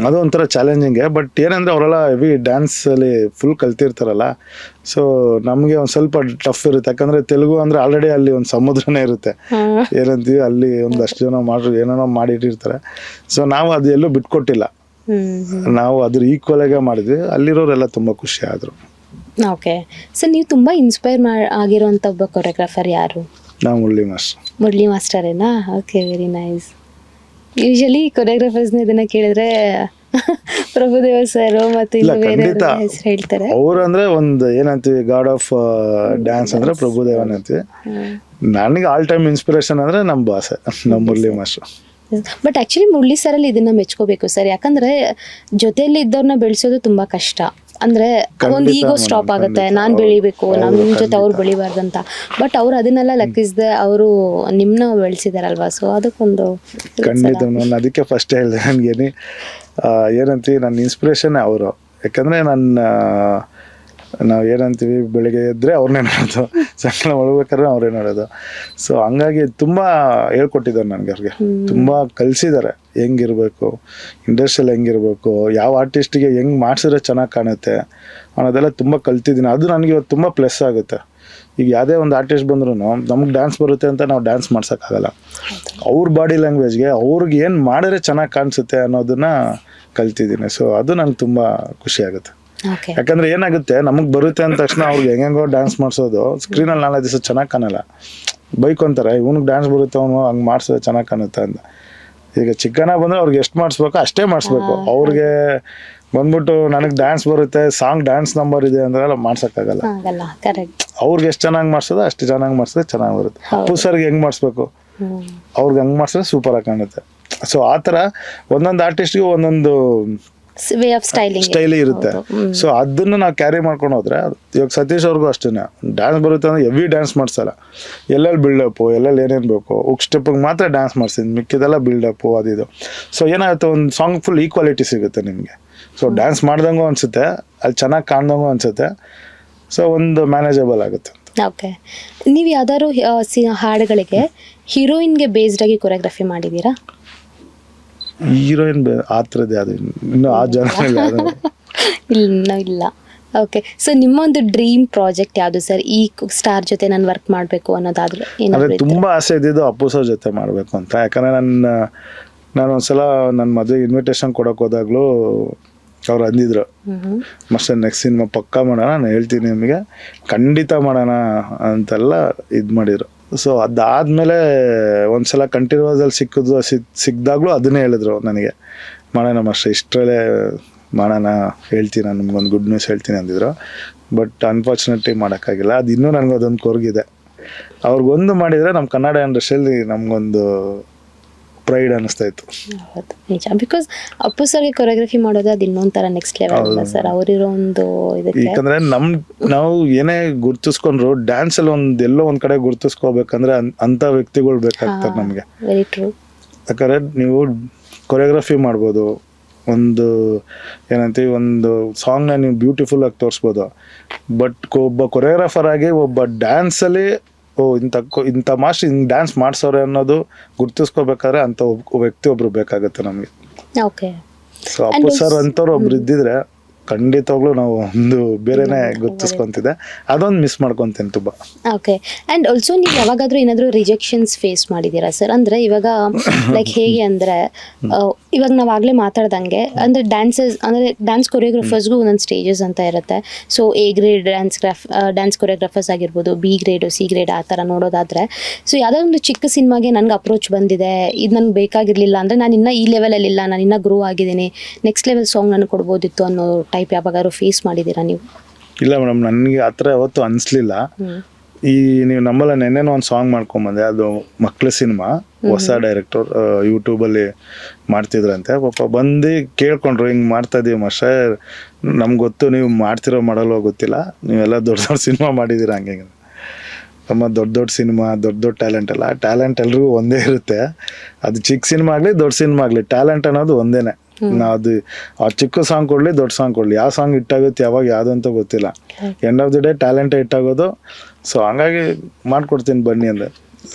ಅದು ಒಂಥರ ಚಾಲೆಂಜಿಂಗೆ. ಬಟ್ ಏನಂದರೆ ಅವರೆಲ್ಲ ಹೆವಿ ಡ್ಯಾನ್ಸಲ್ಲಿ ಫುಲ್ ಕಲ್ತಿರ್ತಾರಲ್ಲ. ಸೊ ನಮಗೆ ಒಂದು ಸ್ವಲ್ಪ ಟಫ್ ಇರುತ್ತೆ, ಯಾಕಂದರೆ ತೆಲುಗು ಅಂದರೆ ಆಲ್ರೆಡಿ ಅಲ್ಲಿ ಒಂದು ಸಮುದ್ರನೇ ಇರುತ್ತೆ. ಏನಂತೀವಿ, ಅಲ್ಲಿ ಒಂದಷ್ಟು ಜನ ಏನೇನೋ ಮಾಡಿಟ್ಟಿರ್ತಾರೆ. ಸೊ ನಾವು ಅದು ಎಲ್ಲೂ ಬಿಟ್ಕೊಟ್ಟಿಲ್ಲ, ನಾವು ಅದ್ರ ಈಕ್ವಲ್ ಆಗೇ ಮಾಡಿದ್ವಿ. ಅಲ್ಲಿರೋರೆಲ್ಲ ತುಂಬ ಖುಷಿ ಆದರು. ಓಕೆ ಸರ್, ನೀವು ತುಂಬ ಇನ್ಸ್ಪೈರ್ ಆಗಿರೋಂಥ ಒಬ್ಬ ಕೊರಿಯೋಗ್ರಾಫರ್ ಯಾರು? ನಾವು ಮುರಳಿ ಮಾಸ್ಟರೇನಾ? Okay, very nice. ಯೂಶಲಿ ಕೊರಿಯೋಗ್ರಾಫರ್ಸ್ನ ಇದನ್ನ ಕೇಳಿದ್ರೆ ಪ್ರಭುದೇವ ಸರ್ ಮತ್ತು ಇನ್ನು ಬೇರೆ ಹೆಸರು ಹೇಳ್ತಾರೆ. ಅವ್ರು ಅಂದ್ರೆ ಒಂದು ಏನಂತೀವಿ, ಗಾಡ್ ಆಫ್ ಡ್ಯಾನ್ಸ್ ಅಂದ್ರೆ ಪ್ರಭುದೇವನ್ ಅಂತೀವಿ. ನನಗೆ ಆಲ್ ಟೈಮ್ ಇನ್ಸ್ಪಿರೇಷನ್ ಅಂದ್ರೆ ನಮ್ಮ ಬಾಸ್, ನಮ್ಮ Murali master. But actually Murali ಸರಲ್ಲಿ ಇದನ್ನ ಮೆಚ್ಕೋಬೇಕು ಸರ್, ಯಾಕಂದ್ರೆ ಜೊತೆಯಲ್ಲಿ ಇದ್ದವ್ರನ್ನ ಬೆಳೆಸೋದು ತುಂಬಾ ಕಷ್ಟ. ಅಂದ್ರೆ ಒಂದು ಈಗೋ ಸ್ಟಾಪ್ ಆಗುತ್ತೆ, ನಾನ್ ಬೆಳಿಬೇಕು, ನಮ್ಮ ಜೊತೆ ಅವ್ರು ಬೆಳಿಬಾರ್ದಂತ. ಬಟ್ ಅವ್ರು ಅದನ್ನೆಲ್ಲ ಲೆಕ್ಕಿಸದೆ ಅವರು ನಿಮ್ನ ಬೆಳೆಸಿದಾರಲ್ವಾ. ಸೊ ಅದಕ್ಕೊಂದು ಖಂಡಿತ ನಾನು ಅದಕ್ಕೆ ಫಸ್ಟ್ ಹೇಳಿದೆ, ನನ್ಗೇನಿ ಏನಂತೀವಿ, ನನ್ನ ಇನ್ಸ್ಪಿರೇಷನ್ ಅವರು. ಯಾಕಂದ್ರೆ ನಾವು ಏನಂತೀವಿ, ಬೆಳಿಗ್ಗೆ ಎದ್ರೆ ಅವ್ರನ್ನೇ ನೋಡೋದು, ಸಾಯಂಕಾಲ ಮಲಗ್ಬೇಕಾದ್ರೆ ಅವ್ರೇ ನೋಡೋದು. ಸೊ ಹಂಗಾಗಿ ತುಂಬ ಹೇಳ್ಕೊಟ್ಟಿದ್ದಾರೆ ನನಗೆ. ಅವ್ರಿಗೆ ತುಂಬ ಕಲಿಸಿದ್ದಾರೆ, ಹೆಂಗಿರ್ಬೇಕು ಇಂಡಸ್ಟ್ರಿಯಲ್ಲಿ, ಹೆಂಗಿರ್ಬೇಕು, ಯಾವ ಆರ್ಟಿಸ್ಟಿಗೆ ಹೆಂಗೆ ಮಾಡಿಸಿದ್ರೆ ಚೆನ್ನಾಗಿ ಕಾಣುತ್ತೆ ಅನ್ನೋದೆಲ್ಲ ತುಂಬ ಕಲ್ತಿದ್ದೀನಿ. ಅದು ನನಗೆ ಇವತ್ತು ತುಂಬ ಪ್ಲಸ್ ಆಗುತ್ತೆ. ಈಗ ಯಾವುದೇ ಒಂದು ಆರ್ಟಿಸ್ಟ್ ಬಂದ್ರೂ ನಮ್ಗೆ ಡ್ಯಾನ್ಸ್ ಬರುತ್ತೆ ಅಂತ ನಾವು ಡ್ಯಾನ್ಸ್ ಮಾಡ್ಸೋಕ್ಕಾಗಲ್ಲ. ಅವ್ರ ಬಾಡಿ ಲ್ಯಾಂಗ್ವೇಜ್ಗೆ ಅವ್ರಿಗೆ ಏನು ಮಾಡಿದ್ರೆ ಚೆನ್ನಾಗಿ ಕಾಣಿಸುತ್ತೆ ಅನ್ನೋದನ್ನ ಕಲ್ತಿದ್ದೀನಿ. ಸೊ ಅದು ನಂಗೆ ತುಂಬ ಖುಷಿ ಆಗುತ್ತೆ. ಯಾಕಂದ್ರೆ ಏನಾಗುತ್ತೆ, ನಮಗೆ ಬರುತ್ತೆ ಅಂದ ತಕ್ಷಣ ಅವ್ರಿಗೆ ಹೆಂಗೋ ಡ್ಯಾನ್ಸ್ ಮಾಡಿಸೋದು ಸ್ಕ್ರೀನಲ್ಲಿ 4 ದಿವಸ ಚೆನ್ನಾಗಿ ಕಾಣಲ್ಲ, ಬೈಕೊಂತಾರೆ. ಇವನಿಗೆ ಡ್ಯಾನ್ಸ್ ಬರುತ್ತೆ, ಅವನು ಹಂಗೆ ಮಾಡಿಸೋದು ಚೆನ್ನಾಗಿ ಕಾಣುತ್ತೆ ಅಂತ. ಈಗ ಚಿಕ್ಕನ ಬಂದರೆ ಅವ್ರಿಗೆ ಎಷ್ಟು ಮಾಡಿಸ್ಬೇಕು ಅಷ್ಟೇ ಮಾಡಿಸ್ಬೇಕು. ಅವ್ರಿಗೆ ಬಂದ್ಬಿಟ್ಟು ನನಗೆ ಡ್ಯಾನ್ಸ್ ಬರುತ್ತೆ, ಸಾಂಗ್ ಡ್ಯಾನ್ಸ್ ನಂಬರ್ ಇದೆ ಅಂದ್ರೆ ಮಾಡ್ಸೋಕ್ಕಾಗಲ್ಲ. ಅವ್ರಿಗೆ ಎಷ್ಟು ಚೆನ್ನಾಗಿ ಮಾಡಿಸೋದು ಅಷ್ಟು ಚೆನ್ನಾಗಿ ಮಾಡಿಸಿದ್ರೆ ಚೆನ್ನಾಗಿ ಬರುತ್ತೆ. ಅಪ್ಪು ಸರ್ಗೆ ಹೆಂಗೆ ಮಾಡಿಸ್ಬೇಕು, ಅವ್ರಿಗೆ ಹಂಗೆ ಮಾಡಿಸಿದ್ರೆ ಸೂಪರಾಗಿ ಕಾಣುತ್ತೆ. ಸೊ ಆ ಥರ ಒಂದೊಂದು ಆರ್ಟಿಸ್ಟ್ಗೆ ಒಂದೊಂದು ಸ್ಟೈಲ್ ಇರುತ್ತೆ. ಸೊ ಅದನ್ನ ನಾವು ಕ್ಯಾರಿ ಮಾಡ್ಕೊಂಡು ಹೋದ್ರೆ, ಇವಾಗ ಸತೀಶ್ ಅವ್ರಿಗೂ ಅಷ್ಟೇ, ಡ್ಯಾನ್ಸ್ ಬರುತ್ತೆ ಅಂದ್ರೆ ಹೆವಿ ಡ್ಯಾನ್ಸ್ ಮಾಡ್ಸಲ್ಲ, ಎಲ್ಲೆಲ್ಲಿ ಬಿಲ್ಡಪ್ಪು, ಎಲ್ಲೆಲ್ಲಿ ಏನೇನು ಬೇಕು, ಉಕ್ ಸ್ಟೆಪ್ಪಿಗೆ ಮಾತ್ರ ಡ್ಯಾನ್ಸ್ ಮಾಡ್ಸಿದ್ದು, ಮಿಕ್ಕಿದೆಲ್ಲ ಬಿಲ್ಡಪ್ಪು ಅದಿದು. ಸೊ ಏನಾಗುತ್ತೆ, ಒಂದು ಸಾಂಗ್ ಫುಲ್ ಈಕ್ವಾಲಿಟಿ ಸಿಗುತ್ತೆ ನಿಮಗೆ. ಸೊ ಡ್ಯಾನ್ಸ್ ಮಾಡ್ದಂಗೂ ಅನ್ಸುತ್ತೆ, ಅಲ್ಲಿ ಚೆನ್ನಾಗಿ ಕಾಣ್ದಂಗೂ ಅನ್ಸುತ್ತೆ. ಸೊ ಒಂದು ಮ್ಯಾನೇಜಬಲ್ ಆಗುತ್ತೆ. ಓಕೆ, ನೀವು ಯಾವ್ದಾದ್ರು ಹಾಡುಗಳಿಗೆ ಹೀರೋಯಿನ್ಗೆ ಬೇಸ್ಡ್ ಆಗಿ ಕೊರಿಯೋಗ್ರಫಿ ಮಾಡಿದ್ದೀರಾ? ಹೀರೋಯಿನ್ ಆ ಥರದ್ದು ಯಾವುದು ಇನ್ನೂ ಆ ಜನ ಇಲ್ಲ. ಓಕೆ, ಸೊ ನಿಮ್ಮ ಒಂದು ಡ್ರೀಮ್ ಪ್ರಾಜೆಕ್ಟ್ ಯಾವುದು ಸರ್? ಈ ಸ್ಟಾರ್ ಜೊತೆ ನಾನು ವರ್ಕ್ ಮಾಡಬೇಕು ಅನ್ನೋದಾದ್ರೆ? ಅಂದರೆ ತುಂಬ ಆಸೆ ಇದ್ದಿದ್ದು ಅಪ್ಪು ಸರ್ ಜೊತೆ ಮಾಡಬೇಕು ಅಂತ. ಯಾಕಂದರೆ ನಾನು ಒಂದ್ಸಲ ನನ್ನ ಮದುವೆ ಇನ್ವಿಟೇಷನ್ ಕೊಡೋಕೆ ಹೋದಾಗಲೂ ಅವ್ರು ಅಂದಿದ್ರು, ಮಾಸ್ಟರ್ ನೆಕ್ಸ್ಟ್ ಸಿನಿಮಾ ಪಕ್ಕಾ ಮಾಡೋಣ, ನಾನು ಹೇಳ್ತೀನಿ ನಿಮಗೆ, ಖಂಡಿತ ಮಾಡೋಣ ಅಂತೆಲ್ಲ ಇದು ಮಾಡಿದ್ರು. ಸೊ ಅದಾದಮೇಲೆ ಒಂದ್ಸಲ ಕಂಟಿನ್ಯೂಸಲ್ಲಿ ಸಿಕ್ಕಿದಾಗಲೂ ಅದನ್ನೇ ಹೇಳಿದ್ರು ನನಗೆ, ಮಾಡೋಣ ಮಾಸ್ಟರ್, ಇಷ್ಟರಲ್ಲೇ ಮಾಡೋಣ, ಹೇಳ್ತೀನಿ, ನಾನು ನಿಮ್ಗೊಂದು ಗುಡ್ ನ್ಯೂಸ್ ಹೇಳ್ತೀನಿ ಅಂದಿದ್ರು. ಬಟ್ ಅನ್ಫಾರ್ಚುನೇಟ್ಲಿ ಮಾಡೋಕ್ಕಾಗಿಲ್ಲ. ಅದು ಇನ್ನೂ ನನಗೊಂದೊಂದು ಕೊರಗಿದೆ. ಅವ್ರಿಗೊಂದು ಮಾಡಿದರೆ ನಮ್ಮ ಕನ್ನಡ ಇಂಡಸ್ಟ್ರಿಯಲ್ಲಿ ನಮಗೊಂದು ಪ್ರೈಡ್ ಅನ್ನಿಸ್ತಾ ಇತ್ತು. ಹೌದು, ನಿಜ. ಬಿಕಾಸ್ ಅಪ್ಪು ಸರ್ಗೆ ಕೊರಿಯೋಗ್ರಫಿ ಮಾಡೋದು ಅದು ಇನ್ನೊಂಥರ ನೆಕ್ಸ್ಟ್ ಲೆವೆಲ್ ಅಲ್ಲ ಸರ್, ಅವರಿರೋ ಒಂದು ಇದಕ್ಕೆ. ಯಾಕಂದ್ರೆ ನಾವು ಏನೇ ಗುರ್ತಿಸ್ಕೊಂಡ್ರು ಡ್ಯಾನ್ಸಲ್ಲಿ ಎಲ್ಲೋ ಒಂದ್ ಕಡೆ ಗುರ್ತಿಸ್ಕೋಬೇಕಂದ್ರೆ ಅಂತ ವ್ಯಕ್ತಿಗಳು ಬೇಕಾಗ್ತಾರೆ ನಮಗೆ. Very true. ಯಾಕಂದ್ರೆ ನೀವು ಕೊರಿಯೋಗ್ರಫಿ ಮಾಡ್ಬೋದು, ಒಂದು ಏನಂತೀವಿ, ಒಂದು ಸಾಂಗ್ನ ನೀವು ಬ್ಯೂಟಿಫುಲ್ ಆಗಿ ತೋರಿಸ್ಬೋದು. ಬಟ್ ಒಬ್ಬ ಕೊರಿಯೋಗ್ರಾಫರ್ ಆಗಿ ಒಬ್ಬ ಡ್ಯಾನ್ಸಲ್ಲಿ ಇಂಥ ಮಾಸ್ಟರ್ ಹಿಂಗೆ ಡ್ಯಾನ್ಸ್ ಮಾಡಿಸೋರೆ ಅನ್ನೋದು ಗುರ್ತಿಸ್ಕೋಬೇಕಾದ್ರೆ ಅಂಥ ವ್ಯಕ್ತಿ ಒಬ್ರು ಬೇಕಾಗುತ್ತೆ ನಮಗೆ. ಓಕೆ. ಸೊ ಅಪ್ಪು ಸರ್ ಅಂಥವ್ರು ಒಬ್ರು ಇದ್ದಿದ್ರೆ ಖಂಡಿತವಾಗ್ಲೂ ನಾವು ಒಂದು ಬೇರೆನೇ ಗುರ್ತಿಸ್ಕೊಂತಿದ್ದೆ. ಅದೊಂದು ಮಿಸ್ ಮಾಡ್ಕೊತೀನಿ ತುಂಬ. ಓಕೆ. ಆ್ಯಂಡ್ ಆಲ್ಸೋ ನೀವು ಯಾವಾಗಾದರೂ ಏನಾದರೂ ರಿಜೆಕ್ಷನ್ಸ್ ಫೇಸ್ ಮಾಡಿದ್ದೀರಾ ಸರ್? ಅಂದರೆ ಇವಾಗ ಲೈಕ್ ಹೇಗೆ ಅಂದರೆ ಇವಾಗ ನಾವು ಆಗಲೇ ಮಾತಾಡ್ದಂಗೆ ಅಂದರೆ ಡ್ಯಾನ್ಸ್ ಕೊರಿಯೋಗ್ರಾಫರ್ಸ್ಗೂ ಒಂದೊಂದು ಸ್ಟೇಜಸ್ ಅಂತ ಇರುತ್ತೆ. So A grade dance choreographers ಆಗಿರ್ಬೋದು, ಬಿ ಗ್ರೇಡು, ಸಿ ಗ್ರೇಡ್ ಆ ಥರ ನೋಡೋದಾದರೆ, ಸೊ ಯಾವುದೋ ಒಂದು ಚಿಕ್ಕ ಸಿನಿಮಾಗೆ ನನಗೆ ಅಪ್ರೋಚ್ ಬಂದಿದೆ, ಇದು ನನಗೆ ಬೇಕಾಗಿರಲಿಲ್ಲ ಅಂದರೆ ನಾನು ಇನ್ನೂ ಈ ಲೆವೆಲಲ್ಲಿಲ್ಲ, ನಾನು ಇನ್ನೂ ಗ್ರೋ ಆಗಿದ್ದೀನಿ, ನೆಕ್ಸ್ಟ್ ಲೆವೆಲ್ ಸಾಂಗ್ ನನಗೆ ಕೊಡ್ಬೋದಿತ್ತು ಅನ್ನೋ ಟೈಪ್ ಯಾವಾಗಾದ್ರು ಫೇಸ್ ಮಾಡಿದ್ದೀರಾ ನೀವು? ಇಲ್ಲ ಮೇಡಮ್, ನನಗೆ ಆ ಥರ ಯಾವತ್ತೂ ಅನಿಸ್ಲಿಲ್ಲ. ಈ ನೀವು ನಮ್ಮಲ್ಲ ನೆನ್ನೆನೋ ಒಂದು ಸಾಂಗ್ ಮಾಡ್ಕೊಂಬಂದೆ, ಅದು ಮಕ್ಕಳ ಸಿನಿಮಾ, ಹೊಸ ಡೈರೆಕ್ಟರ್ ಯೂಟ್ಯೂಬಲ್ಲಿ ಮಾಡ್ತಿದ್ರಂತೆ. ಪಾಪ ಬಂದು ಕೇಳ್ಕೊಂಡ್ರು, ಹಿಂಗೆ ಮಾಡ್ತಾ ಇದೀವಿ ಮಾಸ್ಟರ್, ನಮ್ಗೆ ಗೊತ್ತು ನೀವು ಮಾಡ್ತಿರೋ ಮಾಡಲ್ವೋ ಗೊತ್ತಿಲ್ಲ, ನೀವೆಲ್ಲ ದೊಡ್ಡ ದೊಡ್ಡ ಸಿನಿಮಾ ಮಾಡಿದ್ದೀರ ಹಂಗೆ. ನಮ್ಮ ದೊಡ್ಡ ದೊಡ್ಡ ಸಿನಿಮಾ, ದೊಡ್ಡ ದೊಡ್ಡ ಟ್ಯಾಲೆಂಟ್ ಅಲ್ಲ, ಟ್ಯಾಲೆಂಟ್ ಎಲ್ರಿಗೂ ಒಂದೇ ಇರುತ್ತೆ. ಅದು ಚಿಕ್ಕ ಸಿನಿಮಾ ಆಗಲಿ ದೊಡ್ಡ ಸಿನಿಮಾ ಆಗಲಿ, ಟ್ಯಾಲೆಂಟ್ ಅನ್ನೋದು ಒಂದೇನೆ. ನಾವು ಅದು ಆ ಚಿಕ್ಕ ಸಾಂಗ್ ಕೊಡಲಿ ದೊಡ್ಡ ಸಾಂಗ್ ಕೊಡಲಿ, ಯಾವ ಸಾಂಗ್ ಹಿಟ್ಟಾಗುತ್ತೆ ಯಾವಾಗ ಯಾವುದು ಅಂತ ಗೊತ್ತಿಲ್ಲ. ಎಂಡ್ ಆಫ್ ದಿ ಡೇ ಟ್ಯಾಲೆಂಟೇ ಹಿಟ್ಟಾಗೋದು. ಸೊ ಹಂಗಾಗಿ ಮಾಡ್ಕೊಡ್ತೀನಿ ಬನ್ನಿ ಅಂದೆ.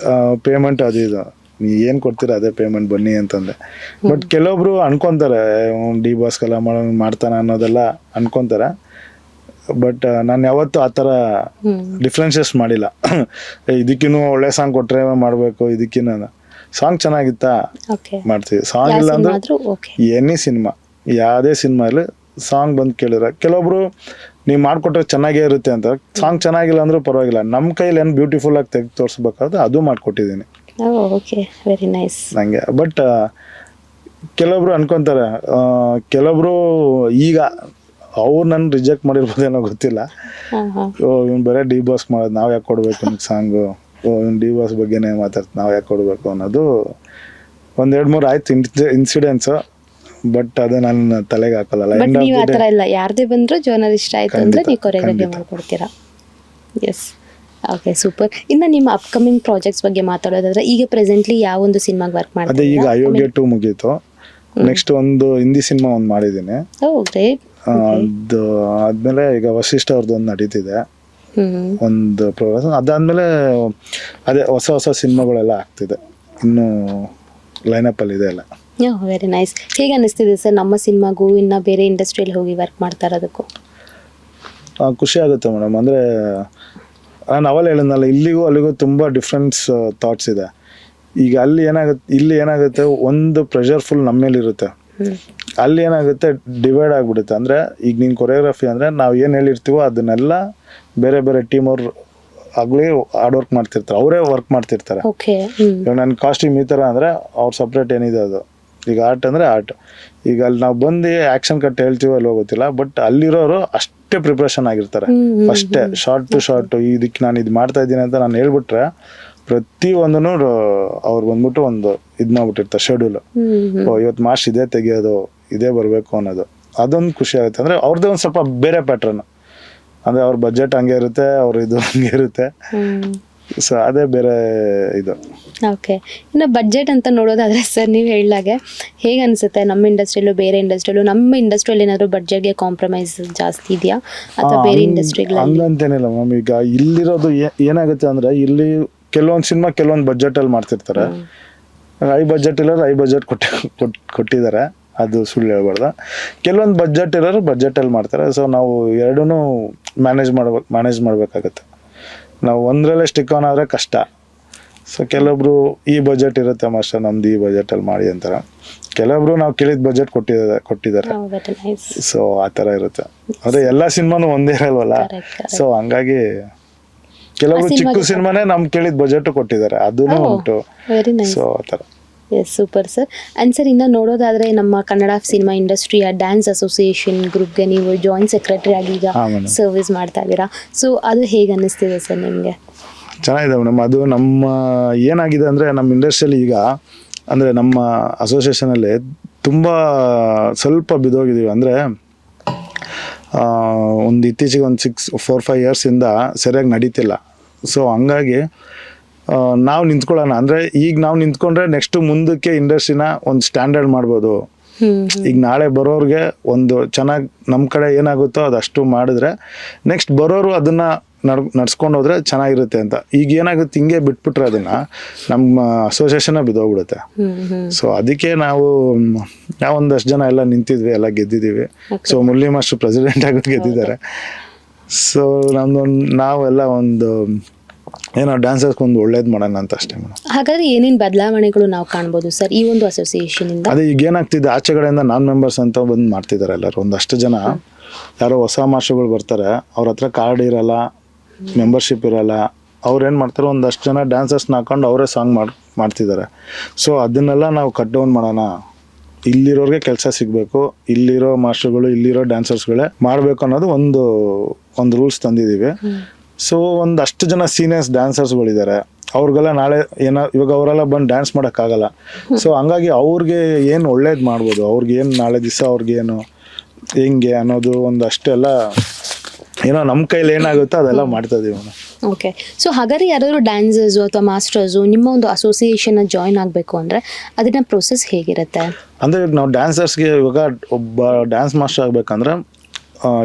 ಪೇಮೆಂಟ್ ಅದು ಇದು ಏನು ಕೊಡ್ತೀರಾ ಅದೇ ಪೇಮೆಂಟ್ ಬನ್ನಿ ಅಂತಂದೆ. ಬಟ್ ಕೆಲವೊಬ್ರು ಅನ್ಕೊತಾರೆ ಡಿ ಬಾಸ್ಗೆಲ್ಲ ಮಾಡ್ತಾನೆ ಅನ್ನೋದೆಲ್ಲ ಅನ್ಕೊತಾರೆ. ಬಟ್ ನಾನು ಯಾವತ್ತೂ ಆ ಥರ ಡಿಫ್ರೆನ್ಷಿಯೇಟ್ ಮಾಡಿಲ್ಲ. ಇದಕ್ಕಿನ್ನೂ ಒಳ್ಳೆ ಸಾಂಗ್ ಕೊಟ್ಟರೆ ಮಾಡಬೇಕು, ಇದಕ್ಕಿನ್ನ ಸಾಂಗ್ ಚೆನ್ನಾಗಿತ್ತಾ ಮಾಡ್ತೀವಿ. ಸಾಂಗ್ ಇಲ್ಲ ಅಂದ್ರೆ ಎನಿ ಸಿನಿಮಾ, ಯಾವುದೇ ಸಿನಿಮಾ ಇಲ್ಲ, ಸಾಂಗ್ ಬಂದು ಕೇಳಿದ್ರೆ ಕೆಲವೊಬ್ರು ನೀವು ಮಾಡಿಕೊಟ್ರೆ ಚೆನ್ನಾಗೇ ಇರುತ್ತೆ ಅಂತ. ಸಾಂಗ್ ಚೆನ್ನಾಗಿಲ್ಲ ಅಂದ್ರೂ ಪರವಾಗಿಲ್ಲ, ನಮ್ಮ ಕೈಲಿ ಏನು ಬ್ಯೂಟಿಫುಲ್ ಆಗಿ ತೆಗೆದು ತೋರಿಸ್ಬೇಕಾದ್ರೆ ಅದು ಮಾಡಿಕೊಟ್ಟಿದ್ದೀನಿ. Very nice. ನನಗೆ ಬಟ್ ಕೆಲವೊಬ್ರು ಅನ್ಕೊತಾರೆ, ಕೆಲವೊಬ್ರು ಈಗ ಅವ್ರು ನನ್ನ ರಿಜೆಕ್ಟ್ ಮಾಡಿರ್ಬೋದೇನೋ ಗೊತ್ತಿಲ್ಲ. ಇವ್ನು ಬರೀ ಡಿ ಬಾಸ್ ಮಾಡೋದು, ನಾವು ಯಾಕೆ ಕೊಡ್ಬೇಕು ನಿಮ್ಗೆ ಸಾಂಗು, ಇವ್ನು ಡಿ ಬಾಸ್ ಬಗ್ಗೆನೇ ಮಾತಾಡ್ತು, ನಾವು ಯಾಕೆ ಕೊಡಬೇಕು ಅನ್ನೋದು 1-2-3 ಆಯ್ತು ಇನ್ಸಿಡೆನ್ಸು. ಬಟ್ ಅದು ನನ್ನ ತಲೆಗೆ ಹಾಕಲ್ಲ. ನೀವು ಆ ಥರ ಇಲ್ಲ, ಯಾರದೇ ಬಂದರೂ ಜೋನರ್ ಇಷ್ಟ ಆಯಿತು ಅಂದರೆ ನೀವು ಕೊರಿಯೋಗ್ರಫಿ ಮಾಡ್ಕೊಡ್ತೀರಾ. Yes, okay, super. ಇನ್ನು ನಿಮ್ಮ ಅಪ್ಕಮಿಂಗ್ ಪ್ರಾಜೆಕ್ಟ್ಸ್ ಬಗ್ಗೆ ಮಾತಾಡೋದಾದ್ರೆ, ಈಗ ಪ್ರೆಸೆಂಟ್ಲಿ ಯಾವ ಒಂದು ಸಿನಿಮಾಗೆ ವರ್ಕ್ ಮಾಡ್ತೀರಾ? ಅದೇ ಈಗ ಅಯೋಗ್ಯ 2 ಮುಗೀತು. ನೆಕ್ಸ್ಟ್ ಒಂದು ಹಿಂದಿ ಸಿನಿಮಾ ಒಂದು ಮಾಡಿದ್ದೀನಿ. ಗ್ರೇಟ್. ಅದು ಆದ್ಮೇಲೆ ಈಗ ವಶಿಷ್ಠ ಅವ್ರದ್ದು ಒಂದು ನಡೀತಿದೆ, ಒಂದು ಪ್ರೋಗ್ರೆಸ್. ಅದಾದ್ಮೇಲೆ ಅದೇ ಹೊಸ ಸಿನಿಮಾಗಳೆಲ್ಲ ಆಗ್ತಿದೆ, ಇನ್ನು ಲೈನಪ್ ಅಲ್ಲಿ ಇದೆ ಎಲ್ಲ. Very nice. ಹೇಗೆ ಅನಿಸ್ತಿದೆ ಸರ್ ನಮ್ಮ ಸಿನಿಮಾಗೂ ಇನ್ನು ಬೇರೆ ಇಂಡಸ್ಟ್ರಿಯಲ್ಲಿ ಹೋಗಿ ವರ್ಕ್ ಮಾಡ್ತಾ ಇರೋದಕ್ಕೂ? ಖುಷಿ ಆಗುತ್ತೆ ಮೇಡಮ್. ಅಂದರೆ ನಾನು ಅವಲ್ಲ ಹೇಳಿದ್ನಲ್ಲ, ಇಲ್ಲಿಗೂ ಅಲ್ಲಿಗೂ ತುಂಬ ಡಿಫ್ರೆನ್ಸ್ ಥಾಟ್ಸ್ ಇದೆ. ಈಗ ಇಲ್ಲಿ ಏನಾಗುತ್ತೆ, ಒಂದು ಪ್ರೆಷರ್ ಫುಲ್ ನಮ್ಮ ಮೇಲೆ ಇರುತ್ತೆ. ಅಲ್ಲಿ ಏನಾಗುತ್ತೆ, ಡಿವೈಡ್ ಆಗಿಬಿಡುತ್ತೆ. ಅಂದರೆ ಈಗ ನೀನು ಕೊರಿಯೋಗ್ರಫಿ ಅಂದರೆ ನಾವು ಏನು ಹೇಳಿರ್ತೀವೋ ಅದನ್ನೆಲ್ಲ ಬೇರೆ ಬೇರೆ ಟೀಮ್ ಅವ್ರು ಆಗಲಿ ಹಾರ್ಡ್ ವರ್ಕ್ ಮಾಡ್ತಿರ್ತಾರೆ, ಅವರೇ ವರ್ಕ್ ಮಾಡ್ತಿರ್ತಾರೆ. ಇವಾಗ ನನ್ನ ಕಾಸ್ಟ್ಯೂಮ್ ಈ ಥರ ಅಂದರೆ ಅವ್ರು ಸಪ್ರೇಟ್ ಏನಿದೆ ಅದು. ಈಗ ಆರ್ಟ್ ಅಂದರೆ ಆರ್ಟ್. ಈಗ ಅಲ್ಲಿ ನಾವು ಬಂದು ಆ್ಯಕ್ಷನ್ ಕಟ್ ಹೇಳ್ತೀವೋ ಅಲ್ವೋ ಗೊತ್ತಿಲ್ಲ, ಬಟ್ ಅಲ್ಲಿರೋರು ಅಷ್ಟೇ ಪ್ರಿಪ್ರೇಷನ್ ಆಗಿರ್ತಾರೆ. ಅಷ್ಟೇ ಶಾರ್ಟ್ ಟು ಶಾರ್ಟು, ಇದಕ್ಕೆ ನಾನು ಇದು ಮಾಡ್ತಾ ಇದ್ದೀನಿ ಅಂತ ನಾನು ಹೇಳ್ಬಿಟ್ರೆ ಪ್ರತಿಯೊಂದೂ ಅವ್ರು ಬಂದ್ಬಿಟ್ಟು ಒಂದು ಇದು ಮಾಡ್ಬಿಟ್ಟಿರ್ತಾರೆ ಶೆಡ್ಯೂಲ್. ಇವತ್ತು ಮಾಸ್ಟ್ ಇದೇ ತೆಗಿಯೋದು, ಇದೇ ಬರಬೇಕು ಅನ್ನೋದು, ಅದೊಂದು ಖುಷಿ ಆಗುತ್ತೆ. ಅಂದರೆ ಅವ್ರದ್ದೇ ಒಂದು ಸ್ವಲ್ಪ ಬೇರೆ ಪ್ಯಾಟ್ರನ್. ಅಂದರೆ ಅವ್ರ ಬಜೆಟ್ ಹಂಗೆ ಇರುತ್ತೆ, ಅವ್ರ ಇದು ಹಂಗೆ ಇರುತ್ತೆ. ಸೊ ಅದೇ ಬೇರೆ ಇದು. ಓಕೆ. ಇನ್ನು ಬಡ್ಜೆಟ್ ಅಂತ ನೋಡೋದಾದ್ರೆ ಸರ್, ನೀವು ಹೇಳಿದಾಗೆ ಹೇಗೆ ಅನಿಸುತ್ತೆ ನಮ್ಮ ಇಂಡಸ್ಟ್ರಿಯಲ್ಲೂ ಬೇರೆ ಇಂಡಸ್ಟ್ರಿಯಲ್ಲೂ? ನಮ್ಮ ಇಂಡಸ್ಟ್ರಿಯಲ್ಲಿ ಏನಾದರೂ ಬಡ್ಜೆಟ್ಗೆ ಕಾಂಪ್ರಮೈಸ್ ಜಾಸ್ತಿ ಇದೆಯಾ ಅಥವಾ ಬೇರೆ ಇಂಡಸ್ಟ್ರಿಗಳಲ್ಲಿ? ಹಂಗಂತೇನಿಲ್ಲ ಮ್ಯಾಮ್. ಈಗ ಇಲ್ಲಿರೋದು ಏನಾಗುತ್ತೆ ಅಂದರೆ, ಇಲ್ಲಿ ಕೆಲವೊಂದು ಸಿನಿಮಾ ಕೆಲವೊಂದು ಬಜೆಟಲ್ಲಿ ಮಾಡ್ತಿರ್ತಾರೆ. ಹೈ ಬಜೆಟ್ ಇರೋರು ಹೈ ಬಜೆಟ್ ಕೊಟ್ಟಿದ್ದಾರೆ, ಅದು ಸುಳ್ಳು ಹೇಳ್ಬಾರ್ದು. ಕೆಲವೊಂದು ಬಜೆಟ್ ಇರೋರು ಬಜೆಟಲ್ಲಿ ಮಾಡ್ತಾರೆ. ಸೊ ನಾವು ಎರಡೂ ಮ್ಯಾನೇಜ್ ಮಾಡಬೇಕಾಗತ್ತೆ. ನಾವು ಒಂದರಲ್ಲೇ ಸ್ಟಿಕ್ ಆನ್ ಆದರೆ ಕಷ್ಟ. ಸೊ ಕೆಲವೊಬ್ರು ಈ ಬಜೆಟ್ ಇರುತ್ತೆ ಮಾಸ್ಟರ್, ನಮ್ದು ಈ ಬಜೆಟಲ್ಲಿ ಮಾಡಿ ಅಂತಾರೆ. ಕೆಲವೊಬ್ರು ನಾವು ಕೇಳಿದ ಬಜೆಟ್ ಕೊಟ್ಟಿದ್ದಾರೆ. ಸೊ ಆ ಥರ ಇರುತ್ತೆ. ಆದರೆ ಎಲ್ಲ ಸಿನಿಮಾನು ಒಂದೇ ಇರಲ್ವಲ್ಲ. ಸೊ ಹಂಗಾಗಿ ಕೆಲವರು ಚಿಕ್ಕ ಸಿನಿಮಾನೇ ನಮ್ಗೆ ಕೇಳಿದ ಬಜೆಟ್ ಕೊಟ್ಟಿದ್ದಾರೆ, ಅದೂ ಉಂಟು. ಸೊ ಆ ಥರ. Yes, super sir. And sir, ಇನ್ನು ನೋಡೋದಾದರೆ ನಮ್ಮ ಕನ್ನಡ ಸಿನಿಮಾ ಇಂಡಸ್ಟ್ರಿಯ ಡ್ಯಾನ್ಸ್ ಅಸೋಸಿಯೇಷನ್ ಗ್ರೂಪ್ಗೆ ನೀವು ಜಾಯಿಂಟ್ ಸೆಕ್ರೆಟರಿ ಆಗಿ ಈಗ ಸರ್ವಿಸ್ ಮಾಡ್ತಾ ಇದ್ದೀರಾ. ಸೊ ಅದು ಹೇಗೆ ಅನ್ನಿಸ್ತಿದೆ ಸರ್ ನಿಮಗೆ? ಚೆನ್ನಾಗಿದೆ ಮೇಡಮ್. ಅದು ನಮ್ಮ ಏನಾಗಿದೆ ಅಂದರೆ, ನಮ್ಮ ಇಂಡಸ್ಟ್ರಿಯಲ್ಲಿ ಈಗ ಅಂದರೆ ನಮ್ಮ ಅಸೋಸಿಯೇಷನಲ್ಲಿ ತುಂಬ ಸ್ವಲ್ಪ ಬಿದ್ದೋಗಿದ್ದೀವಿ. ಅಂದರೆ ಒಂದು ಇತ್ತೀಚೆಗೆ ಒಂದು 4-5 ಇಯರ್ಸಿಂದ ಸರಿಯಾಗಿ ನಡೀತಿಲ್ಲ. ಸೊ ಹಂಗಾಗಿ ನಾವು ನಿಂತ್ಕೊಳ್ಳೋಣ ಅಂದರೆ, ಈಗ ನಾವು ನಿಂತ್ಕೊಂಡ್ರೆ ನೆಕ್ಸ್ಟ್ ಮುಂದಕ್ಕೆ ಇಂಡಸ್ಟ್ರಿನ ಒಂದು ಸ್ಟ್ಯಾಂಡರ್ಡ್ ಮಾಡ್ಬೋದು. ಈಗ ನಾಳೆ ಬರೋರ್ಗೆ ಒಂದು ಚೆನ್ನಾಗಿ ನಮ್ಮ ಕಡೆ ಏನಾಗುತ್ತೋ ಅದಷ್ಟು ಮಾಡಿದ್ರೆ ನೆಕ್ಸ್ಟ್ ಬರೋರು ಅದನ್ನ ನಡ್ಸ್ಕೊಂಡು ಹೋದ್ರೆ ಚೆನ್ನಾಗಿರುತ್ತೆ ಅಂತ. ಈಗ ಏನಾಗುತ್ತೆ ಹಿಂಗೆ ಬಿಟ್ಬಿಟ್ರೆ ಅದನ್ನ ನಮ್ಮ ಅಸೋಸಿಯೇಷನ್ ಬಿದ್ದೋಗ್ಬಿಡುತ್ತೆ. ಸೊ ಅದಕ್ಕೆ ನಾವು ಒಂದಷ್ಟು ಜನ ಎಲ್ಲ ನಿಂತಿದ್ವಿ, ಎಲ್ಲ ಗೆದ್ದಿದ್ದೀವಿ. ಸೊ ಮುರಳಿ ಮಾಸ್ಟರ್ ಪ್ರೆಸಿಡೆಂಟ್ ಆಗೋದು ಗೆದ್ದಿದ್ದಾರೆ. ಸೊ ನಾವೆಲ್ಲ ಒಂದು ಏನೋ ಡ್ಯಾನ್ಸರ್ಸ್ ಒಂದು ಒಳ್ಳೇದು ಮಾಡೋಣ ಅಂತ ಅಷ್ಟೇ ಮೇಡಮ್. ಹಾಗಾದ್ರೆ ಏನೇನು ಬದಲಾವಣೆಗಳು ನಾವು ಕಾಣ್ಬೋದು ಸರ್ ಈ ಒಂದು ಅಸೋಸಿಯೇಷನ್ ಇಂದ? ಅದೇ ಈಗ ಏನಾಗ್ತಿದೆ, ಆಚೆ ಕಡೆಯಿಂದ ನಾನ್ ಮೆಂಬರ್ಸ್ ಅಂತ ಬಂದು ಮಾಡ್ತಿದ್ದಾರೆ ಎಲ್ಲರೂ. ಒಂದಷ್ಟು ಜನ ಯಾರೋ ಹೊಸ ಮಾಸ್ಟರ್ಗಳು ಬರ್ತಾರೆ, ಅವ್ರ ಹತ್ರ ಕಾರ್ಡ್ ಇರಲ್ಲ, ಮೆಂಬರ್ಶಿಪ್ ಇರಲ್ಲ. ಅವ್ರು ಏನು ಮಾಡ್ತಾರೆ, ಒಂದಷ್ಟು ಜನ ಡ್ಯಾನ್ಸರ್ಸ್ನ ಹಾಕೊಂಡು ಅವರೇ ಸಾಂಗ್ ಮಾಡ್ತಿದ್ದಾರೆ. ಸೊ ಅದನ್ನೆಲ್ಲ ನಾವು ಕಟ್ ಡೌನ್ ಮಾಡೋಣ, ಇಲ್ಲಿರೋರಿಗೆ ಕೆಲಸ ಸಿಗಬೇಕು, ಇಲ್ಲಿರೋ ಮಾಸ್ಟರ್ಗಳು ಇಲ್ಲಿರೋ ಡ್ಯಾನ್ಸರ್ಸ್ಗಳೇ ಮಾಡಬೇಕು ಅನ್ನೋದು ಒಂದು ರೂಲ್ಸ್ ತಂದಿದ್ದೀವಿ. ಸೊ ಒಂದಷ್ಟು ಜನ ಸೀನಿಯರ್ಸ್ ಡ್ಯಾನ್ಸರ್ಸ್ಗಳಿದ್ದಾರೆ, ಅವ್ರಿಗೆಲ್ಲ ನಾಳೆ ಇವಾಗ ಅವರೆಲ್ಲ ಬಂದು ಡ್ಯಾನ್ಸ್ ಮಾಡೋಕ್ಕಾಗಲ್ಲ. ಸೊ ಹಂಗಾಗಿ ಅವ್ರಿಗೆ ಏನು ಒಳ್ಳೇದು ಮಾಡ್ಬೋದು, ಅವ್ರಿಗೆ ಏನು ನಾಳೆ ದಿವಸ ಅವ್ರಿಗೇನು ಹೆಂಗೆ ಅನ್ನೋದು ಒಂದಷ್ಟೆಲ್ಲ ಏನೋ ನಮ್ಮ ಕೈಲಿ ಏನಾಗುತ್ತೋ ಅದೆಲ್ಲ ಮಾಡ್ತಾ ಇದೀವಿ ನಾವು. ಓಕೆ. ಸೊ ಹಾಗಾದ್ರೆ ಯಾರಾದರೂ ಡ್ಯಾನ್ಸರ್ಸು ಅಥವಾ ಮಾಸ್ಟರ್ಸು ನಿಮ್ಮ ಒಂದು ಅಸೋಸಿಯೇಷನ್ ಜಾಯ್ನ್ ಆಗಬೇಕು ಅಂದರೆ ಅದನ್ನ ಪ್ರೊಸೆಸ್ ಹೇಗಿರುತ್ತೆ? ಅಂದರೆ ನಾವು ಡ್ಯಾನ್ಸರ್ಸ್ಗೆ ಇವಾಗ ಒಬ್ಬ ಡ್ಯಾನ್ಸ್ ಮಾಸ್ಟರ್ ಆಗಬೇಕಂದ್ರೆ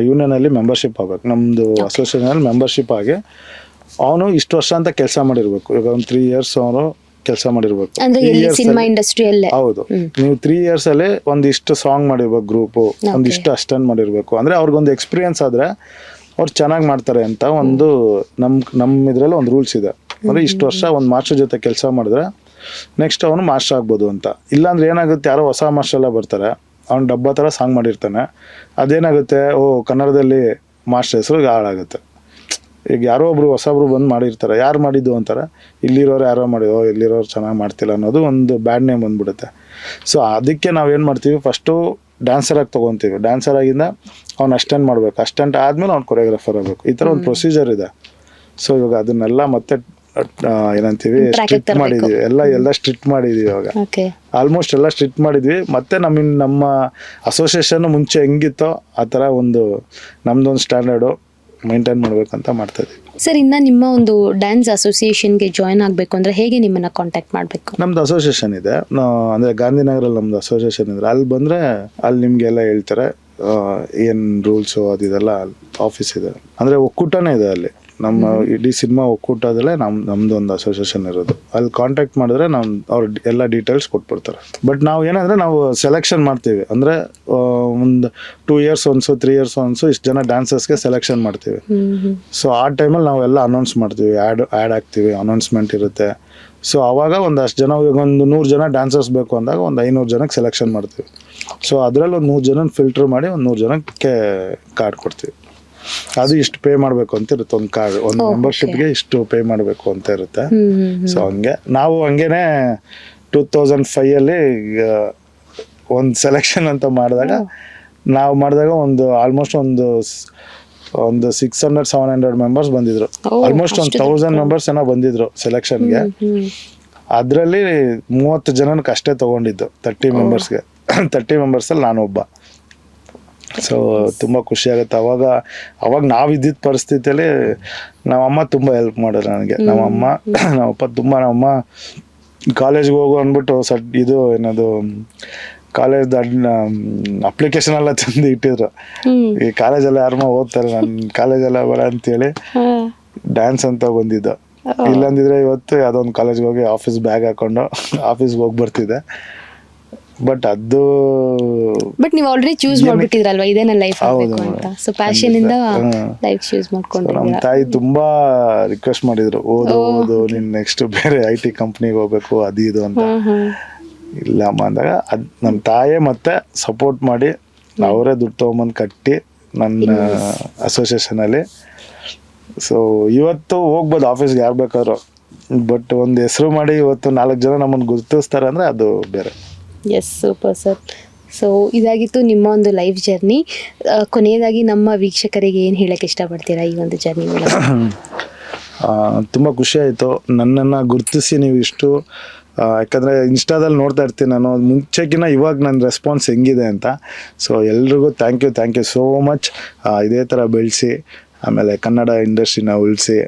ಯೂನಿಯನಲ್ಲಿ ಮೆಂಬರ್ಶಿಪ್ ಆಗಬೇಕು. ನಮ್ಮದು ಅಸೋಸಿಯೇಷನಲ್ಲಿ ಮೆಂಬರ್ಶಿಪ್ ಆಗಿ ಅವನು ಇಷ್ಟು ವರ್ಷ ಅಂತ ಕೆಲಸ ಮಾಡಿರಬೇಕು. ಇವಾಗ ಒಂದು 3 years ಅವನು ಕೆಲಸ ಮಾಡಿರ್ಬೇಕು. ಸಿನಿಮಾ ಇಂಡಸ್ಟ್ರಿಯಲ್ಲೇ. ಹೌದು, ನೀವು 3 years ಅಲ್ಲಿ ಒಂದಿಷ್ಟು ಸಾಂಗ್ ಮಾಡಿರ್ಬೇಕು, ಗ್ರೂಪು ಒಂದಿಷ್ಟು ಅಸ್ಟೆಂಡ್ ಮಾಡಿರ್ಬೇಕು. ಅಂದ್ರೆ ಅವ್ರಿಗೊಂದು ಎಕ್ಸ್ಪೀರಿಯನ್ಸ್ ಆದ್ರೆ ಅವ್ರು ಚೆನ್ನಾಗಿ ಮಾಡ್ತಾರೆ ಅಂತ ಒಂದು ನಮ್ಮ ಇದ್ರಲ್ಲಿ ಒಂದು ರೂಲ್ಸ್ ಇದೆ. ಅಂದ್ರೆ ಇಷ್ಟು ವರ್ಷ ಒಂದು ಮಾಸ್ಟರ್ ಜೊತೆ ಕೆಲಸ ಮಾಡಿದ್ರೆ ನೆಕ್ಸ್ಟ್ ಅವನು ಮಾಸ್ಟರ್ ಆಗ್ಬೋದು ಅಂತ. ಇಲ್ಲಾಂದ್ರೆ ಏನಾಗುತ್ತೆ, ಯಾರೋ ಹೊಸ ಮಾಸ್ಟರ್ ಎಲ್ಲ ಬರ್ತಾರೆ, ಅವ್ನು ಡಬ್ಬ ಥರ ಸಾಂಗ್ ಮಾಡಿರ್ತಾನೆ, ಅದೇನಾಗುತ್ತೆ, ಕನ್ನಡದಲ್ಲಿ ಮಾಸ್ಟರ್ ಹೆಸರು ಹಾಳಾಗುತ್ತೆ. ಈಗ ಯಾರೋ ಒಬ್ರು ಹೊಸಬ್ರು ಬಂದು ಮಾಡಿರ್ತಾರೆ, ಯಾರು ಮಾಡಿದ್ದು ಅಂತಾರೆ, ಇಲ್ಲಿರೋರು ಯಾರೋ ಮಾಡಿದೋ, ಇಲ್ಲಿರೋರು ಚೆನ್ನಾಗಿ ಮಾಡ್ತಿಲ್ಲ ಅನ್ನೋದು ಒಂದು ಬ್ಯಾಡ್ ನೇಮ್ ಬಂದ್ಬಿಡುತ್ತೆ. ಸೊ ಅದಕ್ಕೆ ನಾವೇನು ಮಾಡ್ತೀವಿ, ಫಸ್ಟು ಡ್ಯಾನ್ಸರ್ ಆಗಿ ತೊಗೊತೀವಿ. ಡ್ಯಾನ್ಸರ್ ಆಗಿಂದ ಅವ್ನು ಅಸ್ಟೆಂಟ್ ಮಾಡಬೇಕು, ಅಸ್ಟೆಂಟ್ ಆದಮೇಲೆ ಅವ್ನು ಕೊರಿಯೋಗ್ರಾಫರ್ ಆಗಬೇಕು. ಈ ಥರ ಒಂದು ಪ್ರೊಸೀಜರ್ ಇದೆ. ಸೊ ಇವಾಗ ಅದನ್ನೆಲ್ಲ ಮತ್ತೆ ಏನಂತೀವಿ ಸ್ಟ್ರಿಕ್ಟ್ ಮಾಡಿದ್ವಿ, ಎಲ್ಲ ಸ್ಟ್ರಿಕ್ಟ್ ಮಾಡಿದ್ವಿ. ಇವಾಗ ಆಲ್ಮೋಸ್ಟ್ ಎಲ್ಲ ಸ್ಟ್ರಿಕ್ಟ್ ಮಾಡಿದ್ವಿ. ಮತ್ತೆ ನಮ್ಮ ಅಸೋಸಿಯೇಷನ್ ಮುಂಚೆ ಹೆಂಗಿತ್ತೋ ಆ ಥರ ನಮ್ದೊಂದು ಸ್ಟ್ಯಾಂಡರ್ಡು ಮೇಂಟೈನ್ ಮಾಡ್ಬೇಕಂತ ಮಾಡ್ತಾ ಇದೀವಿ. ಸರ್, ಇನ್ನ ನಿಮ್ಮ ಒಂದು ಡ್ಯಾನ್ಸ್ ಅಸೋಸಿಯೇಷನ್ಗೆ ಜಾಯ್ನ್ ಆಗಬೇಕು ಅಂದ್ರೆ ಹೇಗೆ ನಿಮ್ಮನ್ನ ಕಾಂಟ್ಯಾಕ್ಟ್ ಮಾಡಬೇಕು? ನಮ್ದು ಅಸೋಸಿಯೇಷನ್ ಇದೆ, ಅಂದ್ರೆ ಗಾಂಧಿನಗರಲ್ಲಿ ನಮ್ದು ಅಸೋಸಿಯೇಷನ್ ಇದೆ. ಅಲ್ಲಿ ಬಂದ್ರೆ ಅಲ್ಲಿ ನಿಮ್ಗೆಲ್ಲ ಹೇಳ್ತಾರೆ ಏನ್ ರೂಲ್ಸು ಅದೆಲ್ಲ. ಆಫೀಸ್ ಇದೆ, ಅಂದ್ರೆ ಒಕ್ಕೂಟನೇ ಇದೆ ಅಲ್ಲಿ. ನಮ್ಮ ಇಡೀ ಸಿನಿಮಾ ಒಕ್ಕೂಟದಲ್ಲೇ ನಮ್ದು ಒಂದು ಅಸೋಸಿಯೇಷನ್ ಇರೋದು. ಅಲ್ಲಿ ಕಾಂಟ್ಯಾಕ್ಟ್ ಮಾಡಿದ್ರೆ ಅವ್ರು ಎಲ್ಲ ಡೀಟೇಲ್ಸ್ ಕೊಟ್ಬಿಡ್ತಾರೆ. ಬಟ್ ನಾವು ಏನಂದ್ರೆ ನಾವು ಸೆಲೆಕ್ಷನ್ ಮಾಡ್ತೀವಿ, ಅಂದ್ರೆ ಒಂದು 2 years ಒನ್ಸು 3 years ಒನ್ಸು ಇಷ್ಟು ಜನ ಡ್ಯಾನ್ಸರ್ಸ್ಗೆ ಸೆಲೆಕ್ಷನ್ ಮಾಡ್ತೀವಿ. ಸೊ ಆ ಟೈಮಲ್ಲಿ ನಾವೆಲ್ಲ ಅನೌನ್ಸ್ ಮಾಡ್ತೀವಿ, ಆ್ಯಡ್ ಆಗ್ತೀವಿ, ಅನೌನ್ಸ್ಮೆಂಟ್ ಇರುತ್ತೆ. ಸೊ ಅವಾಗ ಒಂದಷ್ಟು ಜನ, ಈಗ ಒಂದು 100 ಜನ ಡ್ಯಾನ್ಸರ್ಸ್ ಬೇಕು ಅಂದಾಗ ಒಂದು 500 ಜನಕ್ಕೆ ಸೆಲೆಕ್ಷನ್ ಮಾಡ್ತೀವಿ. ಸೊ ಅದರಲ್ಲಿ ಒಂದು 100 ಜನ ಫಿಲ್ಟರ್ ಮಾಡಿ ಒಂದು 100 ಜನಕ್ಕೆ ಕಾರ್ಡ್ ಕೊಡ್ತೀವಿ. ಅದು ಇಷ್ಟು ಪೇ ಮಾಡಬೇಕು ಅಂತ ಇರುತ್ತೆ, ಒಂದು ಕಾರ್ಡ್, ಒಂದು ಮೆಂಬರ್ಶಿಪ್ಗೆ ಇಷ್ಟು ಪೇ ಮಾಡಬೇಕು ಅಂತ ಇರುತ್ತೆ. ಸೊ ನಾವು ಹಂಗೇನೆ 2005 ಒಂದು ಸೆಲೆಕ್ಷನ್ ಅಂತ ಮಾಡಿದಾಗ ಒಂದು ಆಲ್ಮೋಸ್ಟ್ ಒಂದು 600-700 ಮೆಂಬರ್ಸ್ ಬಂದಿದ್ರು. ಆಲ್ಮೋಸ್ಟ್ ಒಂದು 1000 ಮೆಂಬರ್ಸ್ ಏನೋ ಬಂದಿದ್ರು ಸೆಲೆಕ್ಷನ್ಗೆ. ಅದರಲ್ಲಿ 30 ಜನಕ್ಕೆ ಅಷ್ಟೇ ತಗೊಂಡಿದ್ದು 30 ಮೆಂಬರ್ಸ್ಗೆ. 30 ಮೆಂಬರ್ಸಲ್ಲಿ ನಾನು ಒಬ್ಬ. ಸೊ ತುಂಬ ಖುಷಿ ಆಗುತ್ತೆ. ಅವಾಗ ನಾವಿದ್ದಿದ್ದ ಪರಿಸ್ಥಿತಿಯಲ್ಲಿ ನಮ್ಮಮ್ಮ ತುಂಬ ಹೆಲ್ಪ್ ಮಾಡಿದ್ರು ನನಗೆ. ನಮ್ಮಪ್ಪ ತುಂಬ, ನಮ್ಮಮ್ಮ ಕಾಲೇಜ್ಗೆ ಹೋಗು ಅಂದ್ಬಿಟ್ಟು ಇದು ಏನದು ಕಾಲೇಜ್ ಅಪ್ಲಿಕೇಶನ್ ಎಲ್ಲ ತಂದು ಇಟ್ಟಿದ್ರು. ಈ ಕಾಲೇಜೆಲ್ಲ ಯಾರಮ್ಮ ಓದ್ತಾರೆ, ನನ್ನ ಕಾಲೇಜೆಲ್ಲ ಬೇಡ ಅಂತೇಳಿ ಡ್ಯಾನ್ಸ್ ಅಂತ ಬಂದಿದ್ದು. ಇಲ್ಲಂದಿದ್ರೆ ಇವತ್ತು ಯಾವುದೋ ಒಂದು ಕಾಲೇಜ್ಗೆ ಹೋಗಿ ಆಫೀಸ್ ಬ್ಯಾಗ್ ಹಾಕೊಂಡು ಆಫೀಸ್ಗೆ ಹೋಗಿ ಬರ್ತಿದ್ದೆ. ಬಟ್ ನೀವು ಆಲ್ರೆಡಿ ಚೂಸ್ ಮಾಡ್ಬಿಟ್ಟಿದ್ರಲ್ವಾ ಇದೇನ ಲೈಫ್ ಆಗಬೇಕು ಅಂತ. ಸೊ ಪ್ಯಾಷನ್ ಇಂದ ಲೈಫ್ ಚೂಸ್ ಮಾಡ್ಕೊಂಡಿದ್ದೀರಾ. ನಮ್ಮ ತಾಯಿ ತುಂಬಾ ರಿಕ್ವೆಸ್ಟ್ ಮಾಡಿದ್ರು, ಓದು ನೀನ್ ನೆಕ್ಸ್ಟ್ ಬೇರೆ IT ಕಂಪ್ನಿಗೆ ಹೋಗ್ಬೇಕು ಅದು ಇದು ಅಂತ. ಇಲ್ಲಮ್ಮ ಅಂದಾಗ ನಮ್ಮ ತಾಯೇ ಮತ್ತೆ ಸಪೋರ್ಟ್ ಮಾಡಿ ಅವರೇ ದುಡ್ಡು ತಗೊಂಬಂದು ಕಟ್ಟಿ ನನ್ನ ಅಸೋಸಿಯೇಷನ್ ಅಲ್ಲಿ. ಸೊ ಇವತ್ತು ಹೋಗ್ಬೋದು ಆಫೀಸ್ಗೆ ಯಾರು ಬೇಕಾದ್ರು. ಬಟ್ ಒಂದು ಹೆಸರು ಮಾಡಿ ಇವತ್ತು 4 ಜನ ನಮ್ಮನ್ನು ಗುರುತಿಸ್ತಾರೆ ಅಂದ್ರೆ ಅದು ಬೇರೆ. S, super sir. ಸೊ ಇದಾಗಿತ್ತು ನಿಮ್ಮ ಒಂದು ಲೈಫ್ ಜರ್ನಿ. ಕೊನೆಯದಾಗಿ ನಮ್ಮ ವೀಕ್ಷಕರಿಗೆ ಏನು ಹೇಳಕ್ಕೆ ಇಷ್ಟಪಡ್ತೀರಾ ಈ ಒಂದು ಜರ್ನಿ ಮೂಲಕ? ತುಂಬ ಖುಷಿ ಆಯಿತು ನನ್ನನ್ನು ಗುರುತಿಸಿ ನೀವು ಇಷ್ಟು. ಯಾಕಂದರೆ ಇನ್ಸ್ಟಾದಲ್ಲಿ ನೋಡ್ತಾ ಇರ್ತೀನಿ ನಾನು, ಮುಂಚೆಗಿನ ಇವಾಗ ನನ್ನ ರೆಸ್ಪಾನ್ಸ್ ಹೆಂಗಿದೆ ಅಂತ. ಸೊ ಎಲ್ರಿಗೂ ಥ್ಯಾಂಕ್ ಯು ಸೋ ಮಚ್. ಇದೇ ಥರ ಬೆಳೆಸಿ, ಆಮೇಲೆ ಕನ್ನಡ ಇಂಡಸ್ಟ್ರಿನ ಉಳಿಸಿ,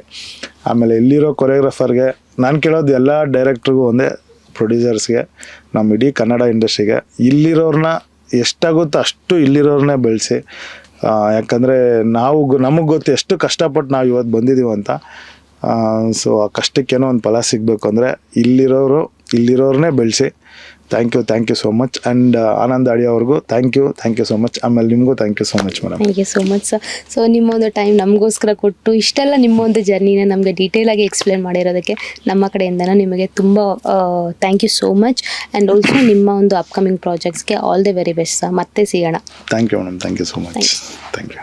ಆಮೇಲೆ ಇಲ್ಲಿರೋ ಕೊರಿಯೋಗ್ರಾಫರ್ಗೆ ನಾನು ಕೇಳೋದು ಎಲ್ಲ ಡೈರೆಕ್ಟ್ರಿಗೂ ಒಂದೇ, ಪ್ರೊಡ್ಯೂಸರ್ಸ್ಗೆ, ನಮ್ಮ ಇಡೀ ಕನ್ನಡ ಇಂಡಸ್ಟ್ರಿಗೆ ಇಲ್ಲಿರೋರನ್ನ ಎಷ್ಟಾಗುತ್ತೋ ಅಷ್ಟು ಇಲ್ಲಿರೋರನ್ನೇ ಬೆಳೆಸಿ. ಯಾಕಂದರೆ ನಮಗೆ ಗೊತ್ತು ಎಷ್ಟು ಕಷ್ಟಪಟ್ಟು ನಾವು ಇವತ್ತು ಬಂದಿದ್ದೀವಿ ಅಂತ. ಸೊ ಆ ಕಷ್ಟಕ್ಕೇನೋ ಒಂದು ಫಲ ಸಿಗಬೇಕು ಅಂದರೆ ಇಲ್ಲಿರೋರನ್ನೇ ಬೆಳೆಸಿ. Thank you so much. And Anand Adi ಅವ್ರಿಗೂ ಥ್ಯಾಂಕ್ ಯು ಸೋ ಮಚ್. ಆಮೇಲೆ ನಿಮಗೂ thank you so much madam. Thank you so much sir. So ನಿಮ್ಮೊಂದು ಟೈಮ್ ನಮಗೋಸ್ಕರ ಕೊಟ್ಟು ಇಷ್ಟೆಲ್ಲ ನಿಮ್ಮೊಂದು ಜರ್ನಿನ ನಮಗೆ ಡೀಟೇಲಾಗಿ ಎಕ್ಸ್ಪ್ಲೇನ್ ಮಾಡಿರೋದಕ್ಕೆ ನಮ್ಮ ಕಡೆಯಿಂದನೂ ನಿಮಗೆ ತುಂಬ thank you so much. And also ನಿಮ್ಮ ಒಂದು ಅಪ್ಕಮಿಂಗ್ ಪ್ರಾಜೆಕ್ಟ್ಸ್ಗೆ all the very best sir. ಮತ್ತೆ ಸಿಗೋಣ. Thank you madam. Thank you so much. Thank you.